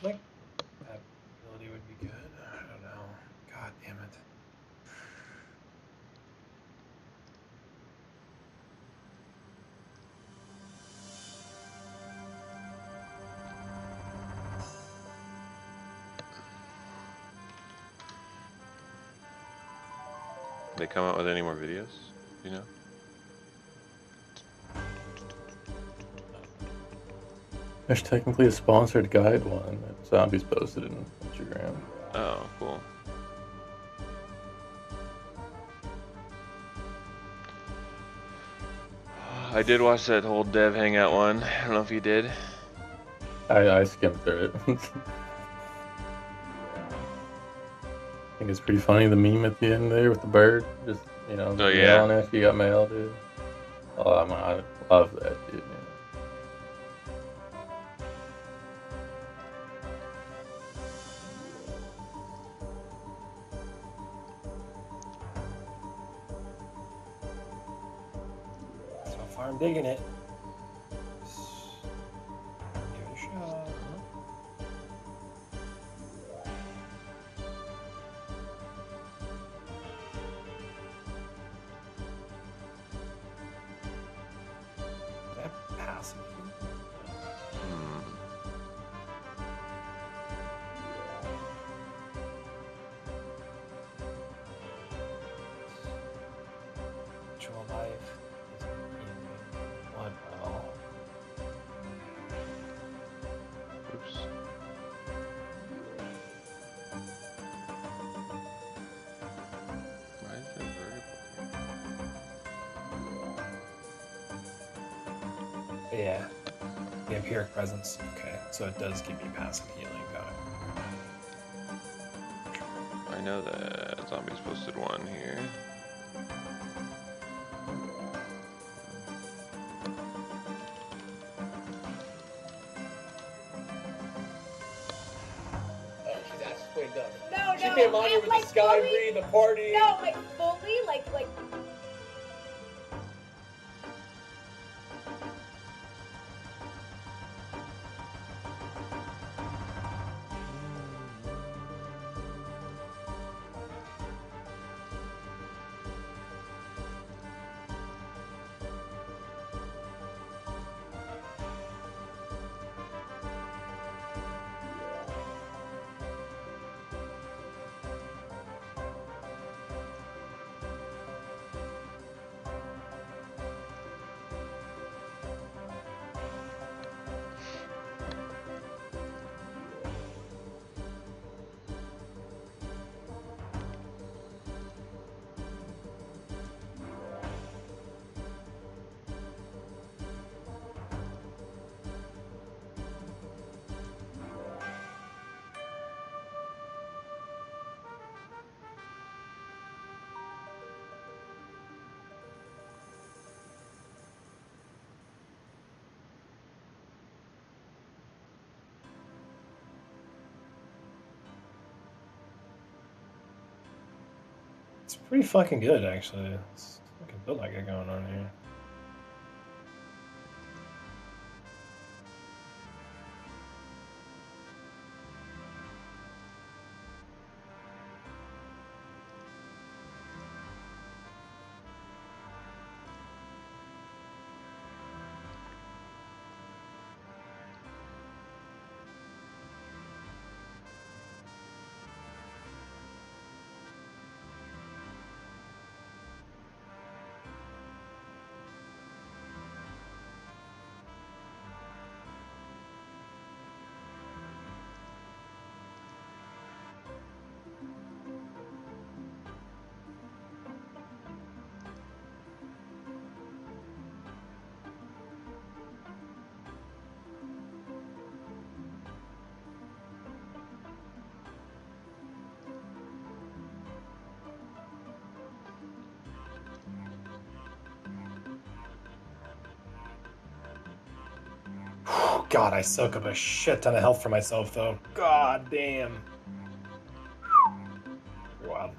Like, that ability would be good. I don't know. God damn it. They come out with any more videos? You know? There's technically a sponsored guide one that Zombies posted in Instagram. Oh, cool. I did watch that whole dev hangout one. I don't know if you did. I skimmed through it. I think it's pretty funny, the meme at the end there with the bird. Just, Oh, yeah. yelling after you got mail, dude. Oh, I love that, dude, man. So far, I'm digging it. Give it a shot. That passive. Virtual life is healing. What hell? Oops. Why is there vertical? Yeah. The Empiric Presence. Okay, so it does give me passive healing. Got it. I know that Zombies posted one here. She's actually done. No, She came on here with the Sky fully, Breed, the party. No, like fully, like. It's pretty fucking good, actually. It's fucking build I got going on here. God, I soak up a shit ton of health for myself, though. God damn. Wow.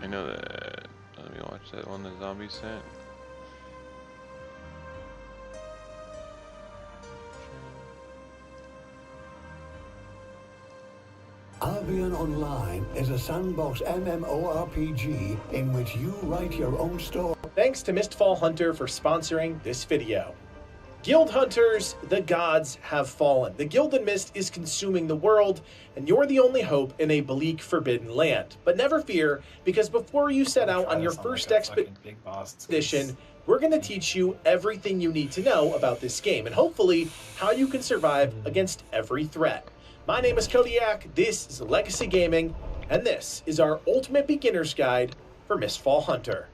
I know that. Let me watch that one the zombie sent. Albion Online is a sandbox MMORPG in which you write your own story. Thanks to Mistfall Hunter for sponsoring this video. Guild Hunters, the gods have fallen. The Gilded Mist is consuming the world, and you're the only hope in a bleak, forbidden land. But never fear, because before you set out on your first expedition, we're going to teach you everything you need to know about this game, and hopefully how you can survive against every threat. My name is Kodiak, this is Legacy Gaming, and this is our ultimate beginner's guide for Mistfall Hunter.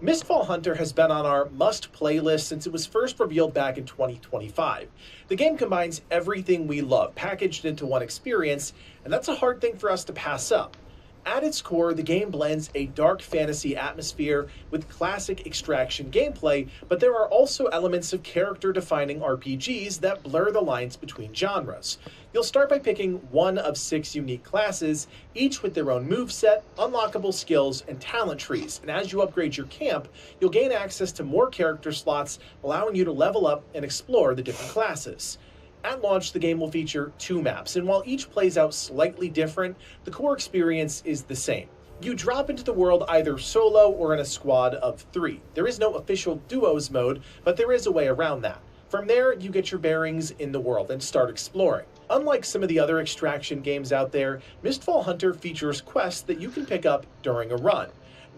Mistfall Hunter has been on our must-play list since it was first revealed back in 2025. The game combines everything we love, packaged into one experience, and that's a hard thing for us to pass up. At its core, the game blends a dark fantasy atmosphere with classic extraction gameplay, but there are also elements of character-defining RPGs that blur the lines between genres. You'll start by picking one of 6 unique classes, each with their own moveset, unlockable skills, and talent trees, and as you upgrade your camp, you'll gain access to more character slots, allowing you to level up and explore the different classes. At launch, the game will feature 2 maps, and while each plays out slightly different, the core experience is the same. You drop into the world either solo or in a squad of 3. There is no official duos mode, but there is a way around that. From there, you get your bearings in the world and start exploring. Unlike some of the other extraction games out there, Mistfall Hunter features quests that you can pick up during a run.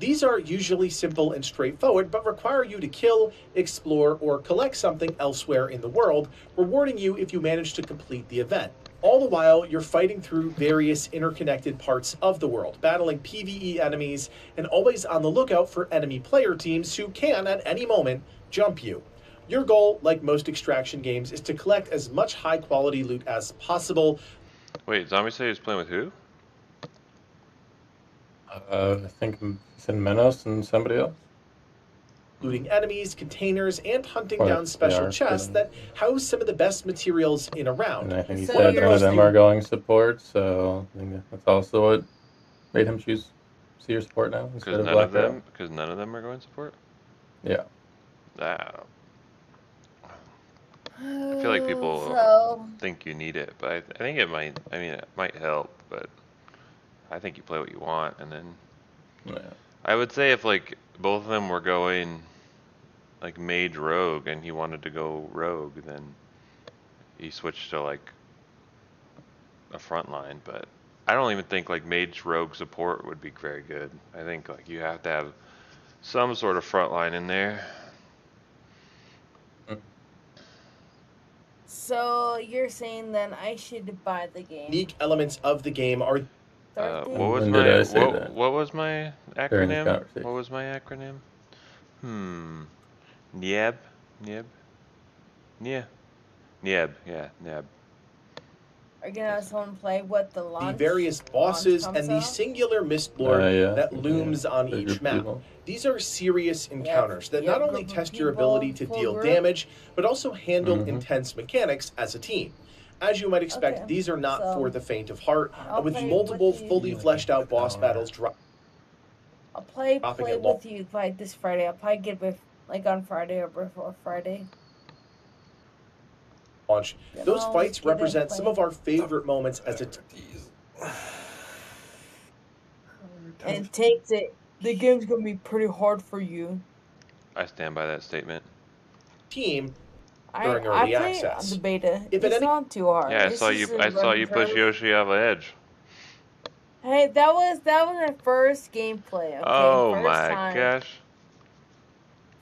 These are usually simple and straightforward, but require you to kill, explore, or collect something elsewhere in the world, rewarding you if you manage to complete the event. All the while, you're fighting through various interconnected parts of the world, battling PvE enemies, and always on the lookout for enemy player teams who can, at any moment, jump you. Your goal, like most extraction games, is to collect as much high-quality loot as possible. Wait, Zombie said he was playing with who? I think it's in Menos and somebody else. Looting enemies, containers, and hunting Or down special they are chests that house some of the best materials in a round. And I think he So said you're none of them saying- are going support, so I think that's also what made him choose Seer support now instead Because of none Black of them. Arrow. Because none of them are going support. Yeah. Ah. I feel like people So, think you need it, but I think it might. I mean, it might help, but I think you play what you want, and then Yeah. I would say if like both of them were going like mage rogue, and he wanted to go rogue, then he switched to like a front line. But I don't even think like mage rogue support would be very good. I think like you have to have some sort of front line in there. so you're saying then I should buy the game? Unique elements of the game are Thursday? What was When my did I say that? what was my During this acronym? conversation. What was my acronym? NIEB? NIEB? Yeah. NIEB, yeah, NIEB. Are you gonna have someone play what the launch? the various bosses launch and the comes out? singular mist lord Yeah. that looms on Big each group of map. people. These are serious encounters that not only group of test your people, ability to full deal group. damage, but also handle Mhm. intense mechanics as a team. As you might expect, Okay, these are not so for the faint of heart, I'll and with play multiple with you. fully fleshed out boss battles I'll play dropping play at launch. with you like this Friday. I'll probably get with like on Friday or before Friday. Then Those I'll fights get in represent some play. of our favorite moments as a And takes it. The game's gonna be pretty hard for you. I stand by that statement. team I during early play access. the beta. If at it's any- not too hard. Yeah, It's just a I saw learning you push curve. Yoshi off the edge. Hey, that was my first gameplay. Okay, Oh first my time, gosh.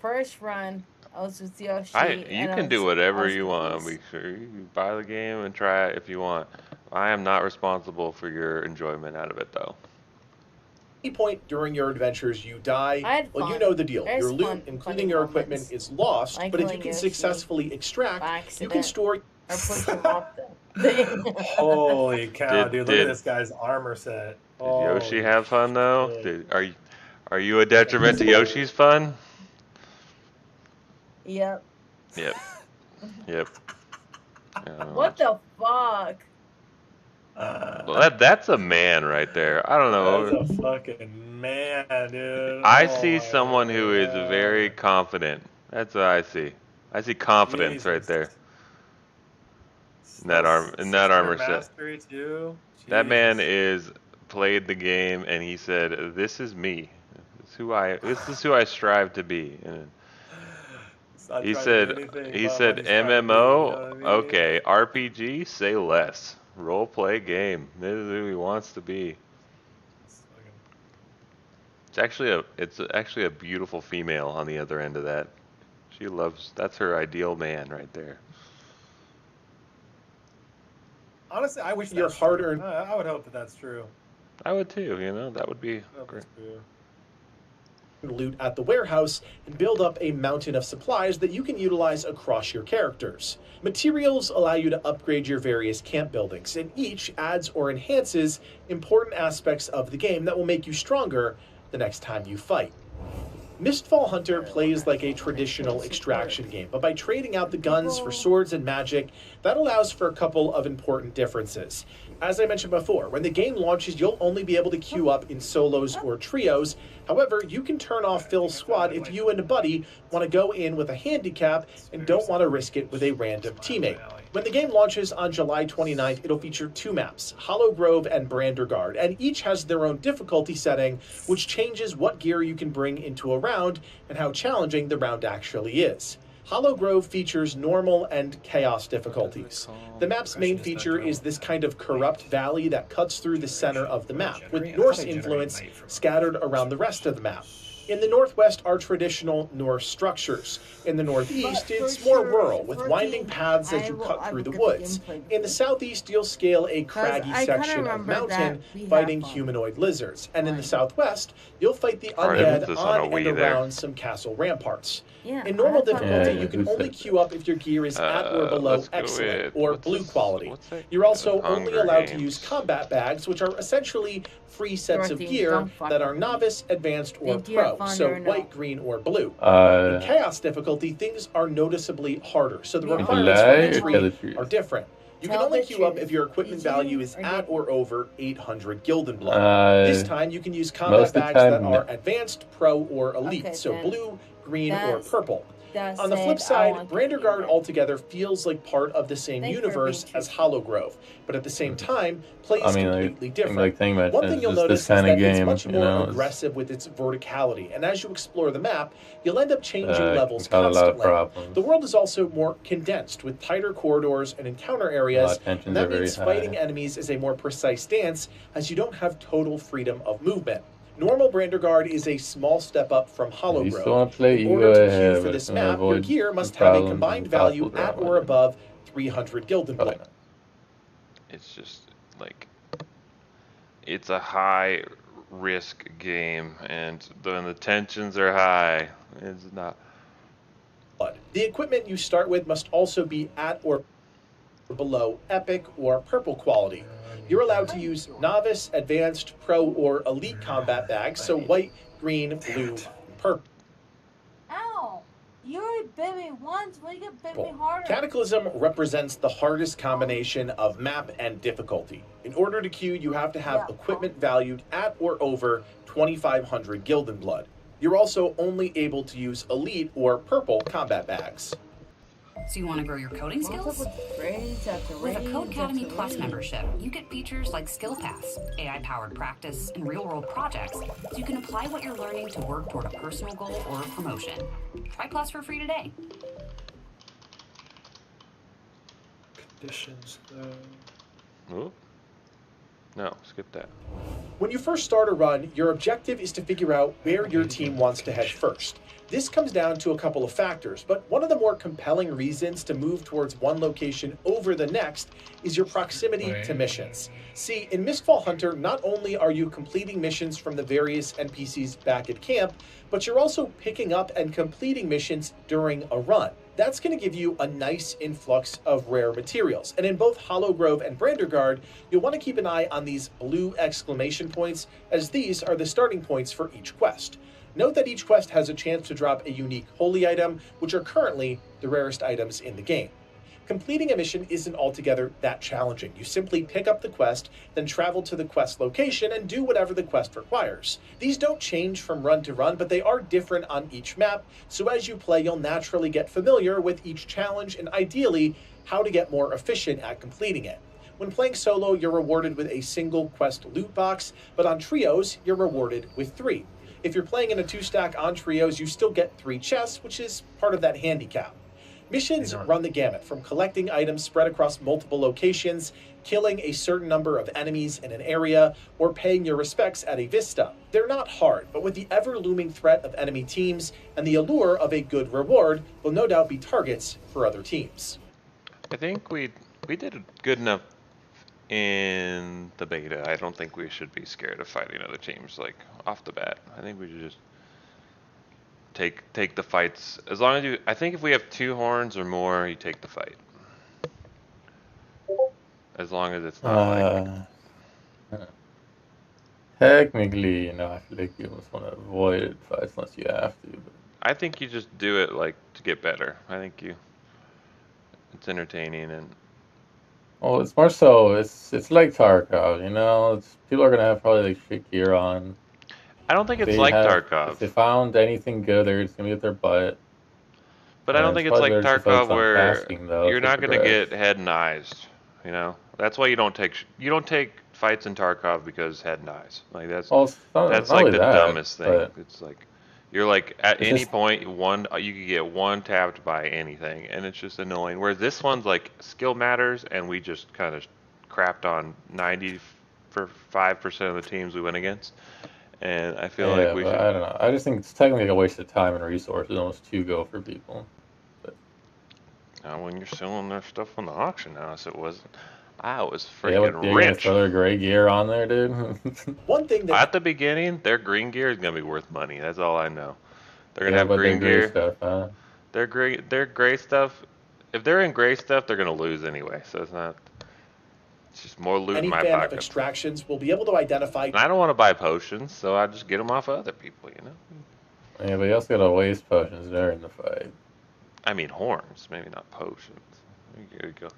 first run. I was with Yoshi. You and can do whatever you want. with- Be sure you buy the game and try it if you want. I am not responsible for your enjoyment out of it though. any point during your adventures you die, I had well, you fun. know the deal. There's Your loot, fun- including funny your moments. equipment, is lost, Like but if you killing can Yoshi successfully extract, by you can accident. store Or push him off the thing. Holy cow, Did- dude! Look did- at this guy's armor set. Did Yoshi Holy have fun though? shit. Are you a detriment to Yoshi's fun? Yep. Yep. Yep. What the fuck? Well, that's a man right there. I don't know. That's a fucking man, dude. I Oh see my someone who is very god. confident. That's what I see. I see confidence right Jesus. there So in that sister armor set. mastery too. That man Jesus. is played the game and he said, "This is me. This is who I strive to be." And He's not he trying to be said anything he but what said he's trying to be. You know MMO, what I mean? okay, RPG, say less. Role play game. This is who he wants to be. It's fucking- It's actually a beautiful female on the other end of that. That's her ideal man right there. Honestly, I wish Your that's true. hard-earned I would hope that that's true. I would too, that would be I hope great. that's true. loot at the warehouse and build up a mountain of supplies that you can utilize across your characters. Materials allow you to upgrade your various camp buildings, and each adds or enhances important aspects of the game that will make you stronger the next time you fight. Mistfall Hunter plays like a traditional extraction game, but by trading out the guns for swords and magic, that allows for a couple of important differences. As I mentioned before, when the game launches, you'll only be able to queue up in solos or trios. However, you can turn off Phil's squad if you and a buddy want to go in with a handicap and don't want to risk it with a random teammate. When the game launches on July 29th, it'll feature 2 maps, Hollow Grove and Brandergard, and each has their own difficulty setting, which changes what gear you can bring into a round and how challenging the round actually is. Hollow Grove features normal and chaos difficulties. The map's main feature is this kind of corrupt valley that cuts through the center of the map, with Norse influence scattered around the rest of the map. In the northwest are traditional Norse structures. In the northeast, it's more rural, with winding paths as you cut through the woods. In the southeast, you'll scale a craggy section of mountain, fighting humanoid lizards. And in the southwest, you'll fight the undead on and around some castle ramparts. In normal difficulty, you can only queue up if your gear is at or below excellent or blue quality. You're also only allowed to use combat bags, which are essentially free sets of gear that are novice, advanced, or pro, so white, green, or blue. In chaos difficulty, things are noticeably harder, so the requirements for entry are different. You can only queue up if your equipment value is at or over 800 Gilden Blood. This time, you can use combat bags that are advanced, pro, or elite, so blue, green, or purple. On the flip side, Brandergard altogether feels like part of the same universe as Hollow Grove, but at the same time, plays completely different. One thing you'll notice is that it's much more aggressive with its verticality, and as you explore the map, you'll end up changing levels constantly. The world is also more condensed, with tighter corridors and encounter areas, and that means fighting enemies is a more precise dance, as you don't have total freedom of movement. Normal Brandergard is a small step up from Hollow Grove. In order to queue for this map, your gear must have a combined value at or above 300 Gilden Blood. It's just like, it's a high risk game, and when the tensions are high, it's not. The equipment you start with must also be at or below epic or purple quality. You're allowed to use novice, advanced, pro, or elite combat bags, so white, green, blue, and purple. Ow! You already bit me once, why you gonna bit me harder? Cataclysm represents the hardest combination of map and difficulty. In order to queue, you have to have equipment valued at or over 2,500 Gilden Blood. You're also only able to use elite or purple combat bags. So you want to grow your coding skills? With a Codecademy Plus membership, you get features like skill paths, AI-powered practice, and real-world projects, so you can apply what you're learning to work toward a personal goal or a promotion. Try Plus for free today. Conditions, though. Ooh. No, skip that. When you first start a run, your objective is to figure out where your team wants to head first. This comes down to a couple of factors, but one of the more compelling reasons to move towards one location over the next is your proximity to missions. See, in Mistfall Hunter, not only are you completing missions from the various NPCs back at camp, but you're also picking up and completing missions during a run. That's going to give you a nice influx of rare materials. And in both Hollow Grove and Brandergard, you'll want to keep an eye on these blue exclamation points, as these are the starting points for each quest. Note that each quest has a chance to drop a unique holy item, which are currently the rarest items in the game. Completing a mission isn't altogether that challenging. You simply pick up the quest, then travel to the quest location and do whatever the quest requires. These don't change from run to run, but they are different on each map, so as you play, you'll naturally get familiar with each challenge and ideally how to get more efficient at completing it. When playing solo, you're rewarded with a single quest loot box, but on trios, you're rewarded with 3. If you're playing in a 2-stack on trios, you still get 3 chests, which is part of that handicap. Missions run the gamut, from collecting items spread across multiple locations, killing a certain number of enemies in an area, or paying your respects at a vista. They're not hard, but with the ever-looming threat of enemy teams and the allure of a good reward, will no doubt be targets for other teams. I think we did good enough in the beta. I don't think we should be scared of fighting other teams, like, off the bat. I think we should just take the fights. As long as I think if we have 2 horns or more, you take the fight. As long as it's not like... Technically, I feel like you almost want to avoid fights unless you have to. But... I think you just do it, like, to get better. I think it's entertaining and... Well, it's more so, it's like Tarkov, people are gonna have probably like shit gear on. I don't think it's like Tarkov. If they found anything good, they're just gonna get their butt. But I don't think it's like Tarkov where you're not gonna get head and eyes. That's why you don't take fights in Tarkov because head and eyes. Like that's like the dumbest thing. It's like you're like at any point you could get one tapped by anything, and it's just annoying. Whereas this one's like skill matters, and we just kind of crapped on 95% of the teams we went against. And I feel like we should... I don't know. I just think it's technically a waste of time and resources almost to go for people. But... when you're selling their stuff on the auction house, it wasn't. I was freaking rich. Throw their gray gear on there, dude. One thing that at the beginning, their green gear is gonna be worth money. That's all I know. They're gonna have green gear. Stuff, huh? Their gray stuff. If they're in gray stuff, they're gonna lose anyway. So it's not. It's just more loot in my pocket. Any fan of extractions will be able to identify. And I don't want to buy potions, so I just get them off of other people, Yeah, but you also gotta waste potions during the fight. I mean horns, maybe not potions. There you go.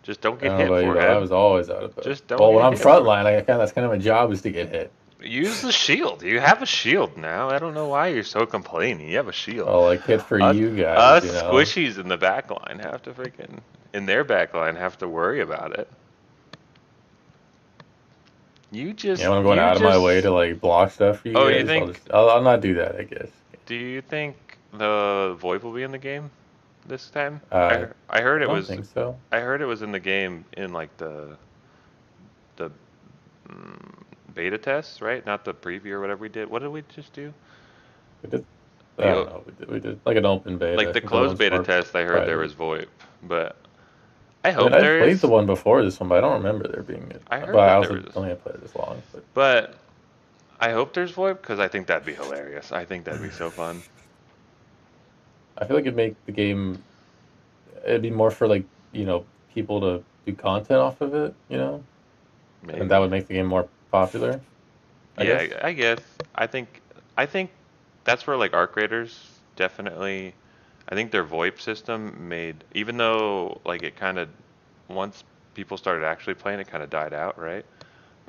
Just don't get hit for it. I was always out of potions. Just don't. Well, when I'm frontline, that's kind of my job is to get hit. Use the shield. You have a shield now. I don't know why you're so complaining. You have a shield. Oh, like hit for you guys. Us squishies in the backline have to in their backline have to worry about it. You just. I'm going out of my way to like block stuff for you guys. You think? I'll not do that, I guess. Do you think the VoIP will be in the game this time? I heard it was. I don't think so. I heard it was in the game in like the beta tests, right? Not the preview or whatever we did. What did we just do? We did. I don't know. We did like an open beta. Like the closed beta test, I heard there was VoIP, but I hope there is. I played the one before this one, but I don't remember there being. I heard I also only played it this long. But I hope there's VoIP because I think that'd be hilarious. I think that'd be so fun. I feel like it'd make the game. It'd be more for like people to do content off of it, Maybe. And that would make the game more popular. I guess. I think that's where like Arc Raiders definitely. I think their VoIP system made, even though like it kind of once people started actually playing, it kind of died out, right?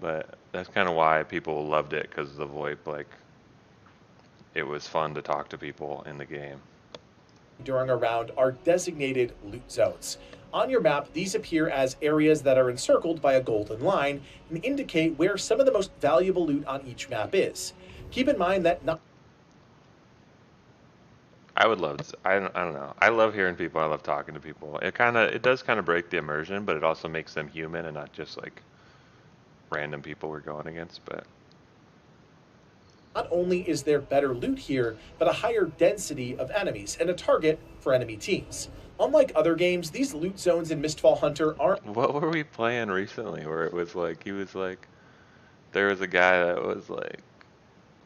But that's kind of why people loved it because the VoIP, like, it was fun to talk to people in the game. During a round are designated loot zones. On your map, these appear as areas that are encircled by a golden line and indicate where some of the most valuable loot on each map is. Keep in mind that not... I would love this. I don't know. I love hearing people. I love talking to people. It does kind of break the immersion, but it also makes them human and not just like random people we're going against. But not only is there better loot here, but a higher density of enemies and a target for enemy teams. Unlike other games, these loot zones in Mistfall Hunter aren't... What were we playing recently where it was like, there was a guy that was like,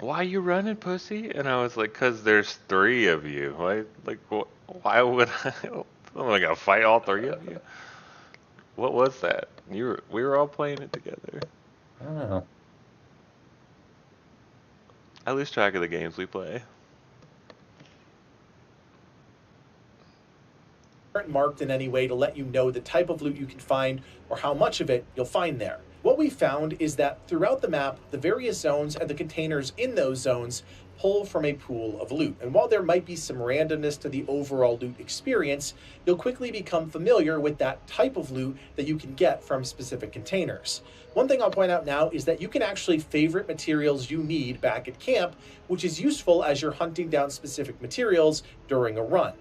why you running, pussy? And I was like, cause there's 3 of you. Why would I? Am I gonna fight all 3 of you? What was that? We were all playing it together. I don't know. I lose track of the games we play. aren't marked in any way to let you know the type of loot you can find or how much of it you'll find there. What we found is that throughout the map, the various zones and the containers in those zones pull from a pool of loot. And while there might be some randomness to the overall loot experience, you'll quickly become familiar with that type of loot that you can get from specific containers. One thing I'll point out now is that you can actually favorite materials you need back at camp, which is useful as you're hunting down specific materials during a run.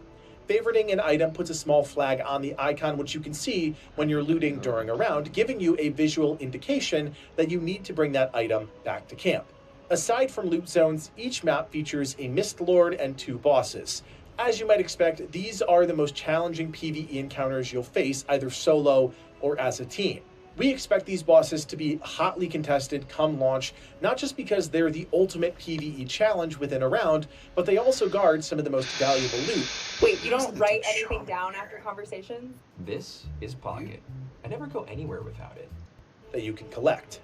Favoriting an item puts a small flag on the icon, which you can see when you're looting during a round, giving you a visual indication that you need to bring that item back to camp. Aside from loot zones, each map features a Mist Lord and 2 bosses. As you might expect, these are the most challenging PvE encounters you'll face, either solo or as a team. We expect these bosses to be hotly contested come launch, not just because they're the ultimate PvE challenge within a round, but they also guard some of the most valuable loot. Wait, you don't write anything down after conversations? This is Pocket. I never go anywhere without it. That you can collect.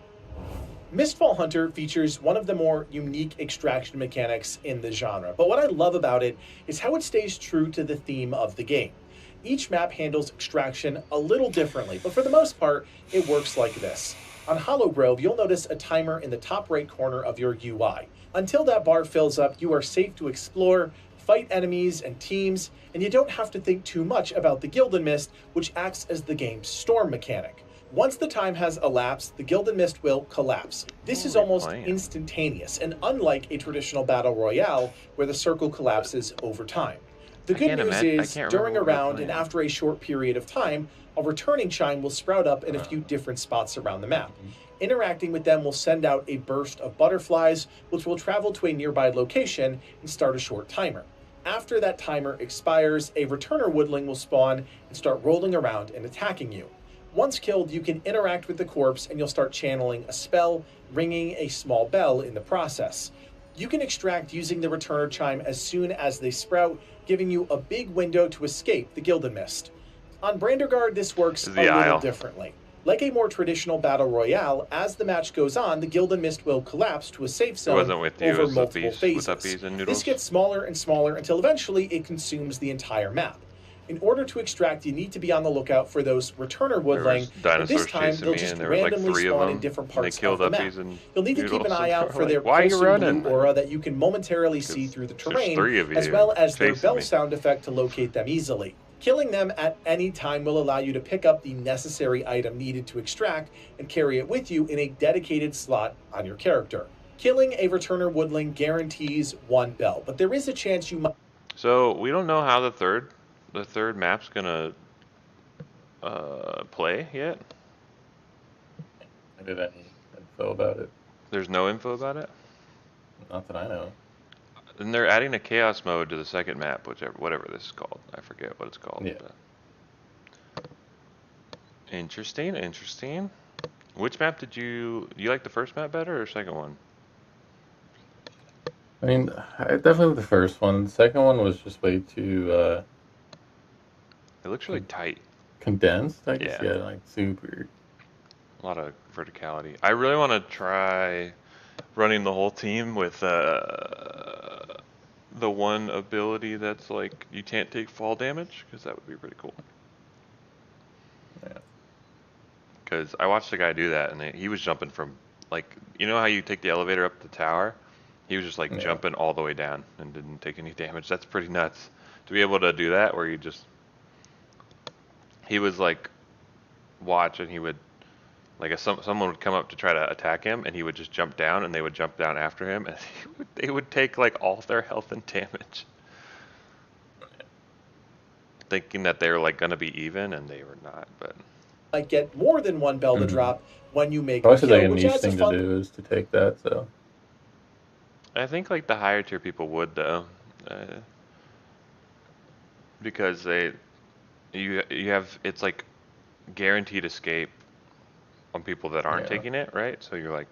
Mistfall Hunter features one of the more unique extraction mechanics in the genre, but what I love about it is how it stays true to the theme of the game. Each map handles extraction a little differently, but for the most part, it works like this. On Hollow Grove, you'll notice a timer in the top right corner of your UI. Until that bar fills up, you are safe to explore, fight enemies and teams, and you don't have to think too much about the Gilded Mist, which acts as the game's storm mechanic. Once the time has elapsed, the Gilded Mist will collapse. This is almost instantaneous, and unlike a traditional battle royale, where the circle collapses over time. The good news is, during a round and after a short period of time, a returning chime will sprout up in a few different spots around the map. Interacting with them will send out a burst of butterflies, which will travel to a nearby location and start a short timer. After that timer expires, a returner woodling will spawn and start rolling around and attacking you. Once killed, you can interact with the corpse and you'll start channeling a spell, ringing a small bell in the process. You can extract using the returner chime as soon as they sprout, giving you a big window to escape the Gilded Mist. On Brandergard, this works a little differently. Like a more traditional battle royale, as the match goes on, the Gilded Mist will collapse to a safe zone over multiple phases. This gets smaller and smaller until eventually it consumes the entire map. In order to extract, you need to be on the lookout for those returner woodling, and this time they'll just randomly spawn in different parts of the map. You'll need to keep an eye out for their pulsing blue aura that you can momentarily see through the terrain, as well as their bell sound effect to locate them easily. Killing them at any time will allow you to pick up the necessary item needed to extract and carry it with you in a dedicated slot on your character. Killing a returner woodling guarantees 1 bell, but there is a chance you might... So, we don't know how the third map's gonna play yet? I did any info about it. There's no info about it? Not that I know. And they're adding a chaos mode to the second map, whatever this is called. I forget what it's called. Yeah. Interesting, interesting. Which map did you like the first map better or second one? I mean, definitely the first one. The second one was just way too it looks really tight. Condensed, I guess. Yeah, like super. A lot of verticality. I really want to try running the whole team with the one ability that's like you can't take fall damage, because that would be pretty cool. Yeah. Because I watched a guy do that, and he was jumping from, like, you know how you take the elevator up the tower? He was just like jumping all the way down and didn't take any damage. That's pretty nuts to be able to do that, where he was like watch, and he would like someone would come up to try to attack him, and he would just jump down, and they would jump down after him, and they would take like all their health and damage, thinking that they were like gonna be even, and they were not. But might get more than 1 bell to drop when you make a kill, like a niche thing to do is to take that. So I think like the higher tier people would though, because you have, it's like guaranteed escape on people that aren't taking it, right? So you're like,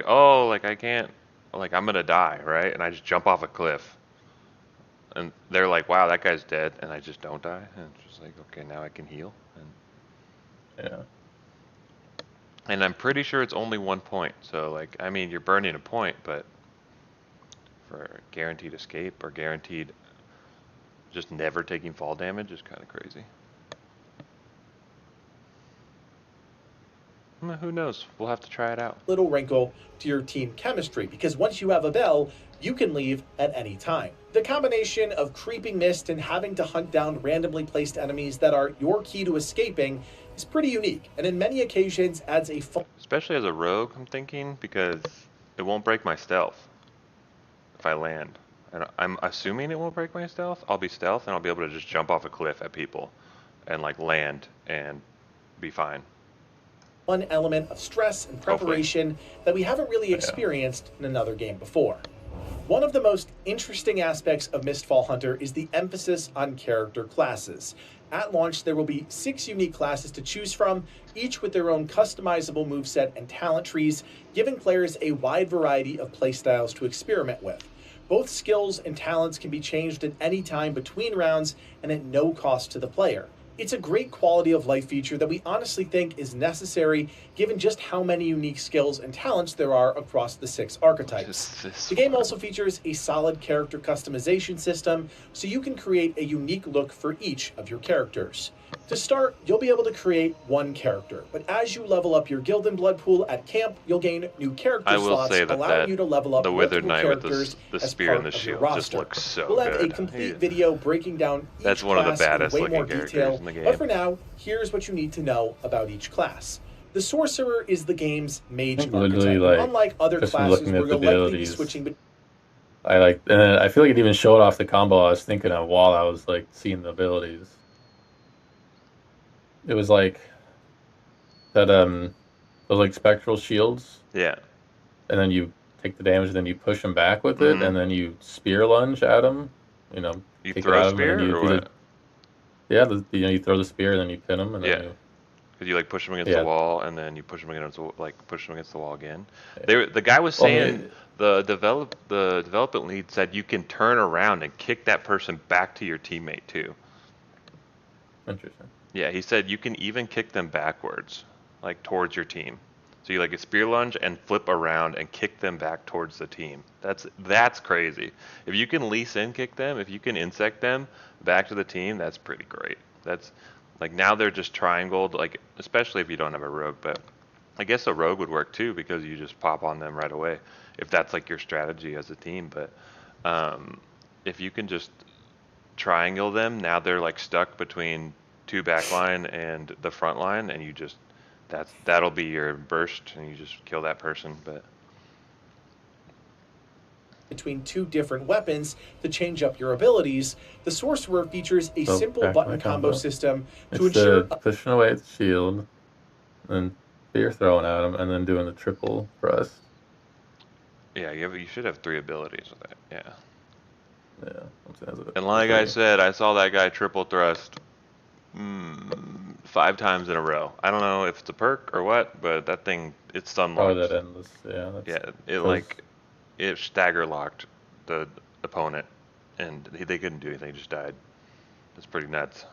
oh, like I can't, like I'm gonna die, right? And I just jump off a cliff, and they're like, wow, that guy's dead, and I just don't die, and it's just like, okay, now I can heal, and I'm pretty sure it's only 1 point. So like, I mean, you're burning a point, but for guaranteed escape or guaranteed just never taking fall damage is kind of crazy. Who knows? We'll have to try it out. Little wrinkle to your team chemistry, because once you have a bell, you can leave at any time. The combination of creeping mist and having to hunt down randomly placed enemies that are your key to escaping is pretty unique, and in many occasions adds a fun... Especially as a rogue, I'm thinking, because it won't break my stealth if I land. And I'm assuming it won't break my stealth. I'll be stealth and I'll be able to just jump off a cliff at people and like land and be fine. One element of stress and preparation that we haven't really experienced in another game before. One of the most interesting aspects of Mistfall Hunter is the emphasis on character classes. At launch, there will be 6 unique classes to choose from, each with their own customizable moveset and talent trees, giving players a wide variety of playstyles to experiment with. Both skills and talents can be changed at any time between rounds and at no cost to the player. It's a great quality of life feature that we honestly think is necessary given just how many unique skills and talents there are across the 6 archetypes. The game also features a solid character customization system, so you can create a unique look for each of your characters. To start, you'll be able to create one character, but as you level up your guild and blood pool at camp, you'll gain new character slots, allowing you to level up the Withered Knight with the as spear and part the of your shield just roster. looks so We'll have good. a complete video breaking down each That's one of the class in baddest way looking more characters detail, in the game. but for now, here's what you need to know about each class. The Sorcerer is the game's mage archetype. Like, unlike other classes where you'll likely be switching between... I feel like it even showed off the combo I was thinking of while I was like seeing the abilities. It was like that those like spectral shields. Yeah. And then you take the damage, and then you push them back with it, and then you spear lunge at them. You know, you throw a spear or what? You throw the spear, and then you pin them, and then because you like push them against the wall, and then you push them against the wall again. The guy was saying the development lead said you can turn around and kick that person back to your teammate too. Interesting. Yeah, he said you can even kick them backwards, like towards your team. So you like a spear lunge and flip around and kick them back towards the team. That's crazy. If you can lease in kick them, if you can insect them back to the team, that's pretty great. That's like now they're just triangled, like especially if you don't have a rogue, but I guess a rogue would work too because you just pop on them right away if that's like your strategy as a team. But if you can just triangle them, now they're like stuck between 2 backline and the front line, and you just that'll be your burst, and you just kill that person. But between 2 different weapons to change up your abilities, the Sorcerer features a simple button combo system to ensure pushing away the shield, and spear throwing at him, and then doing the triple thrust. Yeah, you should have 3 abilities with that. Yeah. Yeah. And like I said, I saw that guy triple thrust 5 times in a row. I don't know if it's a perk or what, but that thing, it stun locked. Probably that endless, it stagger locked the opponent, and they couldn't do anything, just died. That's pretty nuts.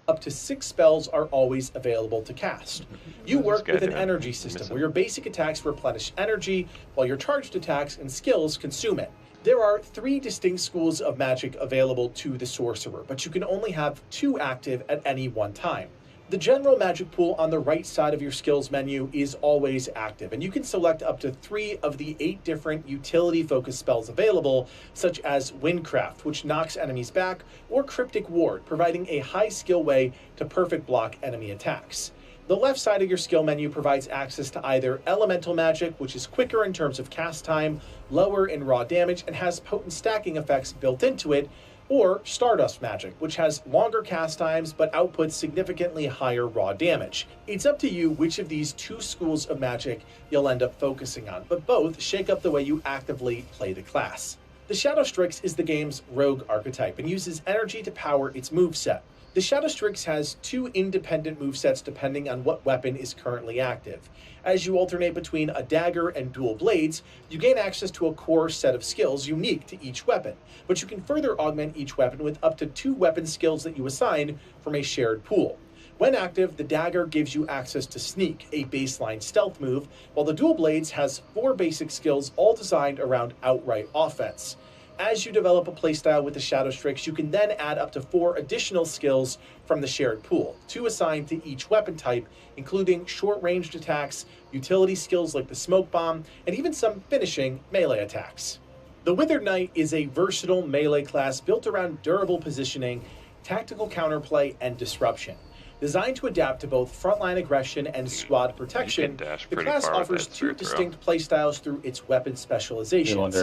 Up to 6 spells are always available to cast. You work with an energy system where your basic attacks replenish energy, while your charged attacks and skills consume it. There are 3 distinct schools of magic available to the Sorcerer, but you can only have 2 active at any one time. The general magic pool on the right side of your skills menu is always active, and you can select up to 3 of the 8 different utility-focused spells available, such as Windcraft, which knocks enemies back, or Cryptic Ward, providing a high-skill way to perfect block enemy attacks. The left side of your skill menu provides access to either Elemental Magic, which is quicker in terms of cast time, lower in raw damage, and has potent stacking effects built into it, or Stardust Magic, which has longer cast times but outputs significantly higher raw damage. It's up to you which of these 2 schools of magic you'll end up focusing on, but both shake up the way you actively play the class. The Shadow Strix is the game's rogue archetype and uses energy to power its moveset. The Shadow Strix has 2 independent movesets depending on what weapon is currently active. As you alternate between a dagger and dual blades, you gain access to a core set of skills unique to each weapon, but you can further augment each weapon with up to 2 weapon skills that you assign from a shared pool. When active, the dagger gives you access to Sneak, a baseline stealth move, while the dual blades has 4 basic skills all designed around outright offense. As you develop a playstyle with the Shadow Strix, you can then add up to 4 additional skills from the shared pool, 2 assigned to each weapon type, including short-ranged attacks, utility skills like the Smoke Bomb, and even some finishing melee attacks. The Withered Knight is a versatile melee class built around durable positioning, tactical counterplay, and disruption. Designed to adapt to both frontline aggression and squad protection, the class offers 2 distinct playstyles through its weapon specializations.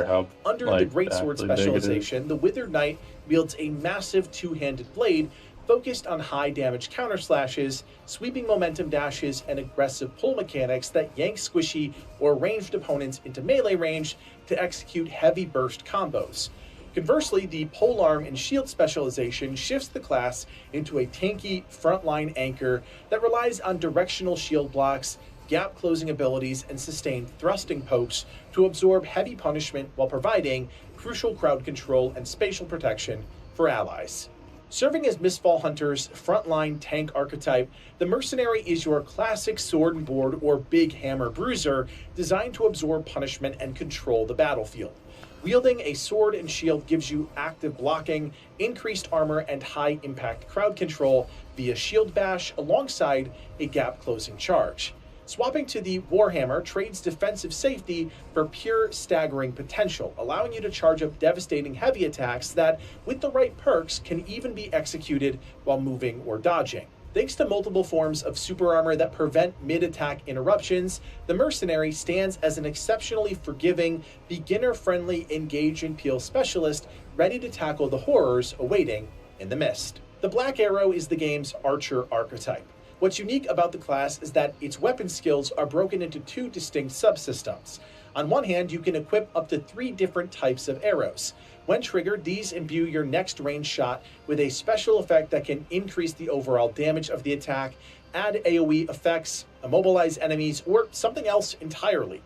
Under the Greatsword specialization, the Withered Knight wields a massive 2-handed blade focused on high damage counterslashes, sweeping momentum dashes, and aggressive pull mechanics that yank squishy or ranged opponents into melee range to execute heavy burst combos. Conversely, the Polearm and Shield specialization shifts the class into a tanky frontline anchor that relies on directional shield blocks, gap closing abilities, and sustained thrusting pokes to absorb heavy punishment while providing crucial crowd control and spatial protection for allies. Serving as Mistfall Hunter's frontline tank archetype, the Mercenary is your classic sword and board or big hammer bruiser designed to absorb punishment and control the battlefield. Wielding a sword and shield gives you active blocking, increased armor, and high impact crowd control via shield bash alongside a gap closing charge. Swapping to the Warhammer trades defensive safety for pure staggering potential, allowing you to charge up devastating heavy attacks that, with the right perks, can even be executed while moving or dodging. Thanks to multiple forms of super armor that prevent mid-attack interruptions, the Mercenary stands as an exceptionally forgiving, beginner-friendly engage and peel specialist ready to tackle the horrors awaiting in the mist. The Black Arrow is the game's archer archetype. What's unique about the class is that its weapon skills are broken into 2 distinct subsystems. On one hand, you can equip up to 3 different types of arrows. When triggered, these imbue your next range shot with a special effect that can increase the overall damage of the attack, add AoE effects, immobilize enemies, or something else entirely.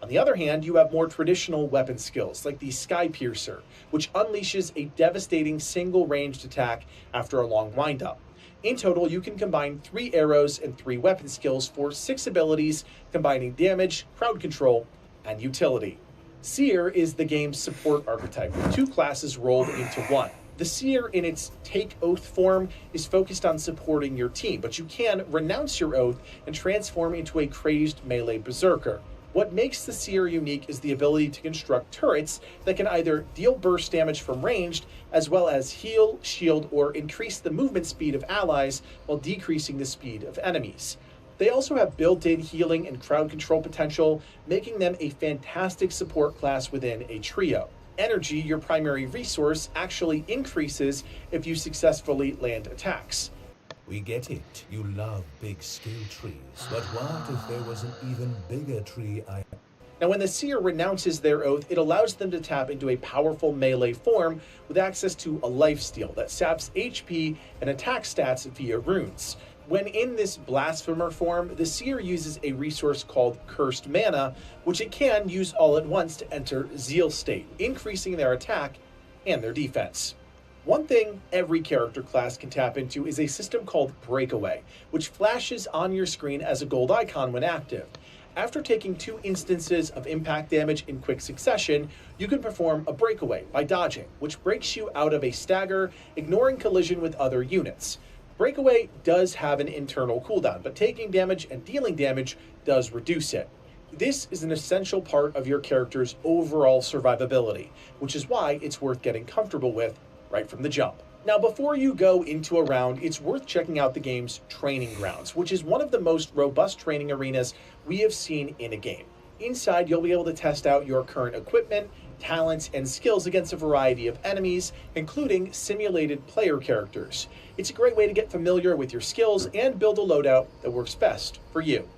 On the other hand, you have more traditional weapon skills, like the Sky Piercer, which unleashes a devastating single-ranged attack after a long windup. In total, you can combine 3 arrows and 3 weapon skills for 6 abilities, combining damage, crowd control, and utility. Seer is the game's support archetype, with 2 classes rolled into one. The Seer, in its Take Oath form, is focused on supporting your team, but you can renounce your oath and transform into a crazed melee berserker. What makes the Seer unique is the ability to construct turrets that can either deal burst damage from ranged, as well as heal, shield, or increase the movement speed of allies while decreasing the speed of enemies. They also have built-in healing and crowd control potential, making them a fantastic support class within a trio. Energy, your primary resource, actually increases if you successfully land attacks. We get it. You love big skill trees. But what if there was an even bigger tree Now, when the Seer renounces their oath, it allows them to tap into a powerful melee form with access to a lifesteal that saps HP and attack stats via runes. When in this Blasphemer form, the Seer uses a resource called Cursed Mana, which it can use all at once to enter Zeal state, increasing their attack and their defense. One thing every character class can tap into is a system called Breakaway, which flashes on your screen as a gold icon when active. After taking 2 instances of impact damage in quick succession, you can perform a breakaway by dodging, which breaks you out of a stagger, ignoring collision with other units. Breakaway does have an internal cooldown, but taking damage and dealing damage does reduce it. This is an essential part of your character's overall survivability, which is why it's worth getting comfortable with right from the jump. Now, before you go into a round, it's worth checking out the game's training grounds, which is one of the most robust training arenas we have seen in a game. Inside, you'll be able to test out your current equipment, talents, and skills against a variety of enemies, including simulated player characters. It's a great way to get familiar with your skills and build a loadout that works best for you.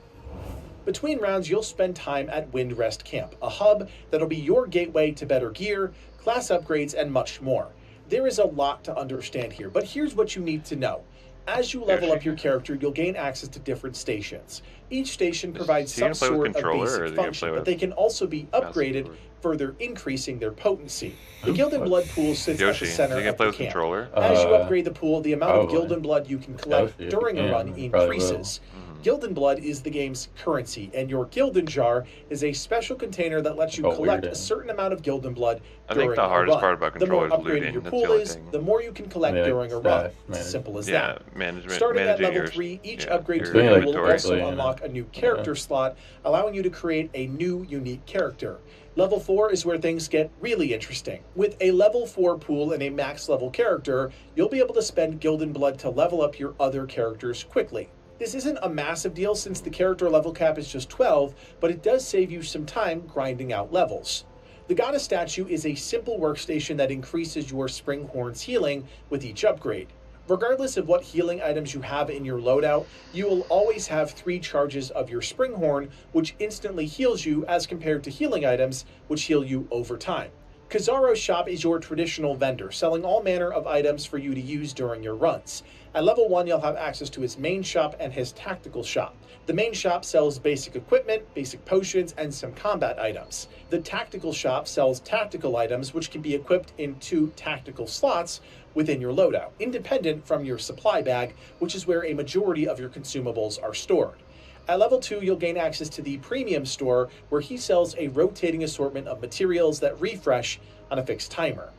Between rounds, you'll spend time at Windrest Camp, a hub that'll be your gateway to better gear, class upgrades, and much more. There is a lot to understand here, but here's what you need to know. As you level up your character, you'll gain access to different stations. Each station provides some sort of basic function, but they can also be upgraded, further increasing their potency. The Gilded Blood pool sits at the center of the camp. As you upgrade the pool, the amount of Gilded Blood you can collect during a run increases. Gildan blood is the game's currency, and your Gildan jar is a special container that lets you collect a certain amount of Gildan blood I think during the a hardest run. part about The more controller is upgraded looting. your That's the pool only is, thing. the more you can collect during a run. It's as simple as that. Starting at level 3, each upgrade to the game will also unlock a new character slot, allowing you to create a new unique character. Level 4 is where things get really interesting. With a level 4 pool and a max level character, you'll be able to spend Gildan blood to level up your other characters quickly. This isn't a massive deal since the character level cap is just 12, but it does save you some time grinding out levels. The Goddess statue is a simple workstation that increases your Springhorn's healing with each upgrade. Regardless of what healing items you have in your loadout, you will always have 3 charges of your Springhorn, which instantly heals you as compared to healing items, which heal you over time. Kizzaro's shop is your traditional vendor, selling all manner of items for you to use during your runs. At level 1, you'll have access to his main shop and his tactical shop. The main shop sells basic equipment, basic potions, and some combat items. The tactical shop sells tactical items which can be equipped in 2 tactical slots within your loadout, independent from your supply bag, which is where a majority of your consumables are stored. At level 2, you'll gain access to the premium store, where he sells a rotating assortment of materials that refresh on a fixed timer.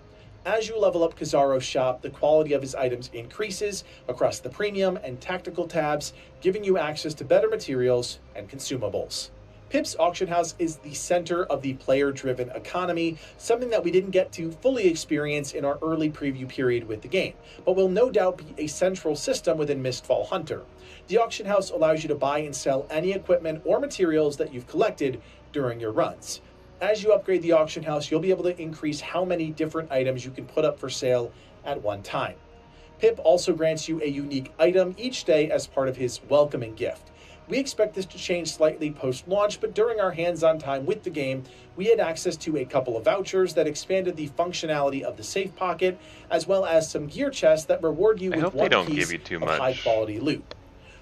As you level up Kizzaro's shop, the quality of his items increases across the premium and tactical tabs, giving you access to better materials and consumables. Pip's auction house is the center of the player-driven economy, something that we didn't get to fully experience in our early preview period with the game, but will no doubt be a central system within Mistfall Hunter. The auction house allows you to buy and sell any equipment or materials that you've collected during your runs. As you upgrade the auction house, you'll be able to increase how many different items you can put up for sale at one time. Pip also grants you a unique item each day as part of his welcoming gift. We expect this to change slightly post-launch, but during our hands-on time with the game, we had access to a couple of vouchers that expanded the functionality of the safe pocket, as well as some gear chests that reward you with one piece of high-quality loot.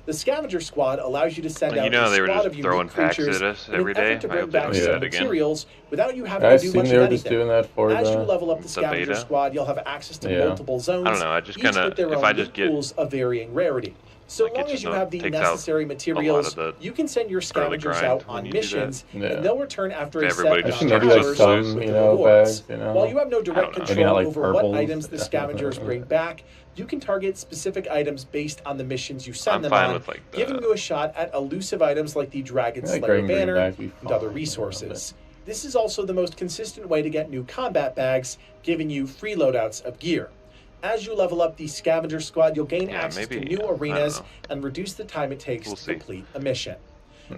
The scavenger squad allows you to send out a squad of unique creatures in an effort to bring back some materials without you having to do much of anything. As you level up the scavenger squad, you'll have access to multiple zones, each with their own loot pools of varying rarity. So long as you have the necessary materials, you can send your scavengers out on missions, and they'll return after a set amount of hours with the rewards. While you have no direct control over what items the scavengers bring back, you can target specific items based on the missions you send them on, giving you a shot at elusive items like the Dragon Slayer banner and other resources. This is also the most consistent way to get new combat bags, giving you free loadouts of gear. As you level up the scavenger squad, you'll gain access to new arenas and reduce the time it takes to complete a mission.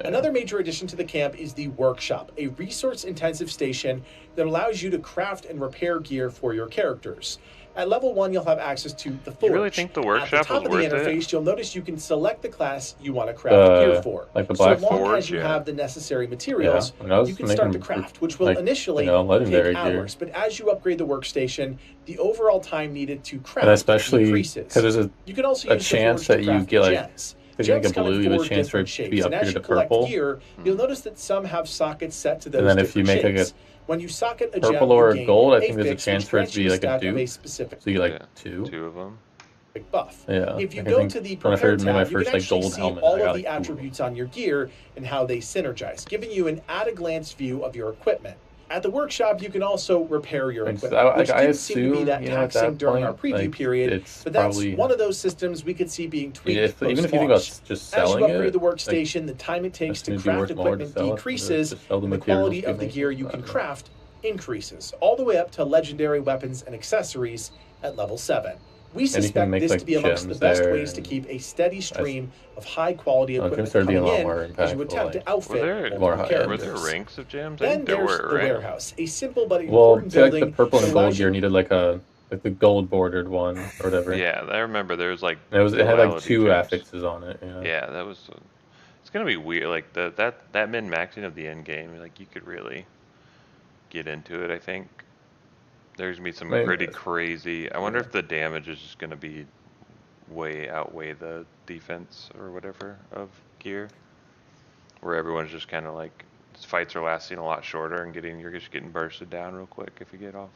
Another major addition to the camp is the workshop, a resource-intensive station that allows you to craft and repair gear for your characters. At level 1, you'll have access to the Forge. You really think the workshop At the top of the interface, you'll notice you can select the class you want to craft gear for. Like the Black so long Forge, as you have the necessary materials, you can start the craft, which will initially take hours. But as you upgrade the workstation, the overall time needed to craft increases. Because there's you can also use chance that you get like gems. If you Gems get a blue, you have a chance for it to be upgraded to purple. Gear, you'll notice that some have sockets set to those and then if you make like a when you socket a purple gem, or a gain gold, I a think there's a fix, chance for it to be like a dupe. So you get like two of them. Buff. Yeah. If you go to the prepare tab, you can actually see helmet, all of the attributes on your gear and how they synergize, giving you an at-a-glance view of your equipment. At the workshop, you can also repair your equipment, which didn't seem to be that taxing during our preview period, but that's one of those systems we could see being tweaked post-launch. Even if you think about just selling As you upgrade the workstation, the time it takes to craft equipment decreases, and the quality of the gear you can craft increases, all the way up to legendary weapons and accessories at level 7. We suspect this to be amongst the best ways to keep a steady stream of high-quality equipment coming in as you attempt to outfit multiple characters. Were there ranks of gems? Then there's the warehouse, a simple but important building. Like the purple and gold gear needed like the gold bordered one or whatever. Yeah, I remember there was like it had like 2 affixes on it. Yeah, that was. It's gonna be weird. Like that min maxing of the end game. Like you could really get into it. I think. There's gonna be some pretty crazy. I wonder if the damage is just gonna be outweigh the defense or whatever of gear, where everyone's just kind of like fights are lasting a lot shorter and you're just getting bursted down real quick if you get off.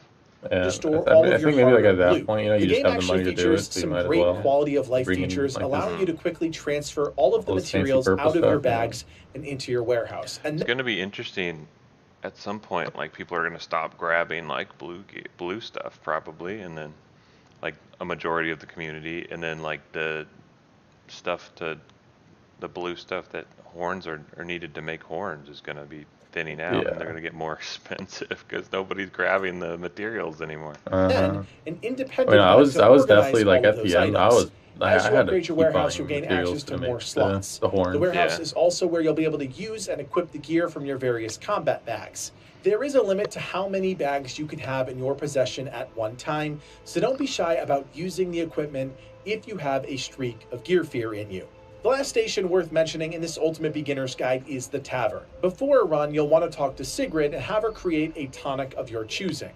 Yeah, to store I all of your think maybe like at hard-earned that loot. point, you know, The you just game have the actually money to do features it, so you some might as great well quality of life bring in features, like allowing you to quickly transfer all of the all this fancy materials purple out of your stuff. Yeah. bags and into your warehouse. And It's going to be interesting at some point, like people are going to stop grabbing like blue stuff probably, and then like a majority of the community, and then like the blue stuff that horns are needed to make horns is going to be thinning out, and they're going to get more expensive because nobody's grabbing the materials anymore. then an I independent mean, I web was to definitely organize like all of at those the end, items. I As you had to upgrade your keep warehouse, you'll buying gain materials access to to make more slots. the horns. The warehouse Yeah. is also where you'll be able to use and equip the gear from your various combat bags. There is a limit to how many bags you can have in your possession at one time, so don't be shy about using the equipment if you have a streak of gear fear in you. The last station worth mentioning in this Ultimate Beginner's Guide is the Tavern. Before a run, you'll want to talk to Sigrid and have her create a tonic of your choosing.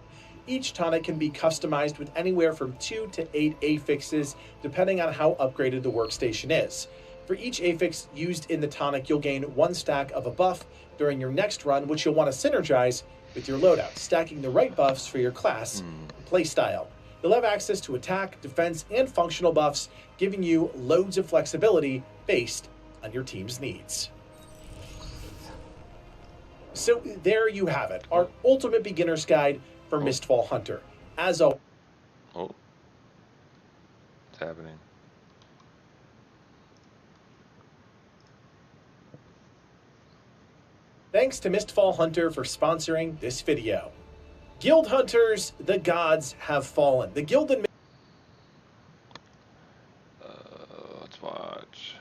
Each tonic can be customized with anywhere from 2 to 8 affixes, depending on how upgraded the workstation is. For each affix used in the tonic, you'll gain 1 stack of a buff during your next run, which you'll want to synergize with your loadout, stacking the right buffs for your class and playstyle. You'll have access to attack, defense, and functional buffs, giving you loads of flexibility based on your team's needs. So there you have it, our Ultimate Beginner's Guide for Mistfall Hunter. As always, Oh, it's happening. thanks to Mistfall Hunter for sponsoring this video. Guild Hunters, the gods have fallen. The guild and Let's watch.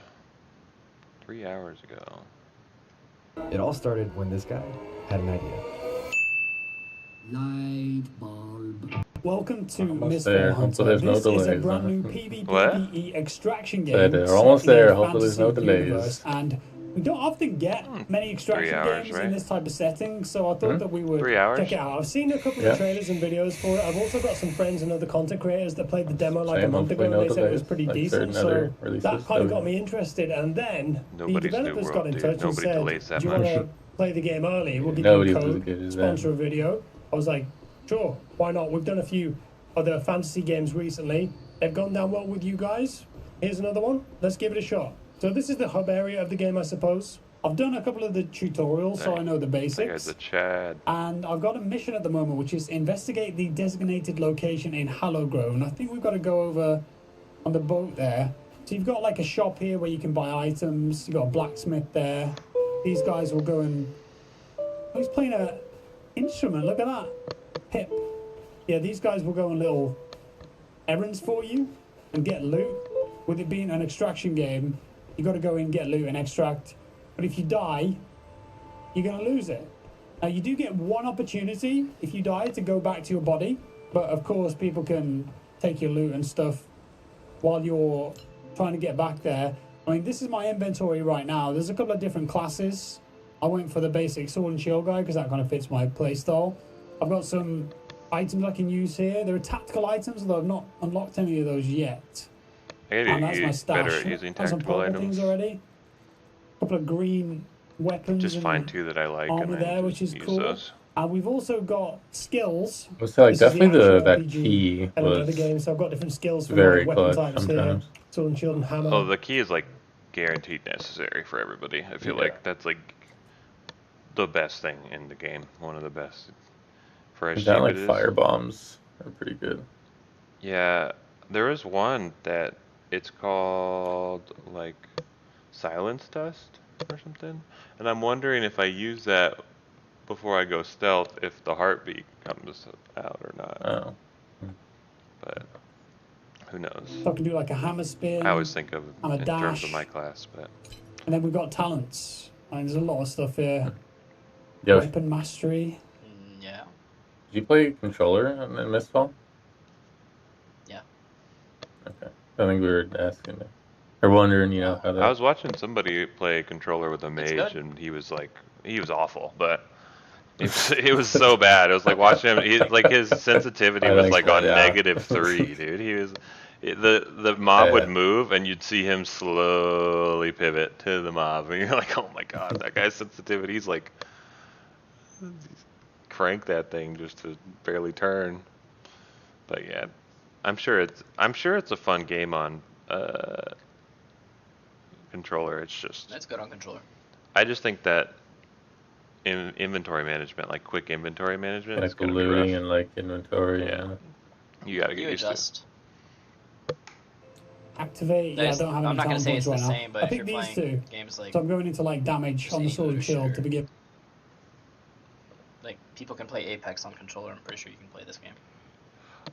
3 hours ago. It all started when this guy had an idea. Light bulb. Welcome to Almost there. Mistfall Hopefully Hunter. there's no This is a delays, brand huh? new PvPvE extraction Said game. they're almost set in a there. Hopefully there's no fantasy delays. universe, and we don't often get many extraction 3 hours, games right? in this type of setting, so I thought that we would 3 hours? check it out. I've seen a couple Yeah. of trailers and videos for it. I've also got some friends and other content creators that played the demo like a Same, month ago, hopefully and no they said it was delays, pretty like decent. certain other So releases that kind of that got we- me interested, and then Nobody's the New developers World, got in dude. touch and Nobody said, delays that "Do you much." want to play the game early? We'll give Nobody's you a as code, good as them. sponsor a video." I was like, sure, why not? We've done a few other fantasy games recently. They've gone down well with you guys. Here's another one. Let's give it a shot. So this is the hub area of the game, I suppose. I've done a couple of the tutorials, so I know the That guy's basics. a Chad. And I've got a mission at the moment, which is investigate the designated location in Hallowgrove. And I think we've got to go over on the boat there. So you've got like a shop here where you can buy items. You've got a blacksmith there. These guys will go and... Oh, he's playing an instrument. Look at that. Pip. Yeah, these guys will go on little errands for you and get loot. With it being an extraction game, you got to go in, get loot and extract. But if you die, you're going to lose it. Now, you do get one opportunity if you die to go back to your body. But of course, people can take your loot and stuff while you're trying to get back there. I mean, this is my inventory right now. There's a couple of different classes. I went for the basic sword and shield guy because that kind of fits my playstyle. I've got some items I can use here. There are tactical items, although I've not unlocked any of those yet. I And gotta that's my get stash. better at using Got some tactical purple things items. already. A couple of green weapons. Just and find 2 that I like armor and then there, which just is use cool. those. And we've also got skills. I would say like This is definitely actual that RPG key element of the was game, so I've got different skills for very my weapon clutch types sometimes. here. Sword and shield and hammer. Oh, the key is like guaranteed necessary for everybody. I feel Yeah. like that's like the best thing in the game. One of the best. For as And that cheap like it is. fire bombs are pretty good. Yeah, there is one that it's called like silence dust or something, and I'm wondering if I use that before I go stealth, if the heartbeat comes out or not. Oh. But who knows? So I can do like a hammer spin. I always think of I'm a in terms of dash. my class, but And then we've got talents. I mean, there's a lot of stuff here. Yeah. Weapon mastery. Yeah. Did you play controller in Mistfall? Yeah. Okay. I think we were asking or wondering, you know, how that. I was watching somebody play controller with a mage, good. and he was awful, but it was so bad. It was like watching him. His sensitivity I was think like so, on yeah. -3, dude. He was the mob would move, and you'd see him slowly pivot to the mob, and you're like, oh my god, that guy's sensitivity. He's crank that thing just to barely turn. But yeah, I'm sure it's a fun game on controller. It's just That's good on controller. I just think that in inventory management, like quick inventory management, is Like gonna be looting rough. and like inventory. Yeah, you gotta get You used adjust. Activate. Yeah, I don't have any I'm not gonna talent say points it's right the now. same, but I if picked you're these playing two. games like So I'm going into like damage on the sword and shield to begin. like people can play Apex on controller, I'm pretty sure you can play this game.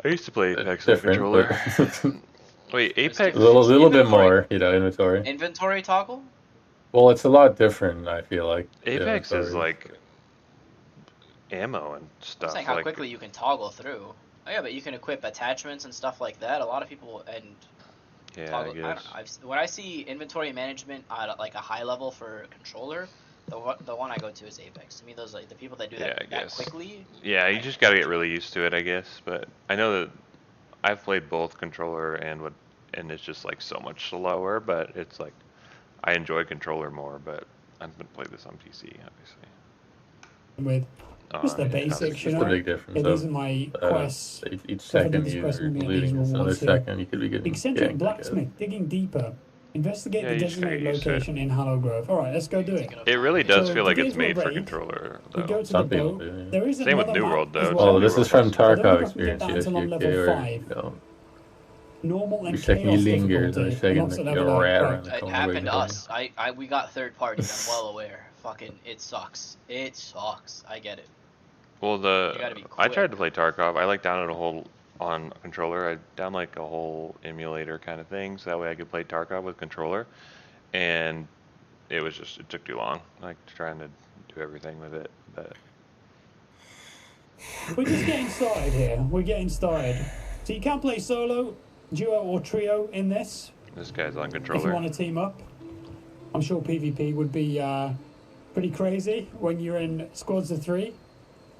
I used to play Apex on different, controller. but Wait, Apex? a little bit more, you know, inventory. Inventory toggle? Well, it's a lot different. I feel like Apex is inventory. like ammo and I'm stuff. saying how like, quickly you can toggle through. Oh yeah, but you can equip attachments and stuff like that. A lot of people yeah, toggle. I guess. When I see inventory management at like a high level for controller, the one I go to is Apex. To me, those like the people that do Yeah, that, I guess. quickly. Yeah, you just gotta get really used to it, I guess. But I know that I've played both controller and it's just like so much slower. But it's like I enjoy controller more. But I'm gonna play this on PC, obviously. With just the yeah, basics, you Just know. a big difference. Yeah, these of, are my quests. Each So if I do second this you're quest, I'm gonna get looting, these another rewards here. second you could be getting Eccentric ganked, I guess. blacksmith, digging deeper. Investigate Yeah, the you just gotta designated get used to it. location in Hollow Grove. All right, let's go do it. It really does So, feel to like get it's into a made for raid, controller, We though. go to Some the people boat. do, yeah. There is Same with another New map World, as though. well. Oh, this is from I don't know Tarkov if I can get experience. that If until I'm you level care, 5. you know, Normal and each second chaos you linger, the difficulty. second Lots of you level rat up. around the It corner happened waiting to for us. We got third parties. I'm well aware. Fucking, it sucks. It sucks. I get it. Well, You gotta be I tried quick. to play Tarkov. I like downloaded a whole on controller. I down like a whole emulator kind of thing, so that way I could play Tarkov with controller. And it took too long, like trying to do everything with it. But We're just getting started here. We're getting started. So you can play solo, duo, or trio in this. this guy's on If you controller. want to team up. I'm sure PvP would be pretty crazy when you're in squads of 3.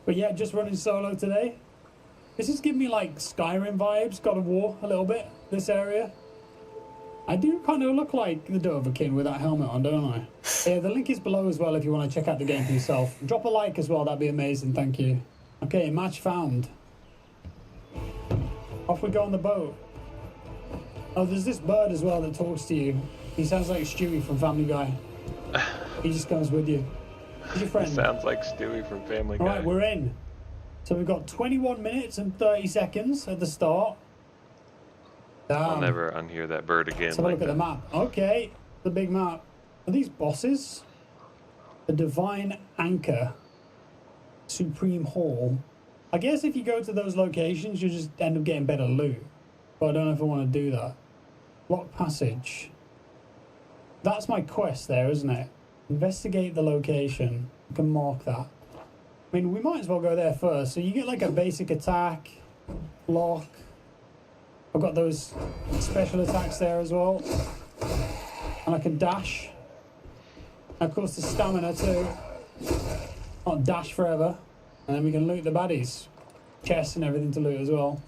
But yeah, just running solo today. This is giving me like Skyrim vibes, God of War a little bit, this area. I do kind of look like the Dovahkiin with that helmet on, don't I? Yeah, the link is below as well if you want to check out the game for yourself. Drop a like as well, that'd be amazing, thank you. Okay, match found. Off we go on the boat. Oh, there's this bird as well that talks to you. He sounds like Stewie from Family Guy. He just comes with you. He's your friend. Sounds like Stewie from Family Guy. Alright, we're in. So we've got 21 minutes and 30 seconds at the start. I'll Damn. never unhear that bird again. Let's have a like look at the map. Okay, the big map. Are these bosses? The Divine Anchor. Supreme Hall. I guess if you go to those locations, you just end up getting better loot. But I don't know if I want to do that. Lock Passage. That's my quest there, isn't it? Investigate the location. I can mark that. I mean, we might as well go there first. So you get like a basic attack, lock. I've got those special attacks there as well. And I can dash. And of course the stamina too. Not dash forever. And then we can loot the baddies. Chests and everything to loot as well.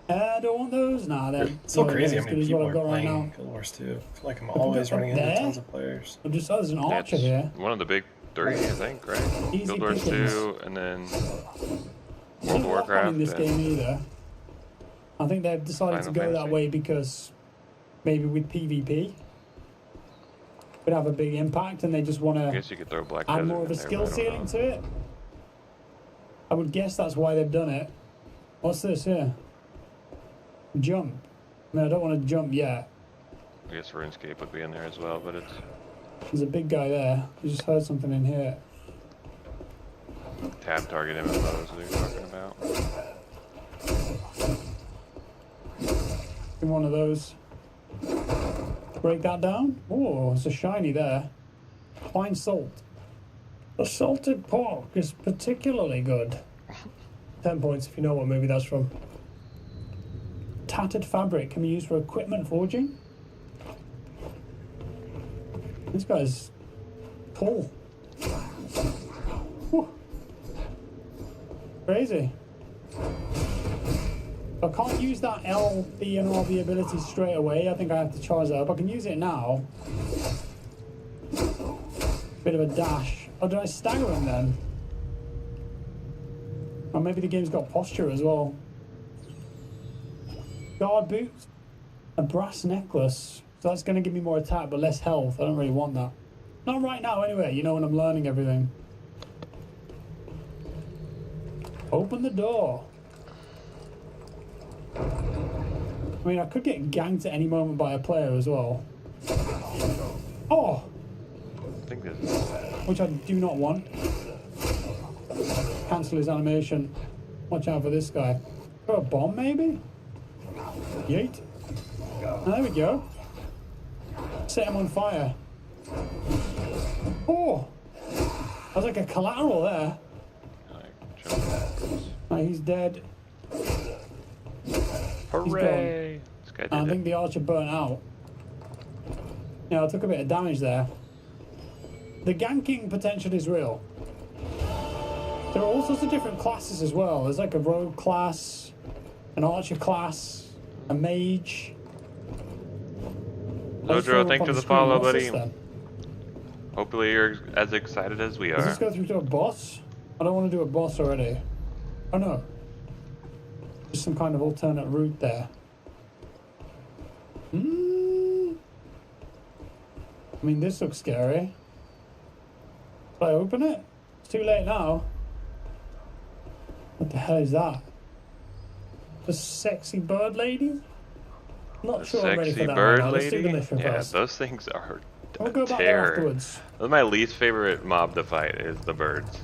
I don't want those. Nah, then. It's so crazy how as many good as people what are I've got right playing now. Guild Wars 2. I feel like I'm Up always running into there? tons of players. Oh, there's an archer That's here. one of the big 3, I think, right? Easy Guild Wars pickings. 2, and then There's World no of lock-on Warcraft. in this and- game either. I think they've decided to Final go that Fantasy. way because maybe with PvP would have a big impact and they just want I to guess you could throw Black add Desert more of a in there, skill but I don't ceiling know. to it. I would guess that's why they've done it. What's this here? Jump. I mean, I don't want to jump yet. I guess RuneScape would be in there as well, but it's There's a big guy there. I just heard something in here. tab target MMOs that you're talking about. In one of those. Break that down. Oh, it's a shiny there. Fine salt. The salted pork is particularly good. 10 points if you know what movie that's from. Tattered fabric can be used for equipment forging. This guy's cool. Whew. Crazy. I can't use that L, B, and RB ability straight away. I think I have to charge that up. I can use it now. Bit of a dash. Oh, did I stagger him then? Or maybe the game's got posture as well. Guard boots. A brass necklace. So that's going to give me more attack but less health. I don't really want that. Not right now anyway, you know, when I'm learning everything. Open the door. I mean, I could get ganked at any moment by a player as well. Oh! I think this. Which I do not want. Cancel his animation. Watch out for this guy. Throw a bomb, maybe? Yeet. Oh, there we go. Set him on fire. Oh! That was like a collateral there. Oh, he's dead. Hooray! This guy did I think it. the archer burnt out. Yeah, I took a bit of damage there. The ganking potential is real. There are all sorts of different classes as well. There's like a rogue class, an archer class, a mage. Lodro, thanks for the follow, buddy. Hopefully you're as excited as we Does this are. go through to a boss? I don't want to do a boss already. Oh no. Just some kind of alternate route there. I mean, this looks scary. Should I open it? It's too late now. What the hell is that? The sexy bird lady? Not sure I'm ready for Sexy that bird right now. Let's do the lady? mission Yeah, first. those things are We'll go back there terror. afterwards. That's my least favorite mob to fight is the birds.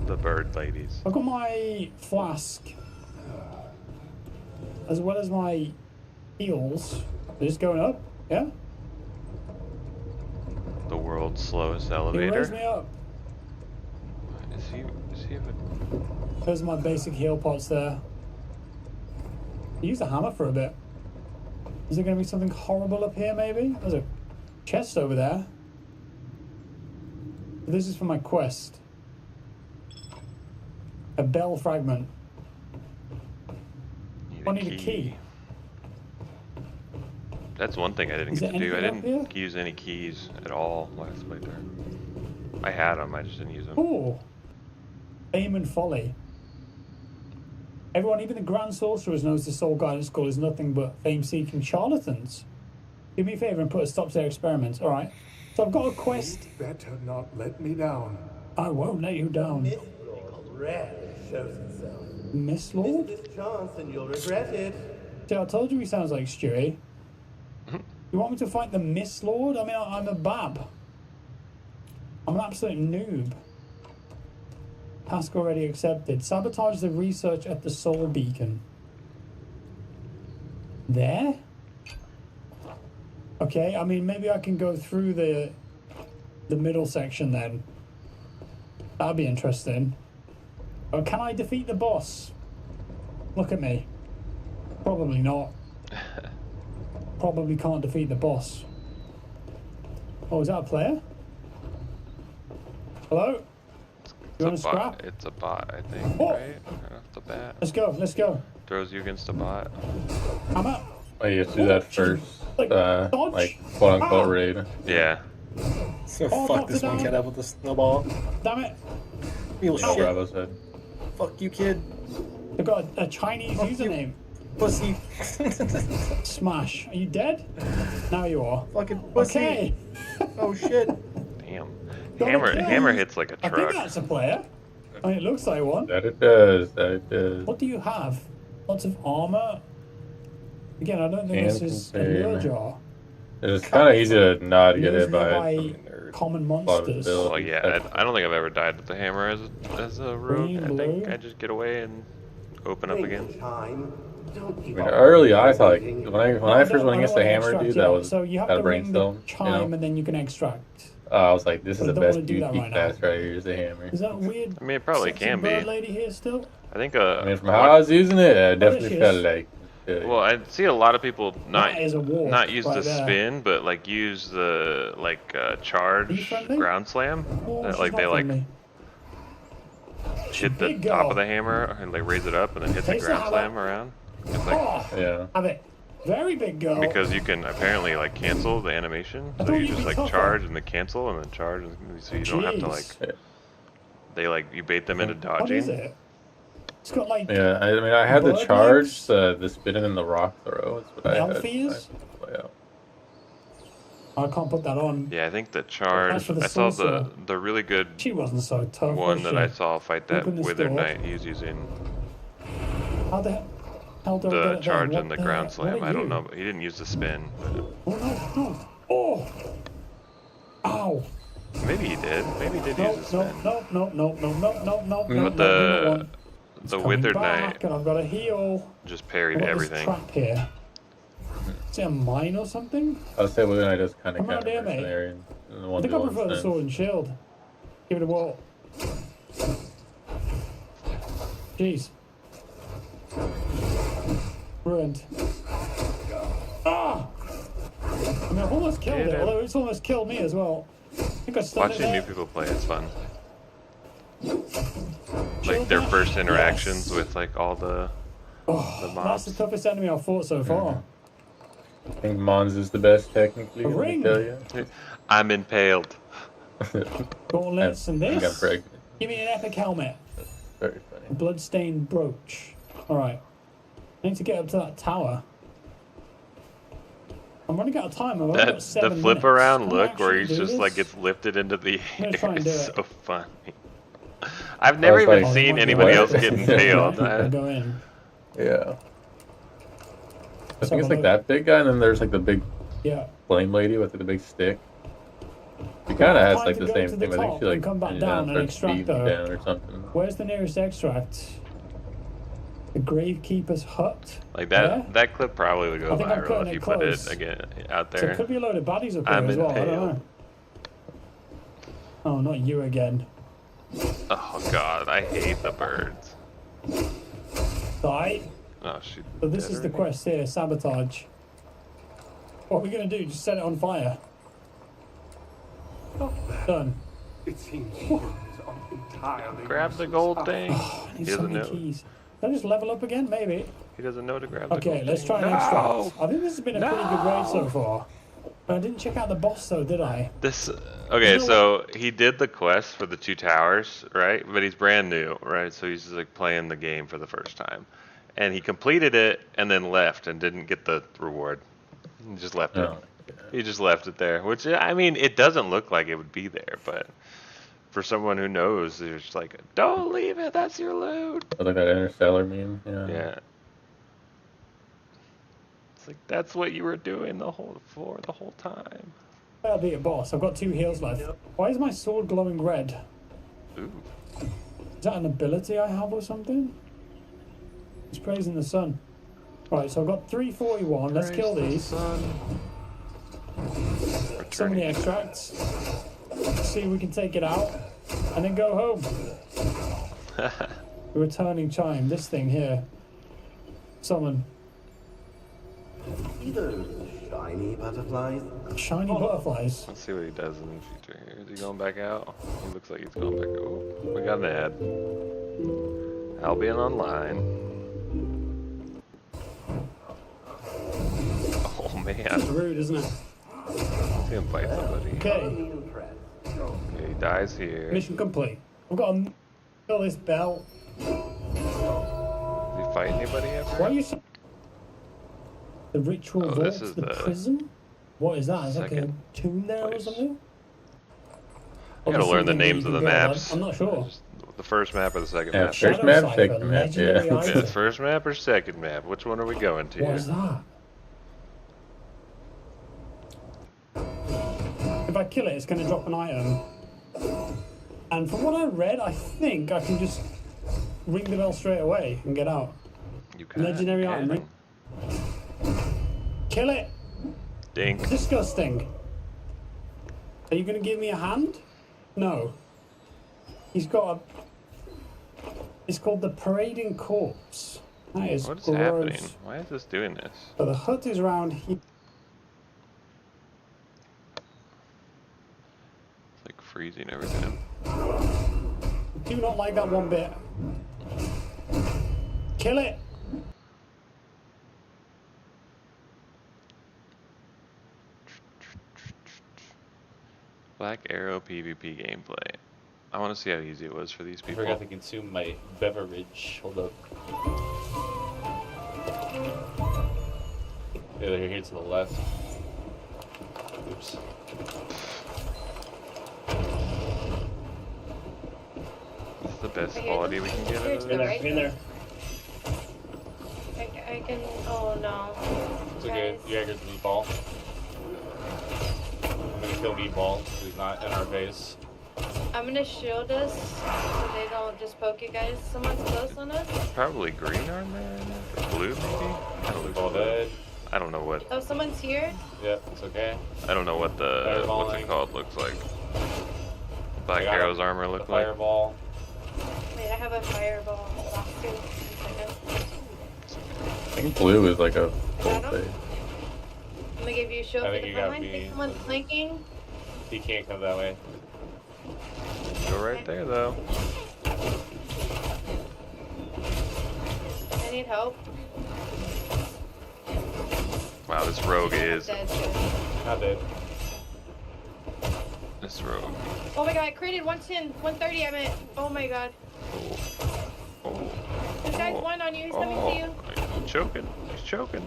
The bird ladies. I've got my flask. As well as my heals. They're just going up, yeah? The world's slowest You elevator. raise me up. Is he There's my basic heal pots there. Use the hammer for a bit. Is there going to be something horrible up here, maybe? There's a chest over there. This is for my quest. A bell fragment. I need a key. That's one thing I didn't Is get to there do. I anything up didn't use any keys at all last playthrough. I had them, I just didn't use them. Oh! Aim and folly. Everyone, even the Grand Sorcerers, knows the Soul Guidance School is nothing but fame-seeking charlatans. Do me a favour and put a stop to their experiments, alright? So I've got a quest. You'd better not let me down. I won't let you down. Mistfall rarely shows himself. Miss Lord? Miss this chance and you'll regret it. See, I told you he sounds like Stewie. You want me to fight the Miss Lord? I mean, I'm a bab. I'm an absolute noob. Task already accepted. Sabotage the research at the Soul Beacon. There? Okay, I mean, maybe I can go through the middle section then. That'd be interesting. Oh, can I defeat the boss? Look at me. Probably not. Probably can't defeat the boss. Oh, is that a player? Hello? You want to scrap? It's a bot, I think, Oh. right? Right off the bat. Let's go, let's go. Throws you against a bot. I'm up. Oh, you have to do that first. Like quote unquote raid. Yeah. So Oh, fuck knocked this it one down. kid up with the snowball. Damn it. Real Oh, shit. Bravo said. Fuck you, kid. They've got a Chinese Fuck you. username. Pussy. Smash. Are you dead? Now you are. Fucking pussy. Okay. Oh shit. Damn. Got Hammer a kill. hammer hits like a I think truck. that's a player. I mean, it looks like one. That it does. That it does. What do you have? Lots of armor? Again, I don't think Can this is a contain. lure jar. It's kind of easy to not get hit Used by it. by common lot of monsters. ability. Well, yeah, I don't think I've ever died with the hammer as a rogue. Green, I think blue. I just get away and open up again. Time. Don't I keep mean, on early I thought like waiting. when I first went against the wanna hammer extract dude, yet. that was So you have that to ring the brainstorm. chime and then you can extract. I was like, this is But the I don't best wanna do that beauty right now. pass right here is the hammer. Is that weird? I mean, it probably sexy can be. bird lady here still? I think I mean, from how I was using it, I definitely felt like. Well, I see a lot of people That is a walk not use right the there. spin, but like use the charge ground slam. Oh, That, she's like not they like friendly. hit the big top girl. of the hammer and like raise it up and then hit the Taste the ground hammer. slam around. It's like Oh, Yeah. have it. Very big girl. because you can apparently like cancel the animation, I so thought you you'd just be like tougher. charge and then cancel and then charge, so you don't have to like Jeez. they like you bait them into What is dodging. it? It's got like Yeah, I mean, I had the bird charge, legs. the spinning and the rock throw. That's what I had. Elfies? Play out. I can't put that on. Yeah, I think the That's charge. for the I saw sorcerer. the really good She wasn't so tough, one was that she? I saw fight that Open this Wither door. Knight. He's using How the hell do I get the it charge there? and the ground slam. What are I don't you? know, but he didn't use the spin. But Oh no, no. Oh! Ow! maybe he did. Maybe he did use the spin. No, But the coming Withered back, Knight and I've got to heal. just parried I've got everything. This trap here. Is it a mine or something? I would say Wither Knight is kind of I'm not there, mate. mercenary in the I think I prefer the sword and shield. Give it a whirl. Jeez. Ruined. Ah! I mean, I've almost killed Get it, him. although it's almost killed me as well. I think I stunned it Watching there. new people play is fun. Shield Like their bash? first interactions Yes. with like all the That's mobs. the toughest enemy I've fought so far. I think Mons is the best technically. A let me ring. tell you. I'm impaled. Gauntlets and I got this. pregnant. Give me an epic helmet. Very funny. A bloodstained brooch. Alright. I need to get up to that tower. I'm running out of time. I've only got The 7 flip minutes. around Can I look where actually he's do just this? like gets lifted into the I'm gonna air try and do is it. so funny. I've never was even like, seen Oh, anybody yeah. else get impaled. I'll go in. Yeah. I Let's think have it's a like look. that big guy, and then there's like the big Yeah. flame lady with the big stick. She kind of has Time like to the go same to the thing. I think top she like and come back bends down and starts extract beating her. down or something. Where's the nearest extract? The Gravekeeper's hut? Like There? that clip probably would I go think I'm viral cutting if it you put close. it again out So there. it could be a load of baddies up here I'm as well. I don't impaled. know. Oh, not you again. Oh god, I hate the birds. Die. Oh shoot. So this is the quest here, sabotage. What are we gonna do? Just set it on fire. Done. It seems he is entirely Grab the gold thing. I He need so doesn't many know. keys. Can I just level up again? Maybe. He doesn't know to grab the Okay, gold let's thing. try and No! extract. I think this has been a pretty good raid so far. But I didn't check out the boss though, did I? This okay, You know so he did the quest for the 2 towers, right? But he's brand new, right? So he's just like playing the game for the first time. And he completed it and then left and didn't get the reward. He just left it. Oh, He just left it there, which I mean, it doesn't look like it would be there, but for someone who knows, they're just like, "Don't leave it. That's your loot." Like that Interstellar meme. Yeah. Yeah. It's like that's what you were doing the whole time. I'll be a boss. I've got 2 heals left. Why is my sword glowing red? Ooh. Is that an ability I have or something? It's praising the sun. Right, so I've got 341. Let's kill these. So many extracts. See if we can take it out. And then go home. The returning chime. This thing here. Summon. See those shiny butterflies? Shiny butterflies. Let's see what he does in the future here. Is he going back out? He looks like he's going back out. Oh, we got an ad. Albion Online. Oh man. It's rude, isn't it? He's gonna bite somebody. Okay. Okay, he dies here. Mission complete. I've got to kill this bell. Did he fight anybody ever? Why are you so... The ritual Oh, vault, this is the the prison? What is that? Is like a second tomb there or place. something? I gotta learn the names of the maps. I'm not sure. The first map or the second Yeah, map? first Shadow map, Cipher, second map, legendary yeah. item. Yeah, first map or second map? Which one are we going to? What is that? If I kill it, it's going to drop an item. And from what I read, I think I can just ring the bell straight away and get out. You can. Legendary item. Ring. Kill it! Dink. Disgusting. Are you going to give me a hand? No. He's got a... It's called the Parading Corpse. That is What is gross. happening? Why is this doing this? So the hut is around here. It's like freezing everything. Do not like that one bit. Kill it! Black Arrow PvP gameplay. I want to see how easy it was for these I people. forgot to consume my beverage. Hold up. Yeah, they're here to the left. Oops. This is the best quality we can get out of In there, this. in there. I can. Oh no. It's okay. You gotta get the meatball. I'm gonna kill meatball. He's not in our base. I'm gonna shield us so they don't just poke you guys. Someone's close on us. Probably green armor or blue maybe. Meatball dead. I don't know what. Oh, someone's here. Yep, it's okay. I don't know what the what's it called looks like. Black Arrow's armor look like. Fireball. Wait, I have a fireball. I think blue is like a full I'm face. gonna give you a shield I for think the you front got line. me. Think someone's flanking. He can't come that way. Go right there though. I need help. Wow, this rogue is. Not dead. This rogue. Oh my god, I created 110, 130 I meant. Oh my god. This guy's one on you, he's coming to you. He's choking. He's choking.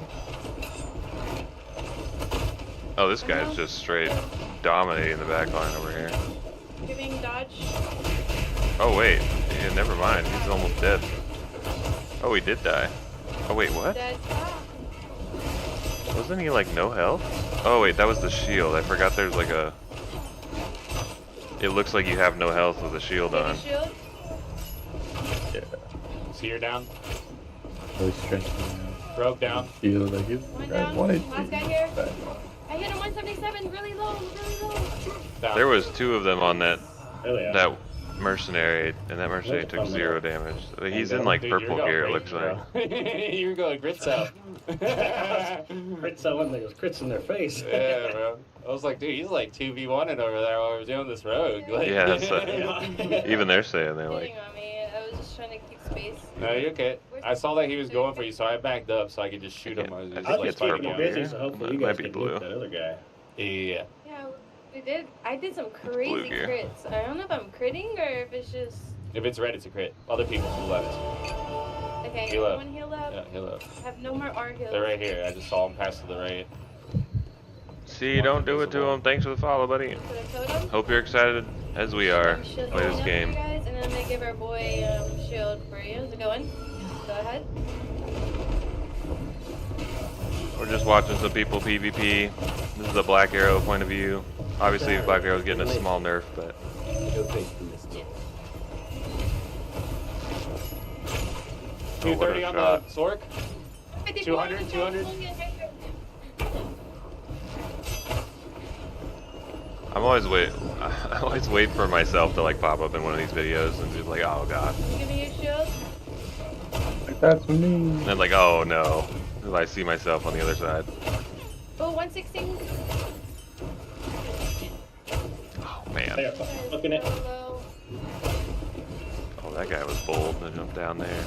Oh, this guy's just straight dominating the back line over here. Giving dodge. Oh wait, yeah, never mind. He's almost dead. Oh, he did die. Oh wait, what? Dead. Wasn't he like no health? Oh wait, that was the shield. I forgot there's like a. It looks like you have no health with the shield on. Shield? Yeah. See her down. Really stretching. Rogue down. Feel like he's One right, down. 180. Last guy here. I hit him 177, really low, really low. There was two of them on that Oh, yeah. that mercenary, and that mercenary took 0 damage. He's in like Dude, purple you're gear, it going looks like. great, You're going grits out. Crits out when there was crits in their face. Yeah, bro. I was like, dude, he's like 2v1ing over there while we're doing this rogue. Like, Yeah, that's even they're saying they're like. Hitting on me. I was just trying to keep space. No, you're okay. I saw that he was going for you, so I backed up so I could just shoot him. I was just, I think like, it's Keeping purple you busy, here. so hopefully you Might guys be can blue. loot that other guy. Yeah. Yeah, we did. I did some crazy gear. crits. I don't know if I'm critting or if it's just. If it's red, it's a crit. Other people who left. Okay, Heal up. one heal up. Yeah, heal up. I have no more R heals. They're right here. I just saw them pass to the right. See, don't do it to him. Thanks for the follow, buddy. Put a totem. Hope you're excited as we are to Shield play this up game. for you guys, and then I'm gonna give our boy shield for you. How's it going? Go ahead. We're just watching some people PvP. This is a Black Arrow point of view. Obviously, Black Arrow's getting a small nerf, but. Oh, what a 230 on shot. the Sork. 200, 200. I'm always wait for myself to like pop up in one of these videos and be like, oh god. Give me your shield. That's me. And then like, oh no. If I see myself on the other side. Oh, 116. Oh man. There, looking at. Low. Oh, that guy was bold to jump down there.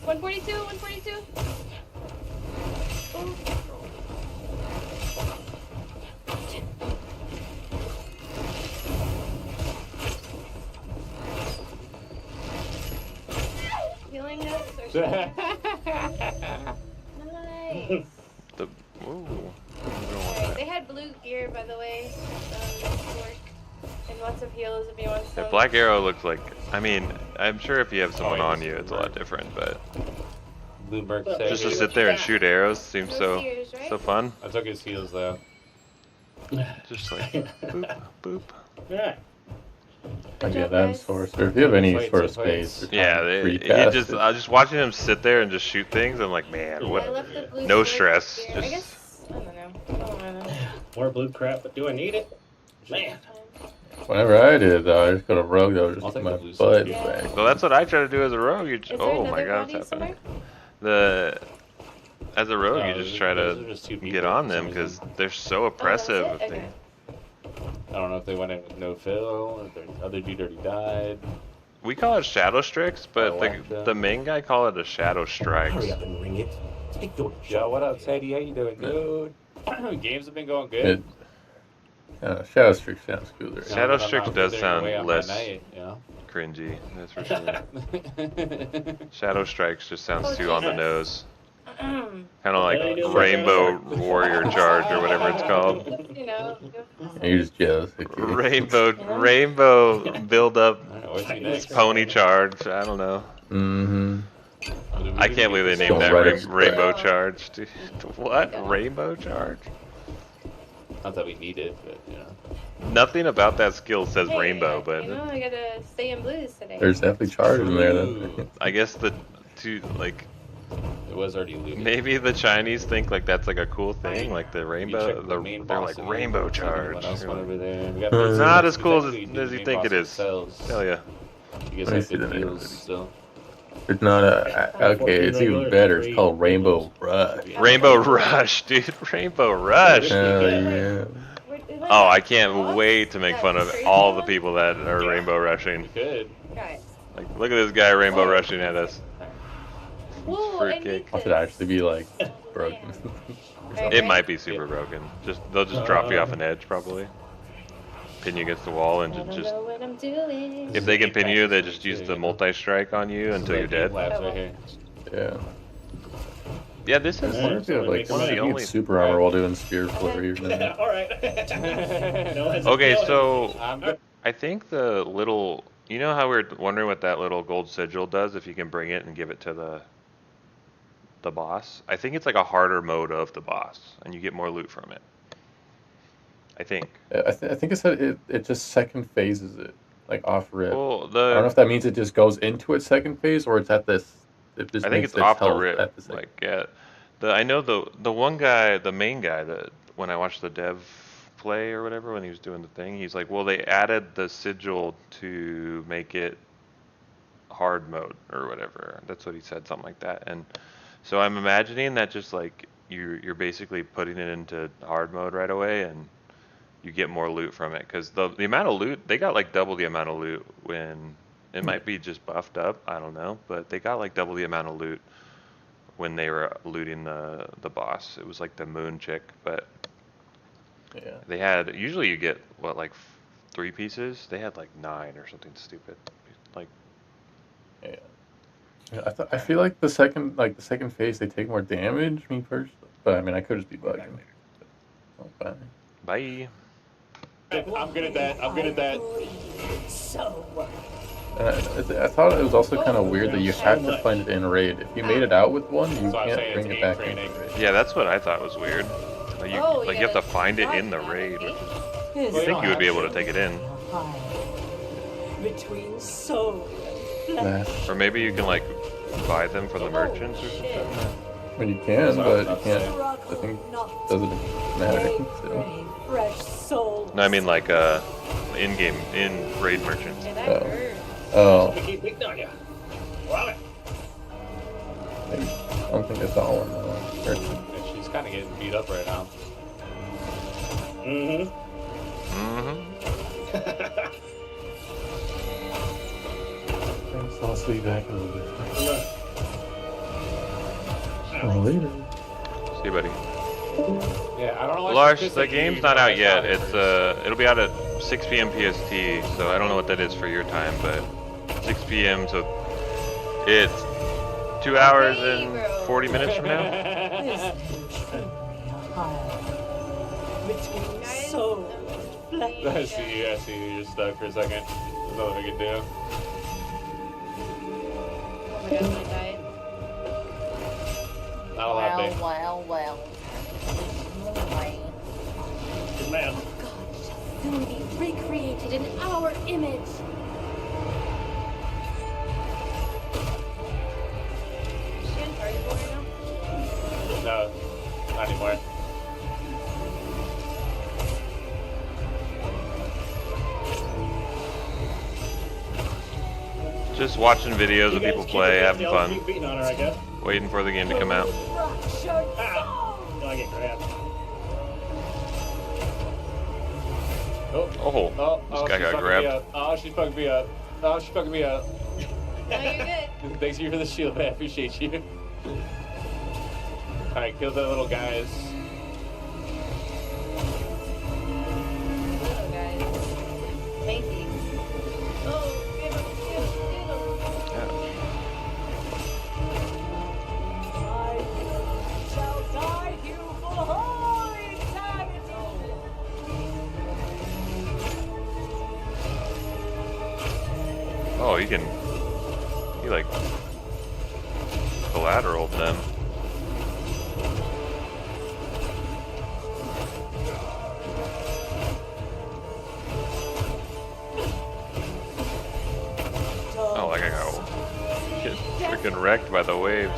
142, 142. Oh. Healing us or something? Nice. The ooh. Alright, they had blue gear, by the way. And lots of heals if you want some. If Black Arrow looks like, I mean, I'm sure if you have someone on you, it's a lot different, but Bloomberg just to sit there and shoot arrows seems so fun. I took his heals though. Just like boop, boop. Yeah. Yeah, that source. Or if you have any sort of space. Yeah, just watching him sit there and just shoot things. I'm like, man, what? No stress. I Just guess, I don't know. More blue crap, but do I need it? Man. Whenever I did, though, I just got a rogue that was just my butt. Well, that's what I try to do as a rogue. You there oh my another god, body what's happening? somewhere? As a rogue, No, you just those try are to just two people get on for them some because reason. they're so oppressive. If they, I don't know if they went in with no fill, or if the other dude already died. we call it shadow strikes, but whacked them. the main guy call it a shadow strikes. Hurry up and ring it. Take your Yo, what up, Teddy? How you doing, dude? Games have been going good. Shadow Strix sounds cooler. Shadow Strix does sound away on less my night, you know? cringy, that's for sure. Shadow Strikes just sounds too on the nose. Kind of like Rainbow Warrior Charge or whatever it's called. You know. You're just jealous. Rainbow build up pony charge. I don't know. Mm-hmm. I can't believe they named that Rainbow Charge. Dude, what? Rainbow Charge? Not that we need it, but you know. Nothing about that skill says rainbow, but You know, I gotta stay in blues today. There's definitely charge in there. Then. I guess the two like. It was already looted. Maybe the Chinese think like that's like a cool thing, like the rainbow. They're like rainbow charge. Over there. It's not as cool as you think it is. Hell yeah. You guys have good deals still. It's not okay. It's even better. It's called Rainbow Rush. Rainbow Rush, dude. Rainbow Rush. Yeah. Oh, I can't wait to make fun of all the people that are rainbow rushing. Good. Like, look at this guy rainbow rushing at us. Fruitcake. It should actually be like broken. It might be super broken. They'll just drop you off an edge probably. Pin you against the wall and just if they can pin you, they just use the multi-strike on you until you're dead. Yeah. Yeah, this is one of the only super armor while doing spear flurry. Alright. Okay, so I think the little, you know how we were wondering what that little gold sigil does if you can bring it and give it to the boss? I think it's like a harder mode of the boss and you get more loot from it. I think. I think it said it just second phases it, like off rip. Well, I don't know if that means it just goes into its second phase or it's at this. I think it's off the rip. Like yeah, I know the one guy, the main guy that when I watched the dev play or whatever when he was doing the thing, he's like, well, they added the sigil to make it hard mode or whatever. That's what he said, something like that. And so I'm imagining that just like you're basically putting it into hard mode right away and you get more loot from it because the amount of loot, they got like double the amount of loot when it might be just buffed up, I don't know, but they got like double the amount of loot when they were looting the boss. It was like the moon chick, but yeah, they had, usually you get what, like 3 pieces? They had like 9 or something stupid. Like yeah. I feel like the second phase they take more damage, me personally, but I mean I could just be bugging. Fine. Bye. I'm good at that. So. I thought it was also kind of weird that you had to find it in raid. If you made it out with one, you can't bring it back in raid. Yeah, that's what I thought was weird. Like you have to find it in the raid, which is, I think you would be able to take it in. Between soul and or maybe you can like buy them from the merchants or something. I mean, you can, but you can't. I think it doesn't matter. So. No, I mean like in-game, in-raid merchants. Oh. Keep beating on you. Love it. I don't think I saw one. Yeah, she's kind of getting beat up right now. Thanks, I'll see you back in a little bit. Later. See you, buddy. Yeah, I don't know. Lars, the game's not out yet. It's it'll be out at 6 p.m. PST, so I don't know what that is for your time, but 6 p.m. so it's 2 hours and 40 minutes from now. I see you. You're stuck for a second. There's nothing we can do. Oh my god, I died. Not a lot, babe. Well. Good man. Facility recreated in our image. Is she in party board now? No, not anymore. Just watching videos of people play, having fun, Keep beating on her, I guess. waiting for the game to come out. Ah. No, I get grabbed. This guy got grabbed. Oh, she's fucking me up. No, you're good. Thanks you for the shield, man. I appreciate you. Alright, kill the little guys. Oh, he like collateraled them. Oh, like I got get freaking wrecked by the waves.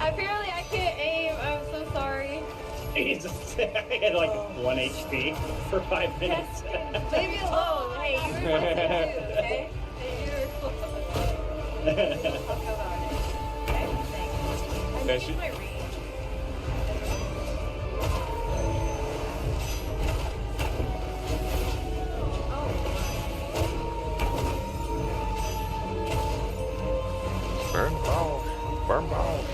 Apparently I can't aim. I'm so sorry. He's just, I had like 1 HP for 5 minutes. Leave me alone. Hey, you were supposed to do, okay? Hey, you were supposed to do. I'll go about it. Okay, thanks. I'm taking my read. Burn balls. Burn balls.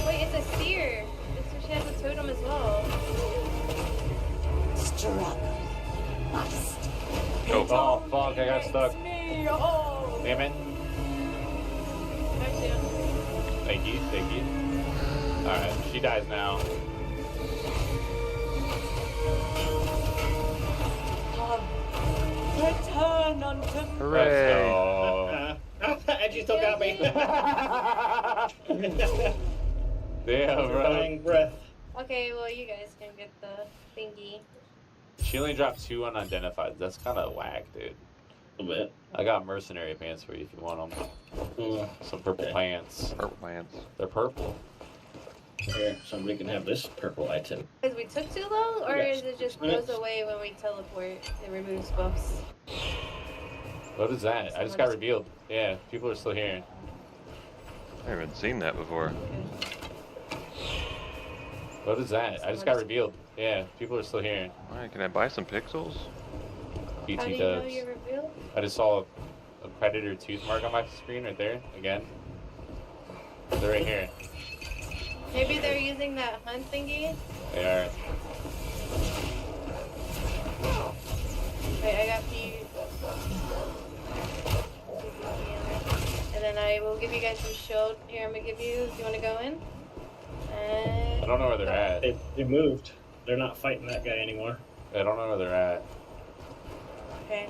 Wait, it's a seer. She has a totem as well. Struck. Must. Oh, fuck, I got stuck. Me. Oh. Damn it. Thank you. Alright, she dies now. Return unto me. Hooray. And she still got me. Damn, bro. Dying breath. Okay, well, you guys can get the thingy. She only dropped 2 unidentified. That's kind of whack, dude. A bit. I got mercenary pants for you if you want them. Some purple pants. Purple pants. They're purple. Here, somebody can have this purple item. Because we took too long, or Yes. is it just 6 minutes. goes away when we teleport? It removes buffs. What is that? I just got revealed. Yeah, people are still here. I haven't seen that before. What is that? I just got revealed. Yeah, people are still here. Alright, can I buy some pixels? How do BT you know dubs. you're revealed? I just saw a predator tooth mark on my screen right there. Again. They're right here. Maybe they're using that hunt thingy? They are. Wait, I got you. And then I will give you guys some shield. Here, I'm gonna give you, if you wanna go in. And... I don't know where they're at. They moved. They're not fighting that guy anymore. I don't know where they're at. Okay.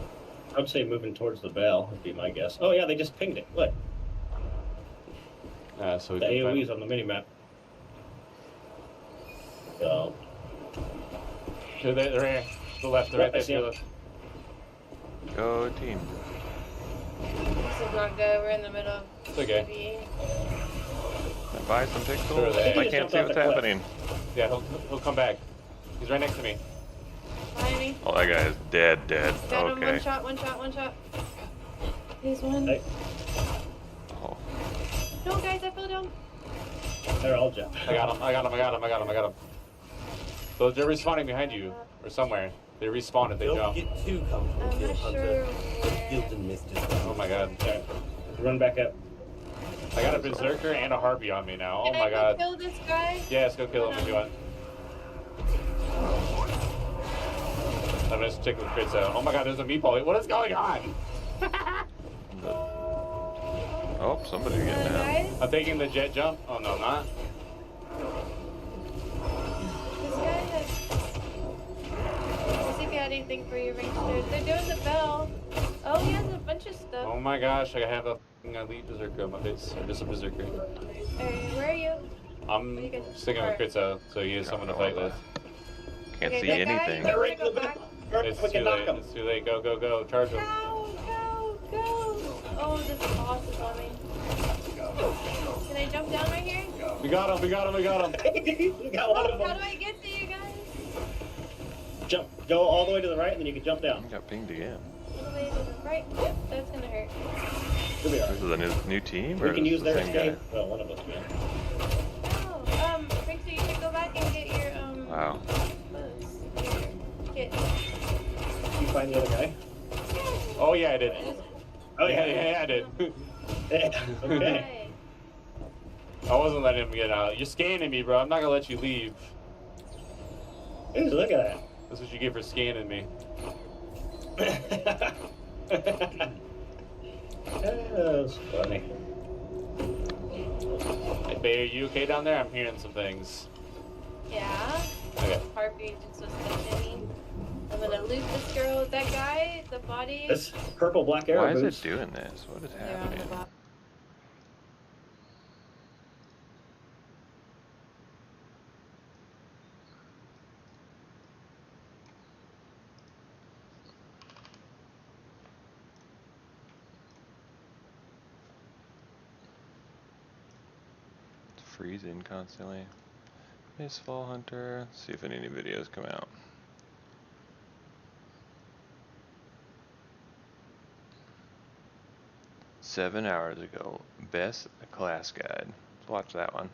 I would say moving towards the bell would be my guess. Oh yeah, they just pinged it. Look. So we The can AoE's find... on the minimap. So. They're here. To the left. They're right there. To the left. Go team. This is not good. We're in the middle. It's okay. Can I buy some Sure, pixels? they- I can't see what's happening. Yeah, he'll come back. He's right next to me. Behind me. Oh, that guy is dead. Got him. Okay. One shot. He's one. Oh. No, guys, I fell down. They're all jumped. I got him. So they're respawning behind you or somewhere. They respawn if they jump. Get too comfortable, I'm Kill not Hunter. sure Guilt and Mischief. Oh my god. Okay. Run back up. I got a berserker and a harpy on me now. Oh Can my I go god. kill this guy? Yeah, let's go kill him if you want. I'm just checking the crits out. Oh my god, there's a meatball. What is going on? Oh, somebody's getting out. I'm taking the jet jump. Oh no, I'm not. This guy has... Let's see if he had anything for you, Ranger. They're doing the bell. Oh, he has a bunch of stuff. Oh my gosh, I have a f***ing elite berserker on my face. Or just a berserker. Alright, where are you? I'm sticking with crits out, so he has someone to fight with. Can't Okay, see that guy, anything. you wanna go back? It's too late. It's too late. Go. Charge him. Go! Oh, this boss is on me. Can I jump down right here? We got him. We got one of How them. do I get to you guys? Jump. Go all the way to the right, and then you can jump down. I got pinged again. All the way to the right? Yep, that's gonna hurt. Here we are. This is a new team, or We can is use this their the same guy? escape. Well, one of us can. Oh, make sure you should go back and get your, Wow. clothes. Get. You find the other guy? Oh yeah, I did. Oh yeah, yeah, I did. Okay. I wasn't letting him get out. You're scanning me, bro. I'm not gonna let you leave. Hey, look at that. That's what you get for scanning me. That's funny. Hey, Bay, are you okay down there? I'm hearing some things. Yeah. Okay. Harpy just was touching me. I'm gonna loot this girl. That guy, the body. This purple black arrow Why is boots. it doing this? What is They're on the happening? bottom. It's freezing constantly. Mistfall Hunter. Let's see if any new videos come out. "7 hours ago, best class guide." Let's watch that one.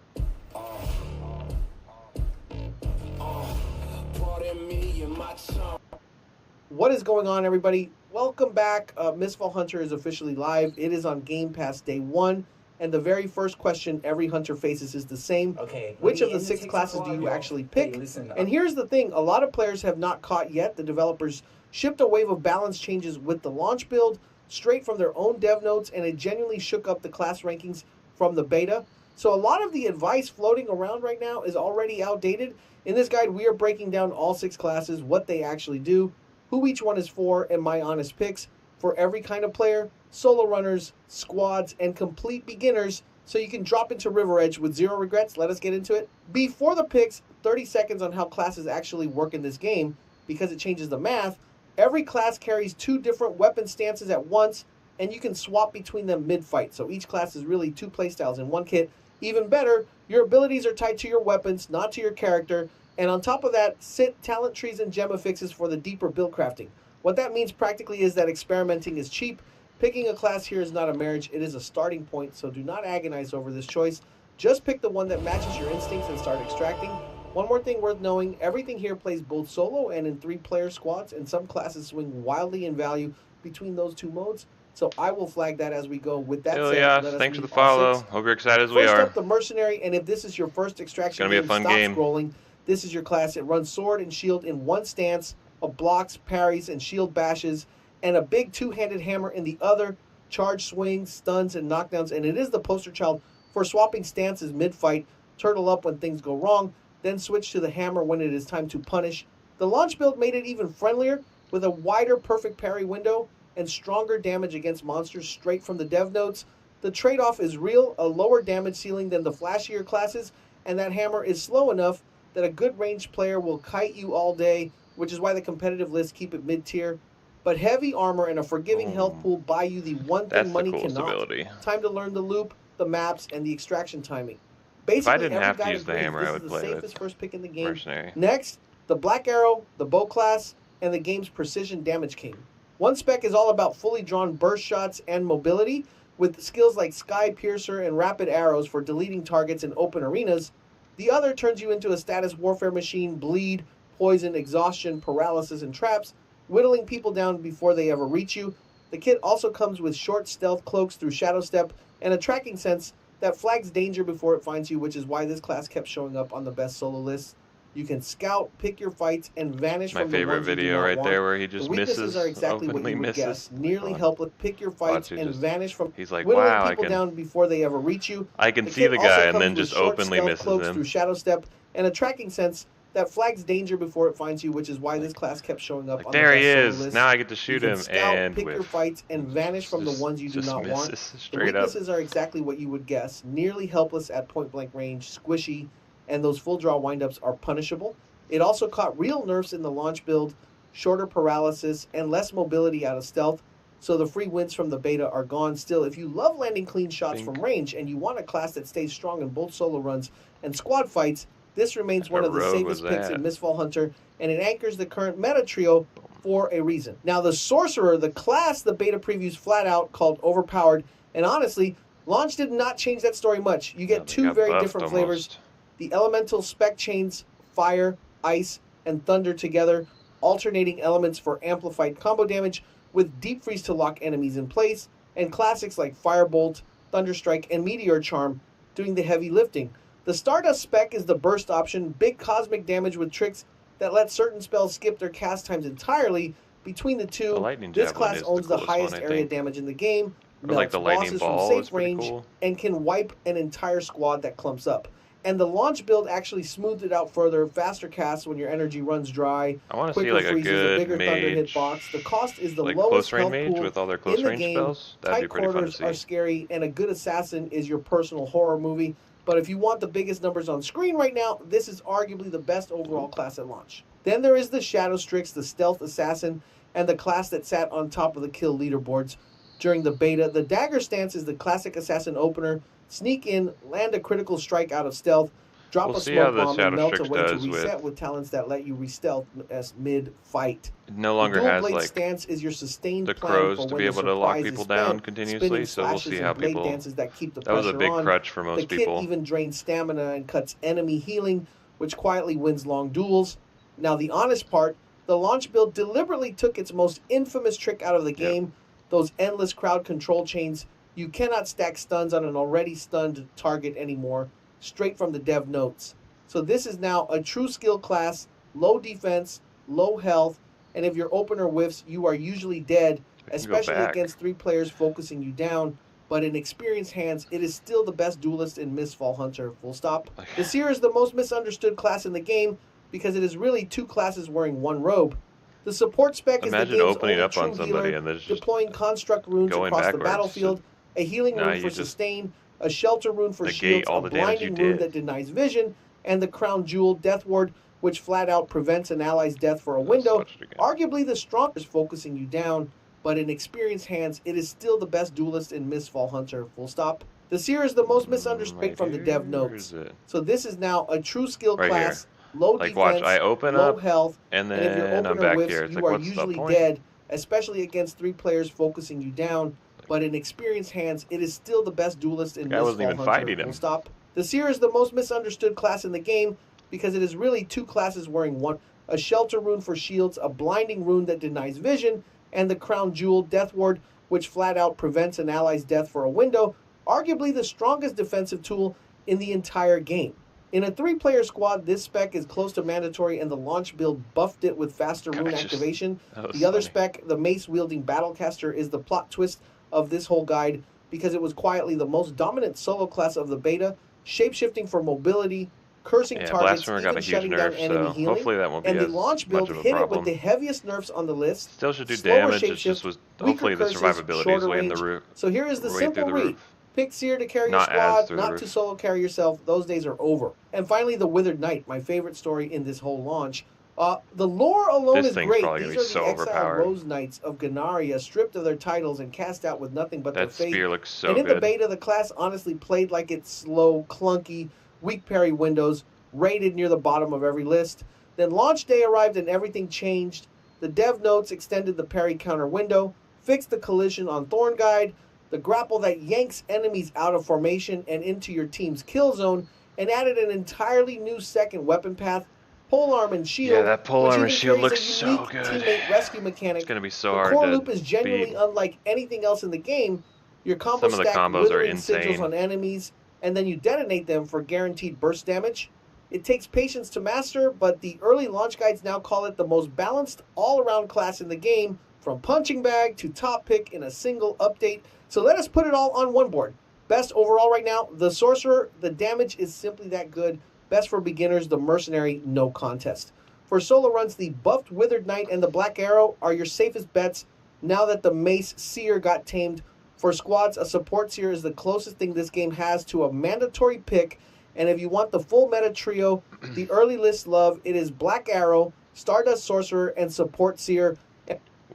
What is going on, everybody? Welcome back. Mistfall Hunter is officially live. It is on Game Pass day 1. And the very first question every hunter faces is the same. Okay. Which of the 6 classes do you actually pick? And here's the thing. A lot of players have not caught yet. The developers shipped a wave of balance changes with the launch build straight from their own dev notes, and it genuinely shook up the class rankings from the beta. So a lot of the advice floating around right now is already outdated. In this guide, we are breaking down all 6 classes, what they actually do, who each one is for, and my honest picks for every kind of player, solo runners, squads, and complete beginners, so you can drop into River Edge with zero regrets. Let us get into it. Before the picks, 30 seconds on how classes actually work in this game, because it changes the math. Every class carries 2 different weapon stances at once, and you can swap between them mid-fight. So each class is really 2 playstyles in one kit. Even better, your abilities are tied to your weapons, not to your character. And on top of that, sit talent trees and gem affixes for the deeper build crafting. What that means practically is that experimenting is cheap. Picking a class here is not a marriage, it is a starting point, so do not agonize over this choice. Just pick the one that matches your instincts and start extracting. One more thing worth knowing, everything here plays both solo and in 3-player squads, and some classes swing wildly in value between those 2 modes. So I will flag that as we go. With that said, Ilias, let us thanks for the meet all follow. 6. Hope you're excited as we First are. up, the Mercenary, and if this is your first extraction It's gonna be a game, fun stop game. scrolling. This is your class. It runs sword and shield in one stance, of blocks, parries, and shield bashes, and a big 2-handed hammer in the other, charge swings, stuns, and knockdowns, and it is the poster child for swapping stances mid-fight, turtle up when things go wrong, then switch to the hammer when it is time to punish. The launch build made it even friendlier, with a wider perfect parry window and stronger damage against monsters straight from the dev notes. The trade-off is real, a lower damage ceiling than the flashier classes, and that hammer is slow enough that a good ranged player will kite you all day, which is why the competitive lists keep it mid-tier. But heavy armor and a forgiving health pool buy you the one That's thing the money coolest cannot. ability. Time to learn the loop, the maps, and the extraction timing. If Basically, I didn't every have to guide use the agrees hammer, this I is would the play safest with first pick in the game. Mercenary. Next, the Black Arrow, the bow class, and the game's precision damage king. One spec is all about fully drawn burst shots and mobility, with skills like Sky Piercer and Rapid Arrows for deleting targets in open arenas. The other turns you into a status warfare machine, bleed, poison, exhaustion, paralysis, and traps, whittling people down before they ever reach you. The kit also comes with short stealth cloaks through Shadow Step and a tracking sense that flags danger before it finds you, which is why this class kept showing up on the best solo lists. You can scout, pick your fights, and vanish My from the favorite ones you do video not right want. there where he just The weaknesses misses, are exactly what openly you would misses. guess. Nearly Like, helpless, pick your fights, watch, he and just- vanish from he's like, whittling wow, I people can- down before they ever reach you. I can The see kit the also guy and comes then with just short openly stealth misses cloaks him. through Shadow Step and a tracking sense that flags danger before it finds you, which is why this class kept showing up on the There best he solo is. list. Now I get to You shoot can him scout, and pick your whiff. fights, and vanish from the ones you do Just not want. misses The straight up. weaknesses are exactly what you would guess. Nearly helpless at point-blank range, squishy, and those full draw windups are punishable. It also caught real nerfs in the launch build, shorter paralysis, and less mobility out of stealth, so the free wins from the beta are gone. Still, if you love landing clean shots from range and you want a class that stays strong in both solo runs and squad fights, this remains one What of the rogue safest was picks that? in Mistfall Hunter, and it anchors the current meta trio for a reason. Now, the Sorcerer, the class the beta previews flat out called overpowered, and honestly, launch did not change that story much. You get 2 got very buffed different almost. flavors. The elemental spec chains fire, ice, and thunder together, alternating elements for amplified combo damage with deep freeze to lock enemies in place, and classics like Firebolt, Thunderstrike, and Meteor Charm doing the heavy lifting. The Stardust spec is the burst option, big cosmic damage with tricks that let certain spells skip their cast times entirely. Between the two, The lightning this javelin class is owns the coolest one, highest I area think. damage in the game, Or like melts the lightning bosses ball from is safe pretty range, cool. and can wipe an entire squad that clumps up. And the launch build actually smoothed it out further, faster casts when your energy runs dry, I want to see quicker like a freezes, a good bigger thunder mage, hitbox. The cost is the like lowest close range health mage pool with all their in close the range game. spells. That'd be Tight pretty fun to quarters are see. scary, and a good assassin is your personal horror movie. But if you want the biggest numbers on screen right now, this is arguably the best overall class at launch. Then there is the Shadow Strix, the stealth assassin, and the class that sat on top of the kill leaderboards during the beta. The Dagger Stance is the classic assassin opener. Sneak in, land a critical strike out of stealth, drop We'll a see how smoke the bomb, and Shadow melt Strix away to does reset with. with talents that let you re-stealth as mid-fight. It no The longer Dual has Blade like Stance is your sustained the plan crows for to when be the able to lock surprise people is down spent, continuously. spinning So we'll slashes see and how blade people. dances that keep the That was a pressure big on. crutch for The most kit people. even drains stamina and cuts enemy healing, which quietly wins long duels. Now the honest part, the launch build deliberately took its most infamous trick out of the game, those endless crowd control chains. You cannot stack stuns on an already stunned target anymore, straight from the dev notes. So this is now a true skill class, low defense, low health, and if your opener whiffs, you are usually dead, We can go especially back. against 3 players focusing you down. But in experienced hands, it is still the best duelist in Mistfall Hunter, full stop. The Seer is the most misunderstood class in the game because it is really 2 classes wearing 1 robe. The support spec is the Imagine game's opening only up on true somebody healer, and there's just deploying construct runes going across the backwards. battlefield, a healing Nah, rune you for just sustain, a shelter rune for negate shields, all a the damage you blinding rune did. that denies vision, and the crown jewel Death Ward, which flat out prevents an ally's death for a window. Arguably the strongest, focusing you down, but in experienced hands, it is still the best duelist in Mistfall Hunter, full stop. The Seer is the most misunderstood Right from the dev here, or notes. is it? So this is now a true skill Right here. class, low Like, defense, watch, I open low up, health, and and if your then I'm opener back whiffs, here. It's you like, are what's the usually point? dead, especially against 3 players focusing you down. But in experienced hands, it is still the best duelist in Guy wasn't Mistfall even Hunter, fighting full him. stop. The Seer is the most misunderstood class in the game because it is really 2 classes wearing 1. A shelter rune for shields, a blinding rune that denies vision, and the crown jewel Death Ward, which flat out prevents an ally's death for a window. Arguably the strongest defensive tool in the entire game. In a 3-player squad, this spec is close to mandatory, and the launch build buffed it with faster rune activation. The other spec, the mace-wielding Battlecaster, is the plot twist of this whole guide because it was quietly the most dominant solo class of the beta, shapeshifting for mobility, cursing Yeah, targets, Blasphemer got even a huge shutting down nerf, enemy so healing. hopefully that won't be And the as launch much build of a hit it with problem. the heaviest nerfs on the list. Still should do Slower damage. It's just shapeshift, was weaker hopefully the curses, survivability is shorter way in the range. roof. So here is the way simple through the read. roof. Pick Seer to carry Not your as squad, through the not roof. to solo carry yourself. Those days are over. And finally, the Withered Knight, my favorite story in this whole launch. The lore alone This is thing's great. probably gonna These be are so the exiled overpowered. Rose Knights of Gannaria, stripped of their titles and cast out with nothing but their That faith. spear looks so And in the good. beta, the class honestly played like it's slow, clunky, weak parry windows, rated near the bottom of every list. Then launch day arrived and everything changed. The dev notes extended the parry counter window, fixed the collision on Thorn Guide, the grapple that yanks enemies out of formation and into your team's kill zone, and added an entirely new second weapon path, polearm and shield. Yeah, that polearm which and even shield carries looks a so unique good. teammate rescue mechanic. It's gonna be so The hard core to loop is genuinely beat. unlike anything else in the game. Your combo Some of the stack combos are withering sigils insane. on enemies, and then you detonate them for guaranteed burst damage. It takes patience to master, but the early launch guides now call it the most balanced all-around class in the game, from punching bag to top pick in a single update. So let us put it all on one board. Best overall right now, the Sorcerer. The damage is simply that good. Best for beginners, the Mercenary, no contest. For solo runs, the buffed Withered Knight and the Black Arrow are your safest bets now that the Mace Seer got tamed. For squads, a support Seer is the closest thing this game has to a mandatory pick. And if you want the full meta trio, the early list love, it is Black Arrow, Stardust Sorcerer, and Support Seer.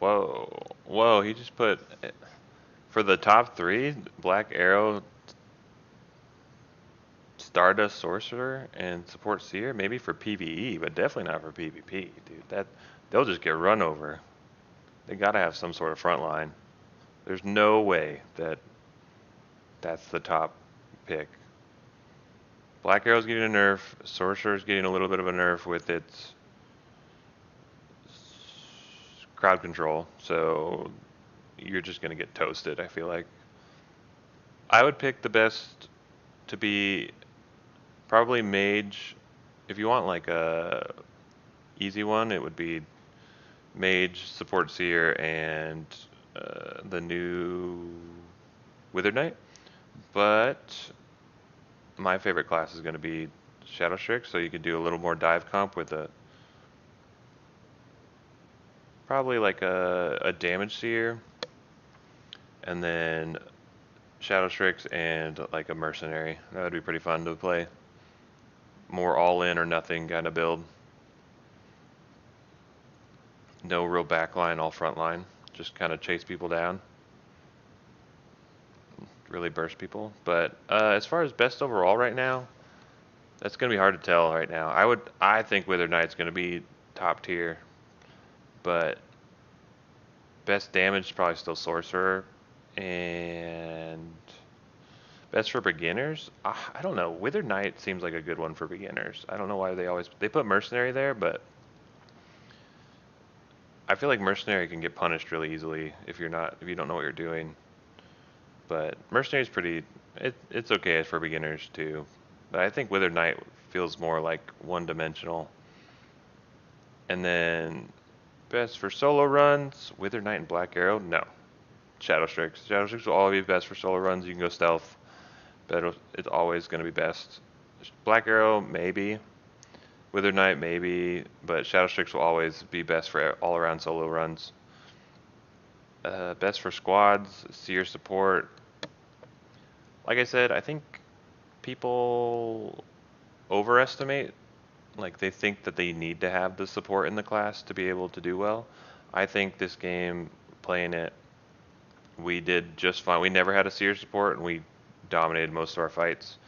Whoa, whoa! He just put for the top 3: Black Arrow, Stardust Sorcerer, and Support Seer. Maybe for PvE, but definitely not for PvP, dude. They'll just get run over. They gotta have some sort of front line. There's no way that's the top pick. Black Arrow's getting a nerf. Sorcerer's getting a little bit of a nerf with its crowd control, so you're just gonna get toasted, I feel like. I would pick the best to be probably Mage. If you want like a easy one, it would be Mage, Support Seer, and the new Withered Knight. But my favorite class is going to be Shadow Strix, so you could do a little more dive comp with a probably like a damage seer, and then Shadow Strix and like a mercenary. That would be pretty fun to play. More all in or nothing kind of build. No real backline, all front line. Just kind of chase people down. Really burst people. But as far as best overall right now, that's gonna be hard to tell right now. I think Wither Knight's gonna be top tier, but best damage is probably still Sorcerer, and best for beginners. I don't know. Wither Knight seems like a good one for beginners. I don't know why they put Mercenary there, but I feel like Mercenary can get punished really easily if you don't know what you're doing. But Mercenary's it's okay for beginners too. But I think Wither Knight feels more like one-dimensional. And then best for solo runs, Wither Knight and Black Arrow? No. Shadow Strix. Shadow Strix will always be best for solo runs. You can go stealth, but it's always going to be best. Black Arrow, maybe. Wither Knight, maybe. But Shadow Strix will always be best for all-around solo runs. Best for squads, Seer support. Like I said, I think people overestimate. Like, they think that they need to have the support in the class to be able to do well. I think this game, playing it, we did just fine. We never had a Seer support, and we dominated most of our fights.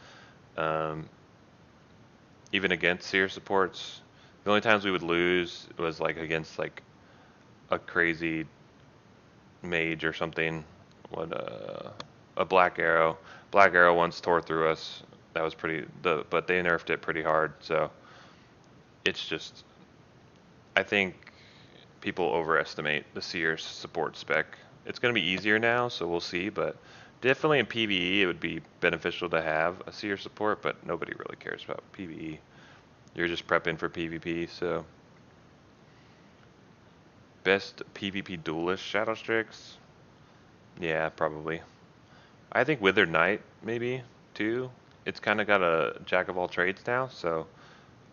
Even against Seer supports, the only times we would lose was like against like a crazy mage or something. A Black Arrow. Black Arrow once tore through us. That was but they nerfed it pretty hard. So it's just, I think people overestimate the Seer support spec. It's going to be easier now, so we'll see, but definitely in PvE it would be beneficial to have a Seer support, but nobody really cares about PvE. You're just prepping for PvP, so. Best PvP duelist, Shadow Strix? Yeah, probably. I think Wither Knight, maybe, too. It's kind of got a jack of all trades now, so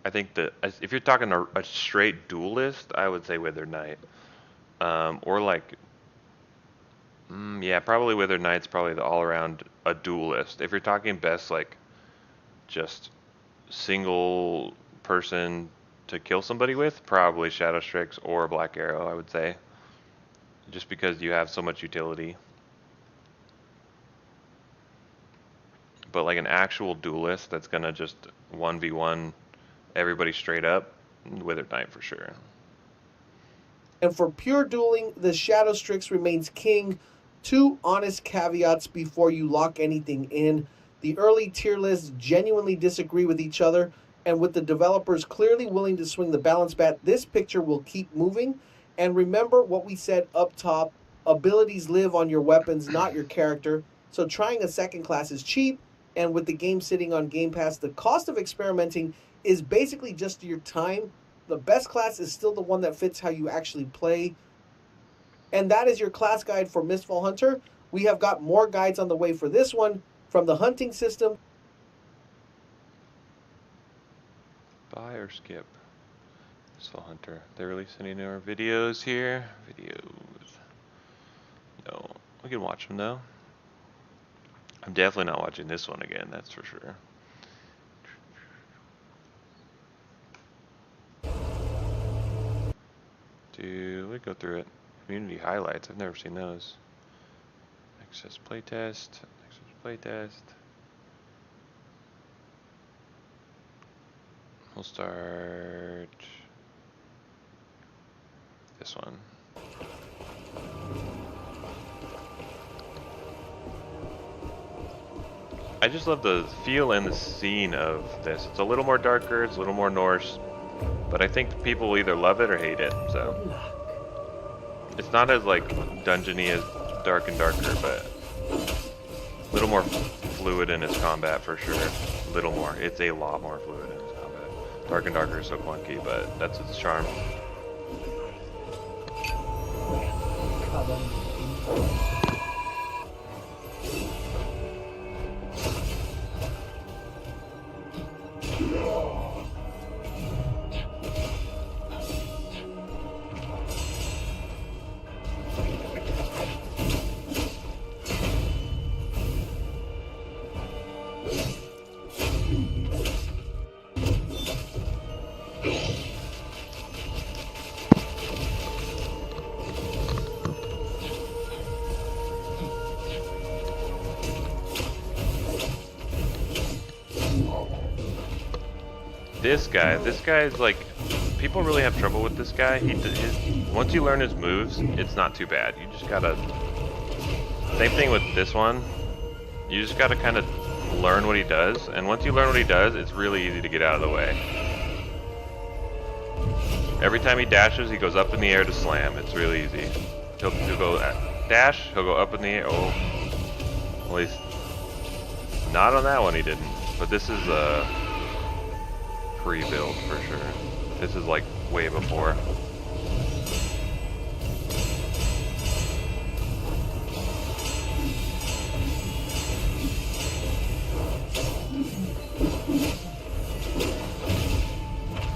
I think that if you're talking a straight duelist, I would say Wither Knight. Or like, yeah, probably Wither Knight's probably the all-around a duelist. If you're talking best, like, just single person to kill somebody with, probably Shadow Strix or Black Arrow, I would say. Just because you have so much utility. But like an actual duelist that's gonna just 1v1 everybody straight up, Wither Knight for sure. And for pure dueling, the Shadow Strix remains king. 2 honest caveats before you lock anything in. The early tier lists genuinely disagree with each other, and with the developers clearly willing to swing the balance bat, this picture will keep moving. And remember what we said up top, abilities live on your weapons, not your character. So trying a second class is cheap, and with the game sitting on Game Pass, the cost of experimenting is basically just your time. The best class is still the one that fits how you actually play. And that is your class guide for Mistfall Hunter. We have got more guides on the way for this one, from the hunting system. Buy or skip? Mistfall Hunter. They're releasing any more videos here? Videos. No. We can watch them though. I'm definitely not watching this one again, that's for sure. Dude, we go through it. Community highlights, I've never seen those. Access playtest. Access playtest. We'll start this one. I just love the feel and the scene of this. It's a little more darker, it's a little more Norse, but I think people will either love it or hate it, so. It's not as like dungeony as Dark and Darker, but a little more fluid in its combat for sure. A little more. It's a lot more fluid in its combat. Dark and Darker is so clunky, but that's its charm. This guy's like, people really have trouble with this guy. Once you learn his moves, it's not too bad. You just gotta, same thing with this one. You just gotta kind of learn what he does, and once you learn what he does, it's really easy to get out of the way. Every time he dashes, he goes up in the air to slam. It's really easy. He'll go dash, he'll go up in the air. Oh, at least not on that one he didn't. But this is a pre-build for sure. This is like way before.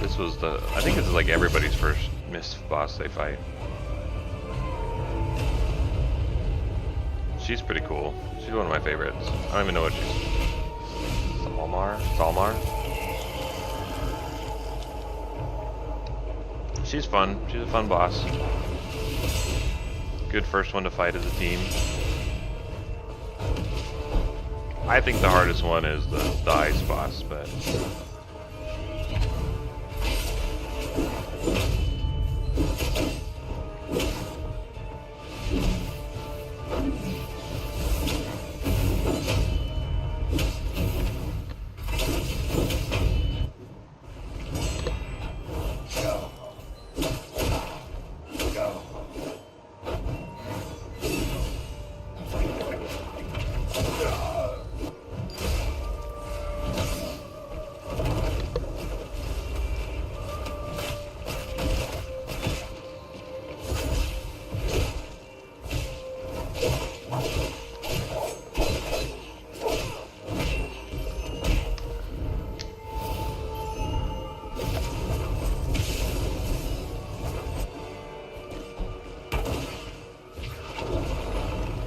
This was I think this is like everybody's first Mist boss they fight. She's pretty cool. She's one of my favorites. I don't even know what she's... Salmar? She's fun. She's a fun boss. Good first one to fight as a team. I think the hardest one is the ice boss, but...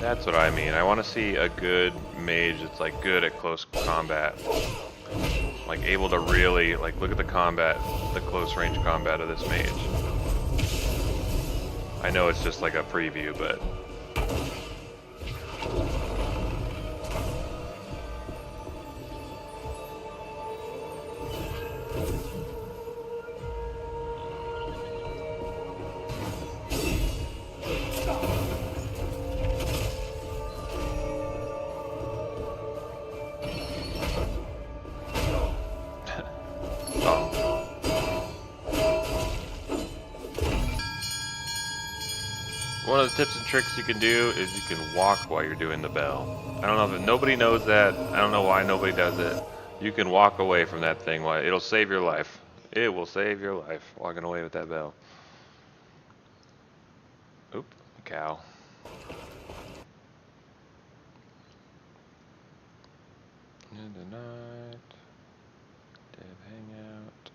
That's what I mean. I want to see a good mage that's like good at close combat. Like able to really, like, look at the combat, the close range combat of this mage. I know it's just like a preview, but... One of the tips and tricks you can do is you can walk while you're doing the bell. I don't know if nobody knows that. I don't know why nobody does it. You can walk away from that thing. It'll save your life. It will save your life walking away with that bell. Oop, cow. In the night, dead hangout.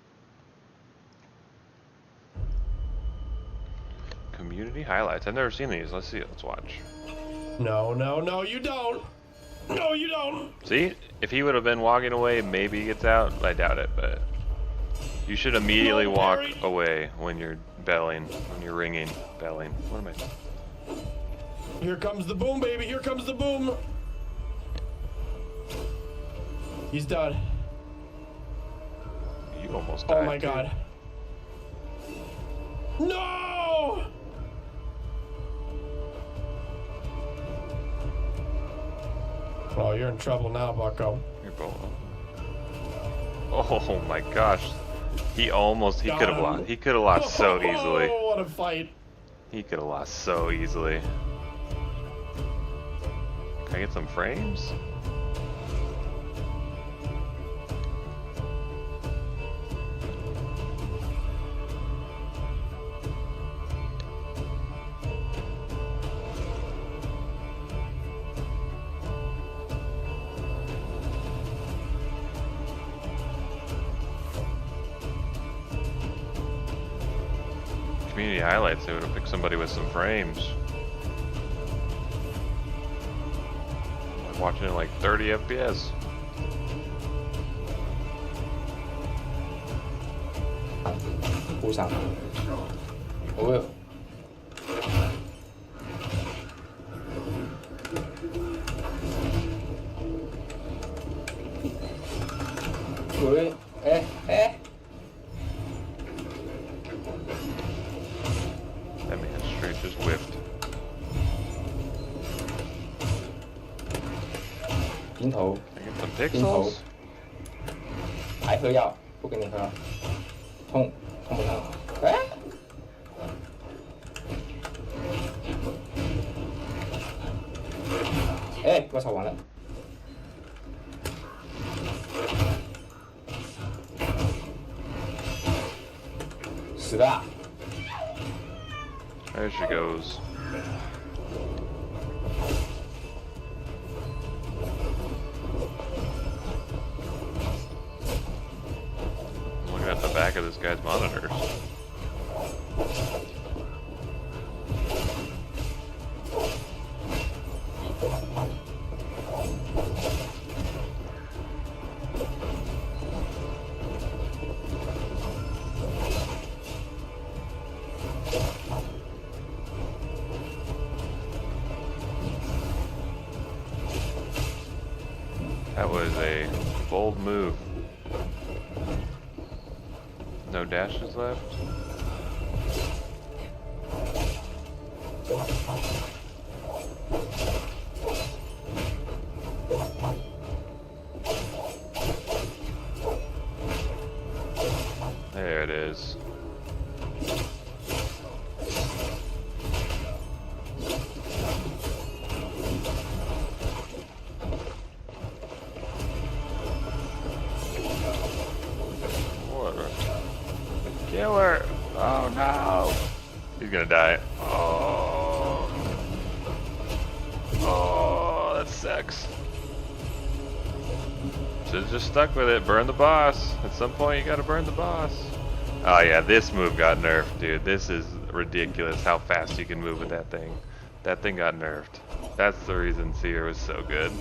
Community highlights. I've never seen these. Let's see. Let's watch. No, you don't. No, you don't. See, if he would have been walking away, maybe he gets out. I doubt it, but you should immediately walk away when you're belling, when you're ringing, belling. What am I? Here comes the boom, baby. Here comes the boom. He's done. You almost died. Oh my god. No! Oh, you're in trouble now, Bucko. You're both. Oh my gosh. He could have lost. He could have lost so easily. Oh, what a fight. He could have lost so easily. Can I get some frames? Community highlights, they would have picked somebody with some frames. I'm watching it like 30 FPS. Ủa sao? Ủa? Ủa? Ê, ê. That man straight just whiffed. 平头， I get some 平头 pixels.，还喝药，不给你喝，痛不痛？哎，哎，我操，完了！死了！ There she goes. Looking at the back of this guy's monitors. That was a bold move. No dashes left. There it is. Killer! Oh no! He's gonna die. Oh! Oh, that sucks. Should've just stuck with it. Burn the boss. At some point, you gotta burn the boss. Oh yeah, this move got nerfed, dude. This is ridiculous how fast you can move with that thing. That thing got nerfed. That's the reason Seer was so good.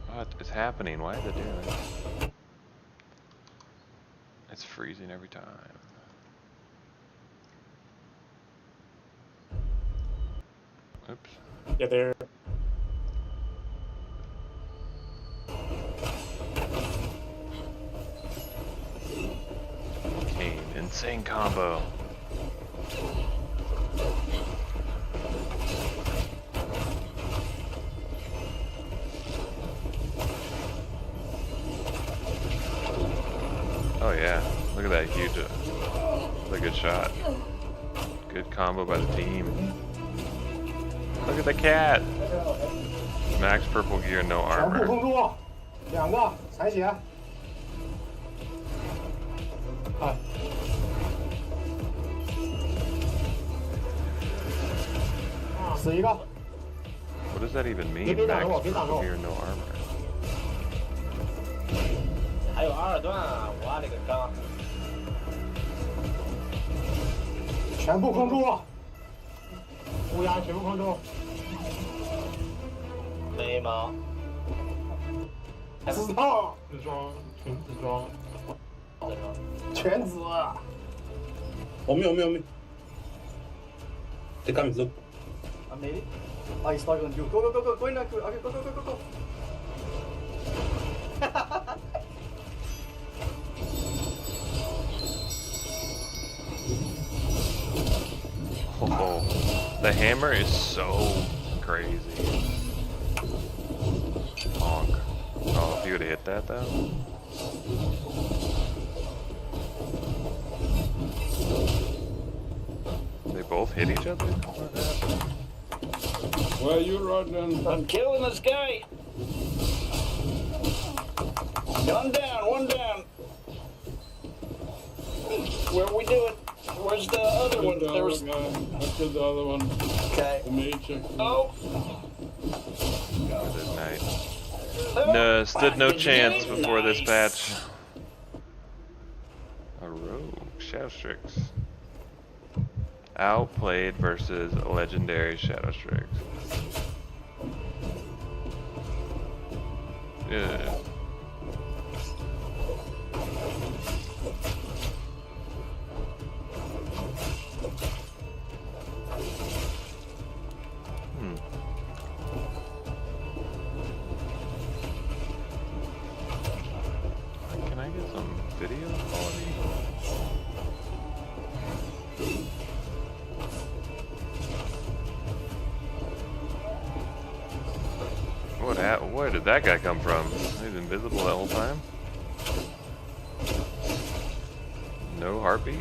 What is happening? Why is it doing this? It's freezing every time. Oops. Yeah, there. Kane, insane combo. Oh yeah, look at that huge, that's a good shot. Good combo by the team. Look at the cat. Max purple gear, no 全部 armor. 封住，2个残血。啊。死一个。 What does that even mean? 别挡 Max 着我，别挡着 purple 我。 gear, no armor. 还有2段，我勒个刚！全部封住，乌鸦全部封住。没毛。紫套，紫装，全紫装，全紫。我没有。这干米走。 I made it. I start on you. Go in there. Okay, go. Oh, the hammer is so crazy. Honk. Oh, if you would have hit that though. They both hit each other? Where you running? I'm killing this guy. One down. Where we doing? Where's the other one? There was. I killed the other one. Okay. The mage. Oh. Good night. No, stood no chance before this patch. A rogue, Shadow Strix. Outplayed versus a legendary Shadow Strix. Yeah. video quality. Where did that guy come from? He's invisible the whole time? No heartbeat?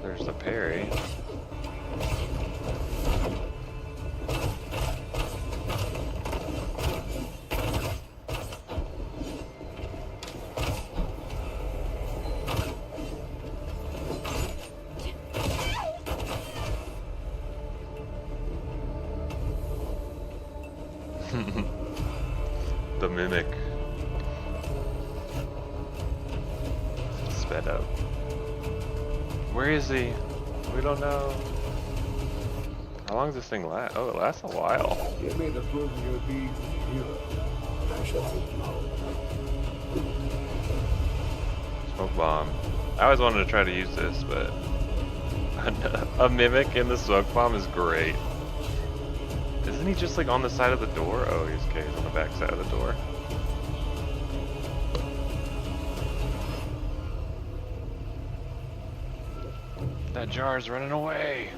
There's the parry. The mimic. Sped up. Where is he? We don't know. How long does this thing last? Oh, it lasts a while. Give me the proof of your deeds, hero. I shall take you home. Smoke bomb. I always wanted to try to use this, but a mimic in the smoke bomb is great. Isn't he just like on the side of the door? Oh, he's okay. He's on the back side of the door. That jar's running away.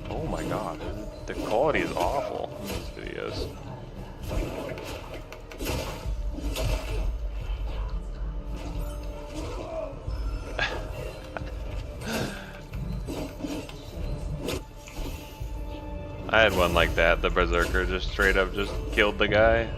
Oh my god, the quality is awful in these videos. I had one like that, the berserker just straight up just killed the guy.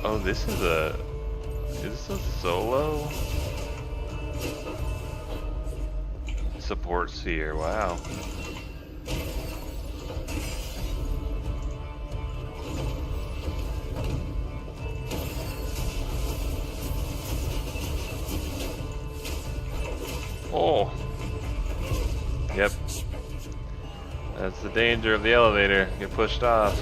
Oh, is this a solo? Support seer, wow. Oh. Yep. That's the danger of the elevator. Get pushed off.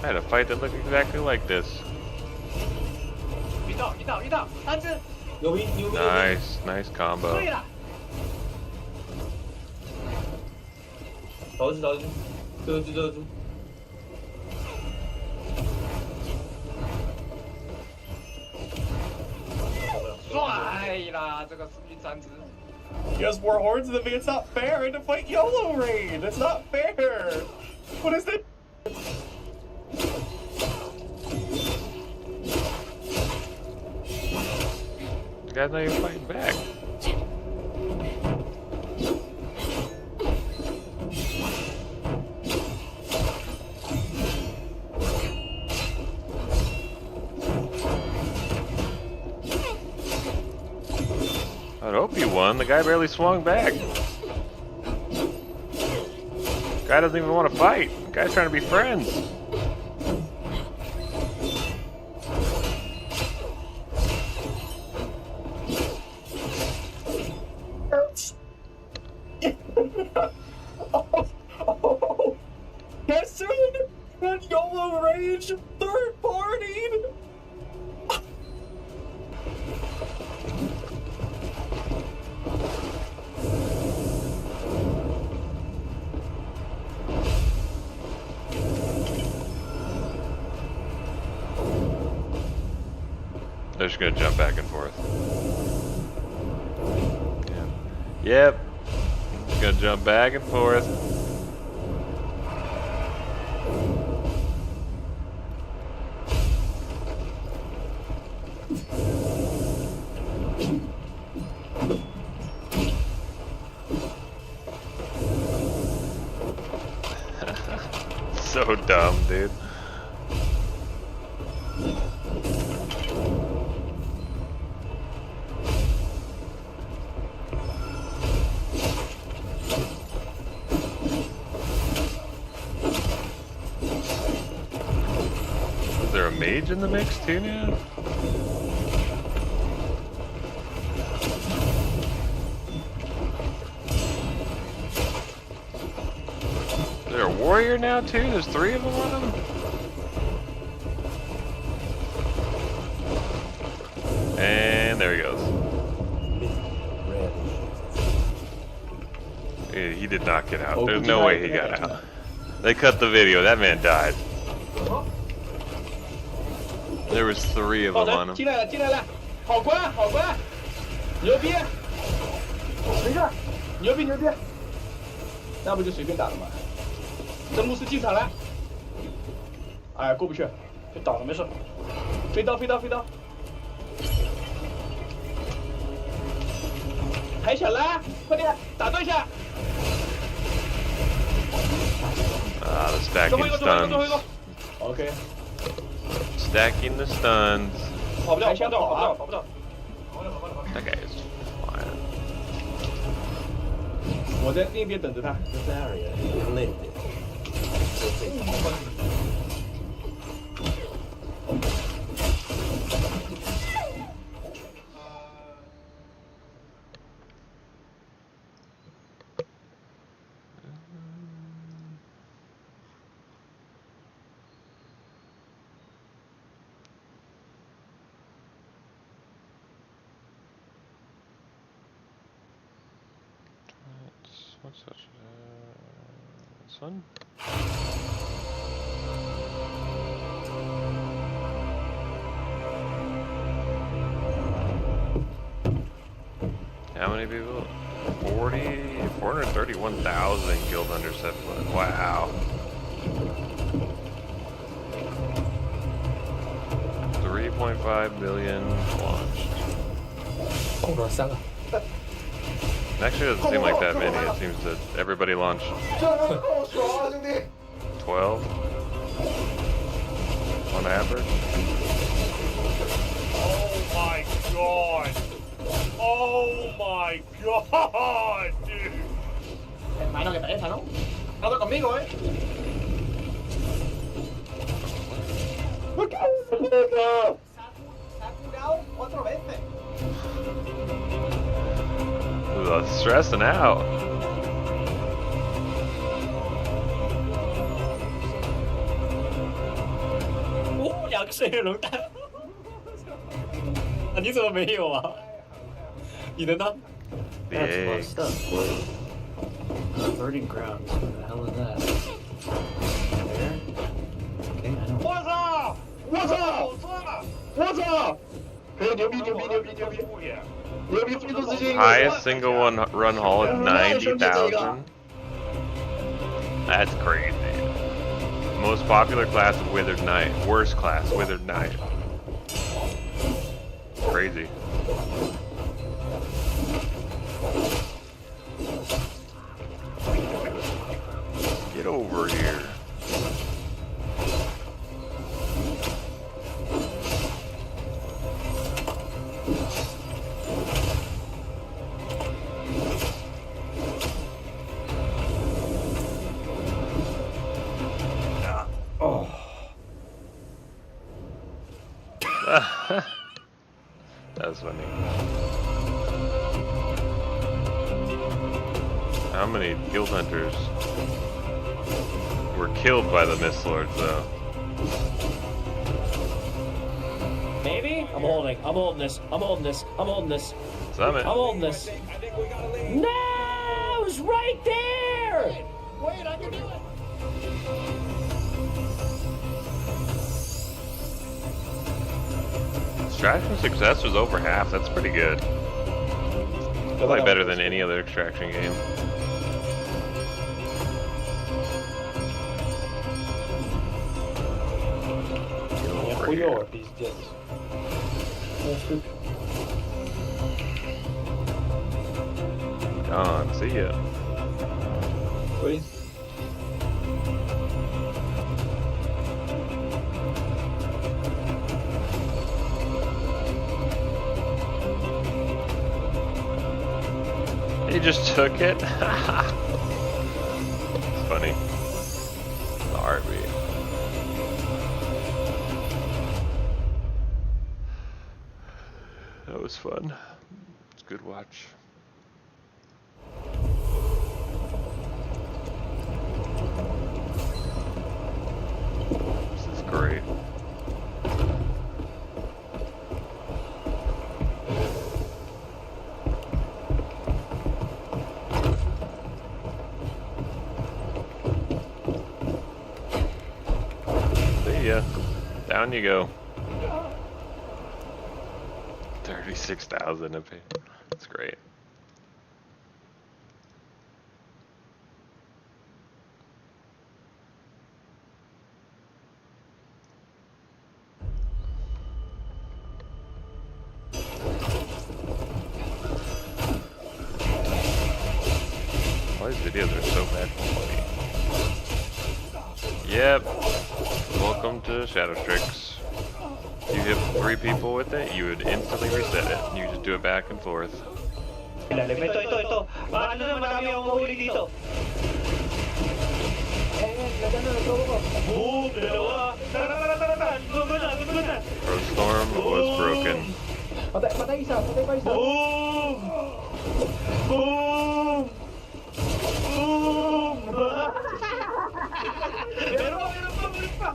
I had a fight that looked exactly like this. Nice, nice combo. He has more horns than me. It's not fair. I had to fight YOLO Raid. It's not fair. What is it? You guys not even fighting back. I'd hope you won. The guy barely swung back. Guy doesn't even want to fight. The guy's trying to be friends. Yes, and YOLO Rage third party. They're just gonna jump back and forth. Yep. Just gonna jump back and forth. So dumb, dude. Is there a mage in the mix too now? Is there a warrior now too? There's 3 of them on him? And there he goes. He did not get out. There's no way he got out. They cut the video. That man died. There was 3 of them on him. 进来了，进来了，好关，好关，牛逼！没事，牛逼牛逼，那不就随便打了吗？这牧师进场了，哎，过不去，就倒了，没事。飞刀，飞刀，飞刀，还想拉？快点，打断一下！ The stacking stuns. OK。 Stacking the stuns. 跑不掉，跑不掉，跑不掉，跑不掉。 That guy is flying. 我在另一边等着他。What's such this one? How many people? 431,000 guild hunters have played. Wow. 3.5 billion launched. Actually, it doesn't seem like that many. It seems that everybody launched 12 on average. Oh my god! Oh my god, dude! Mày đâu kìa, phải nó. Nó có miếng rồi. Ooh, stressing out. Oh, 2个水龙蛋。啊，你怎么没有啊？你的呢？ The egg. Birding grounds. What the hell is that? There? Okay, I know. 我操！我操！我操！可以牛逼牛逼牛逼牛逼！牛逼飞度资金！ Highest single one run haul is 90,000. That's crazy. Most popular class of Withered Knight. Worst class, Withered Knight. Crazy. Get over here. Oh. That was funny. How many guild hunters were killed by the Mist Lords, though? Maybe? I'm holding. I'm holding this. I'm holding this. I'm holding this. Summit. I'm holding this. No! It's right there! Wait, I can do it. Extraction success was over half. That's pretty good. Probably better than any other extraction game. Хуёво, пиздец. Gone. See ya. Ой. just took it? It's funny. The heartbeat. That was fun. It's a good watch. This is great. See ya. Down you go. 36,000 a pay. That's great. All these videos are so bad quality. Yep. Welcome to Shadow Strix. You hit 3 people with it, you would instantly reset it. You just do it back and forth. Ito. Ano naman namin ang mahuli dito? Boom! Dalawa! Tara! Pro Storm was broken. Patay isa. Boom! Boom! Boom! Meron pa!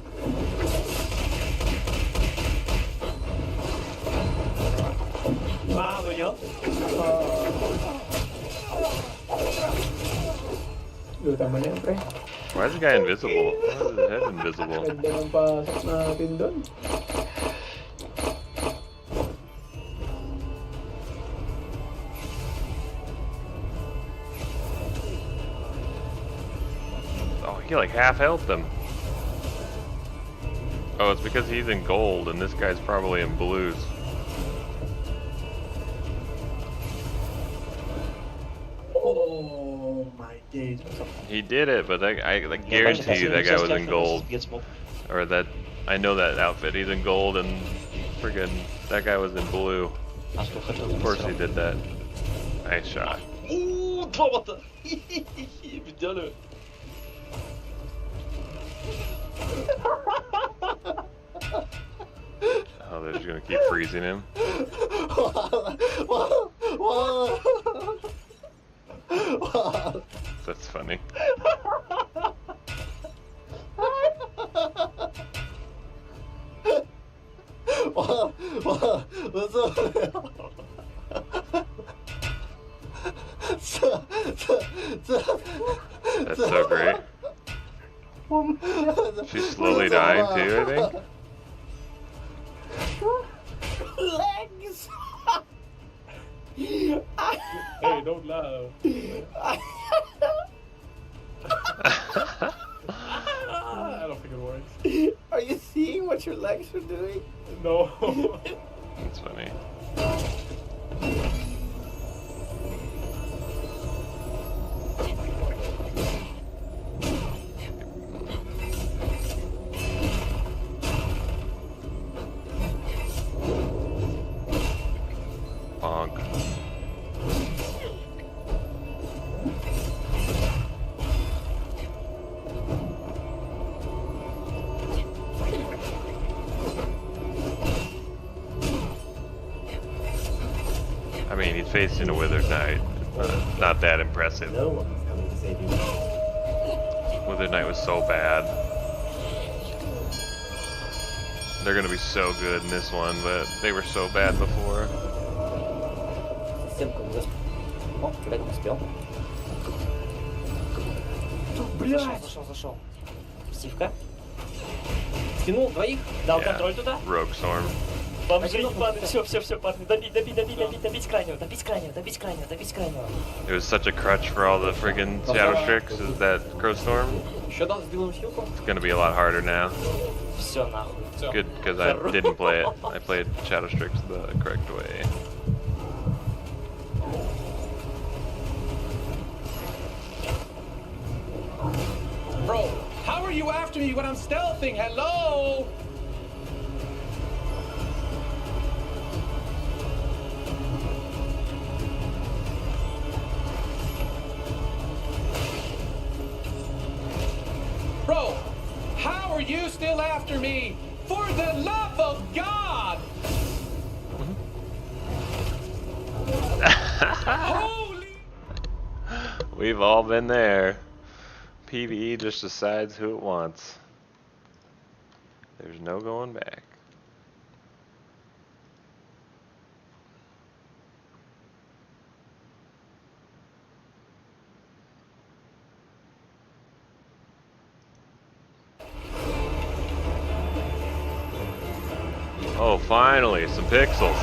Mahabol nyo? Luta mo na yan, pre. Why is the guy invisible? Why is his head invisible? Ganda ng pasok natin doon. Oh, he like half health them. Oh, it's because he's in gold and this guy's probably in blues. Oh my days. He did it, but I guarantee you that guy was in gold. Or that, I know that outfit, he's in gold and friggin' that guy was in blue. Of course he did that. Nice shot. Oeh, wat Widziałem. Oh, they're just gonna keep freezing him. That's funny. That's so great. She's slowly dying too, I think. Legs! Hey, don't laugh. I don't think it works. Are you seeing what your legs are doing? No. That's funny. Bonk. I mean, he's facing a Withered Knight. Not that impressive. No one's coming to save you. Withered Knight was so bad. They're gonna be so good in this one, but they were so bad before. О, кидать не успел. Зашел. Стивка. Стянул двоих, дал контроль туда. Rogue Storm. Все, парни, добить крайнего. It was such a crutch for all the friggin' Shadow Strix, is that Crow Storm. Еще дал, сделаем хилку. It's gonna be a lot harder now. Все, нахуй. Good, because I didn't play it. I played Shadow Strix the correct way. Bro, how are you after me when I'm stealthing? Hello? are you still after me? For the love of God! Holy! We've all been there. PvE just decides who it wants. There's no going back. Oh, finally, some pixels.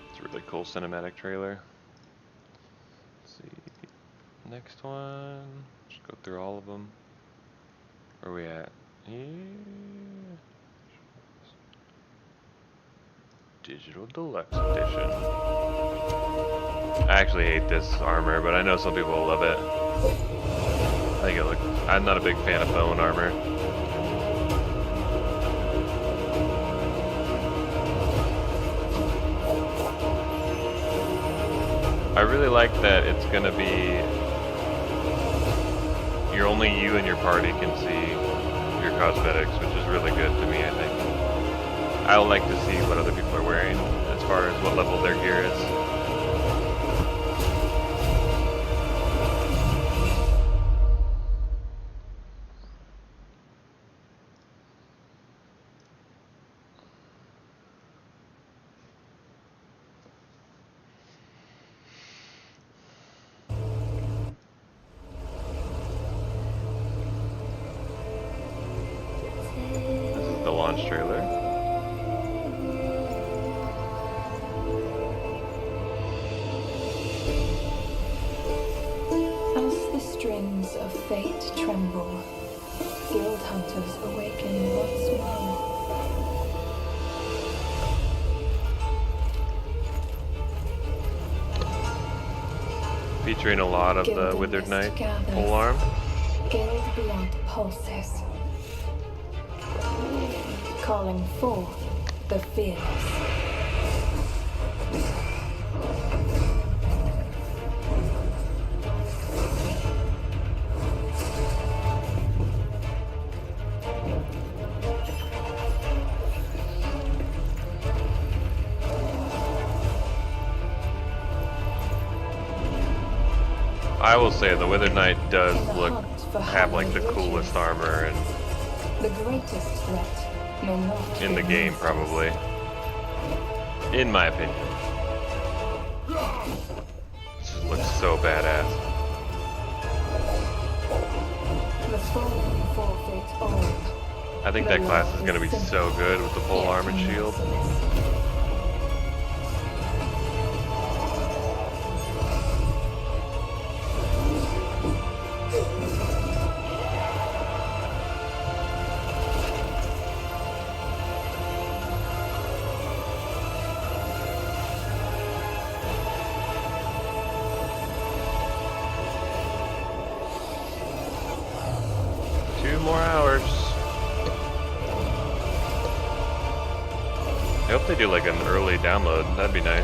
It's a really cool cinematic trailer. Let's see. Next one. Just go through all of them. Where are we at? Yeah. Digital Deluxe Edition. I actually hate this armor, but I know some people will love it. I think it looks. I'm not a big fan of bone armor. I really like that it's gonna be. Only you and your party can see your cosmetics, which is really good to me, I think. I would like to see what other people are wearing as far as what level their gear is. Trailer. As the strings of fate tremble, guild hunters awaken once more. Featuring a lot of the Withered Knight polearm. Guild blood pulses, calling forth the fearless. I will say the Withered Knight does have like the coolest armor and the greatest threat. In the game, probably. In my opinion. This just looks so badass. I think that class is going to be so good with the polearm and shield. I hope they do like an early download, that'd be nice.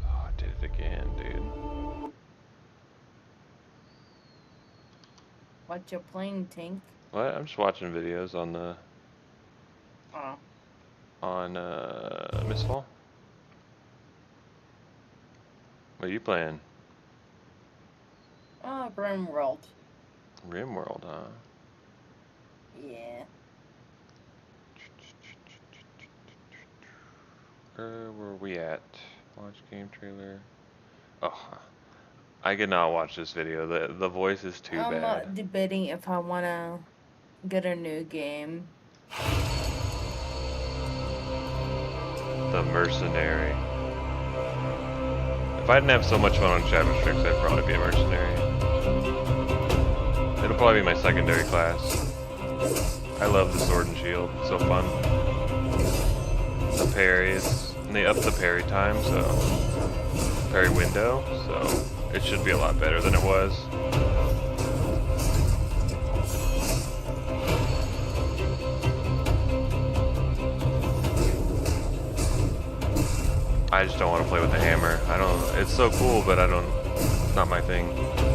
Oh, I did it again, dude. What you playing, Tank? What? I'm just watching videos on the... Oh. On, Mistfall. What are you playing? RimWorld. RimWorld, huh? Yeah. Where were we at? Watch game trailer. Oh, I cannot watch this video. The voice is too bad. I'm debating if I want to get a new game. The Mercenary. If I didn't have so much fun on Shadow Strix, I'd probably be a mercenary. It'll It'll probably be my secondary class. I love the sword and shield. It's so fun. The parries, and they upped the parry time, so parry window, so it should be a lot better than it was. I just don't want to play with the hammer. I don't. It's so cool, but I don't. It's not my thing. Boom.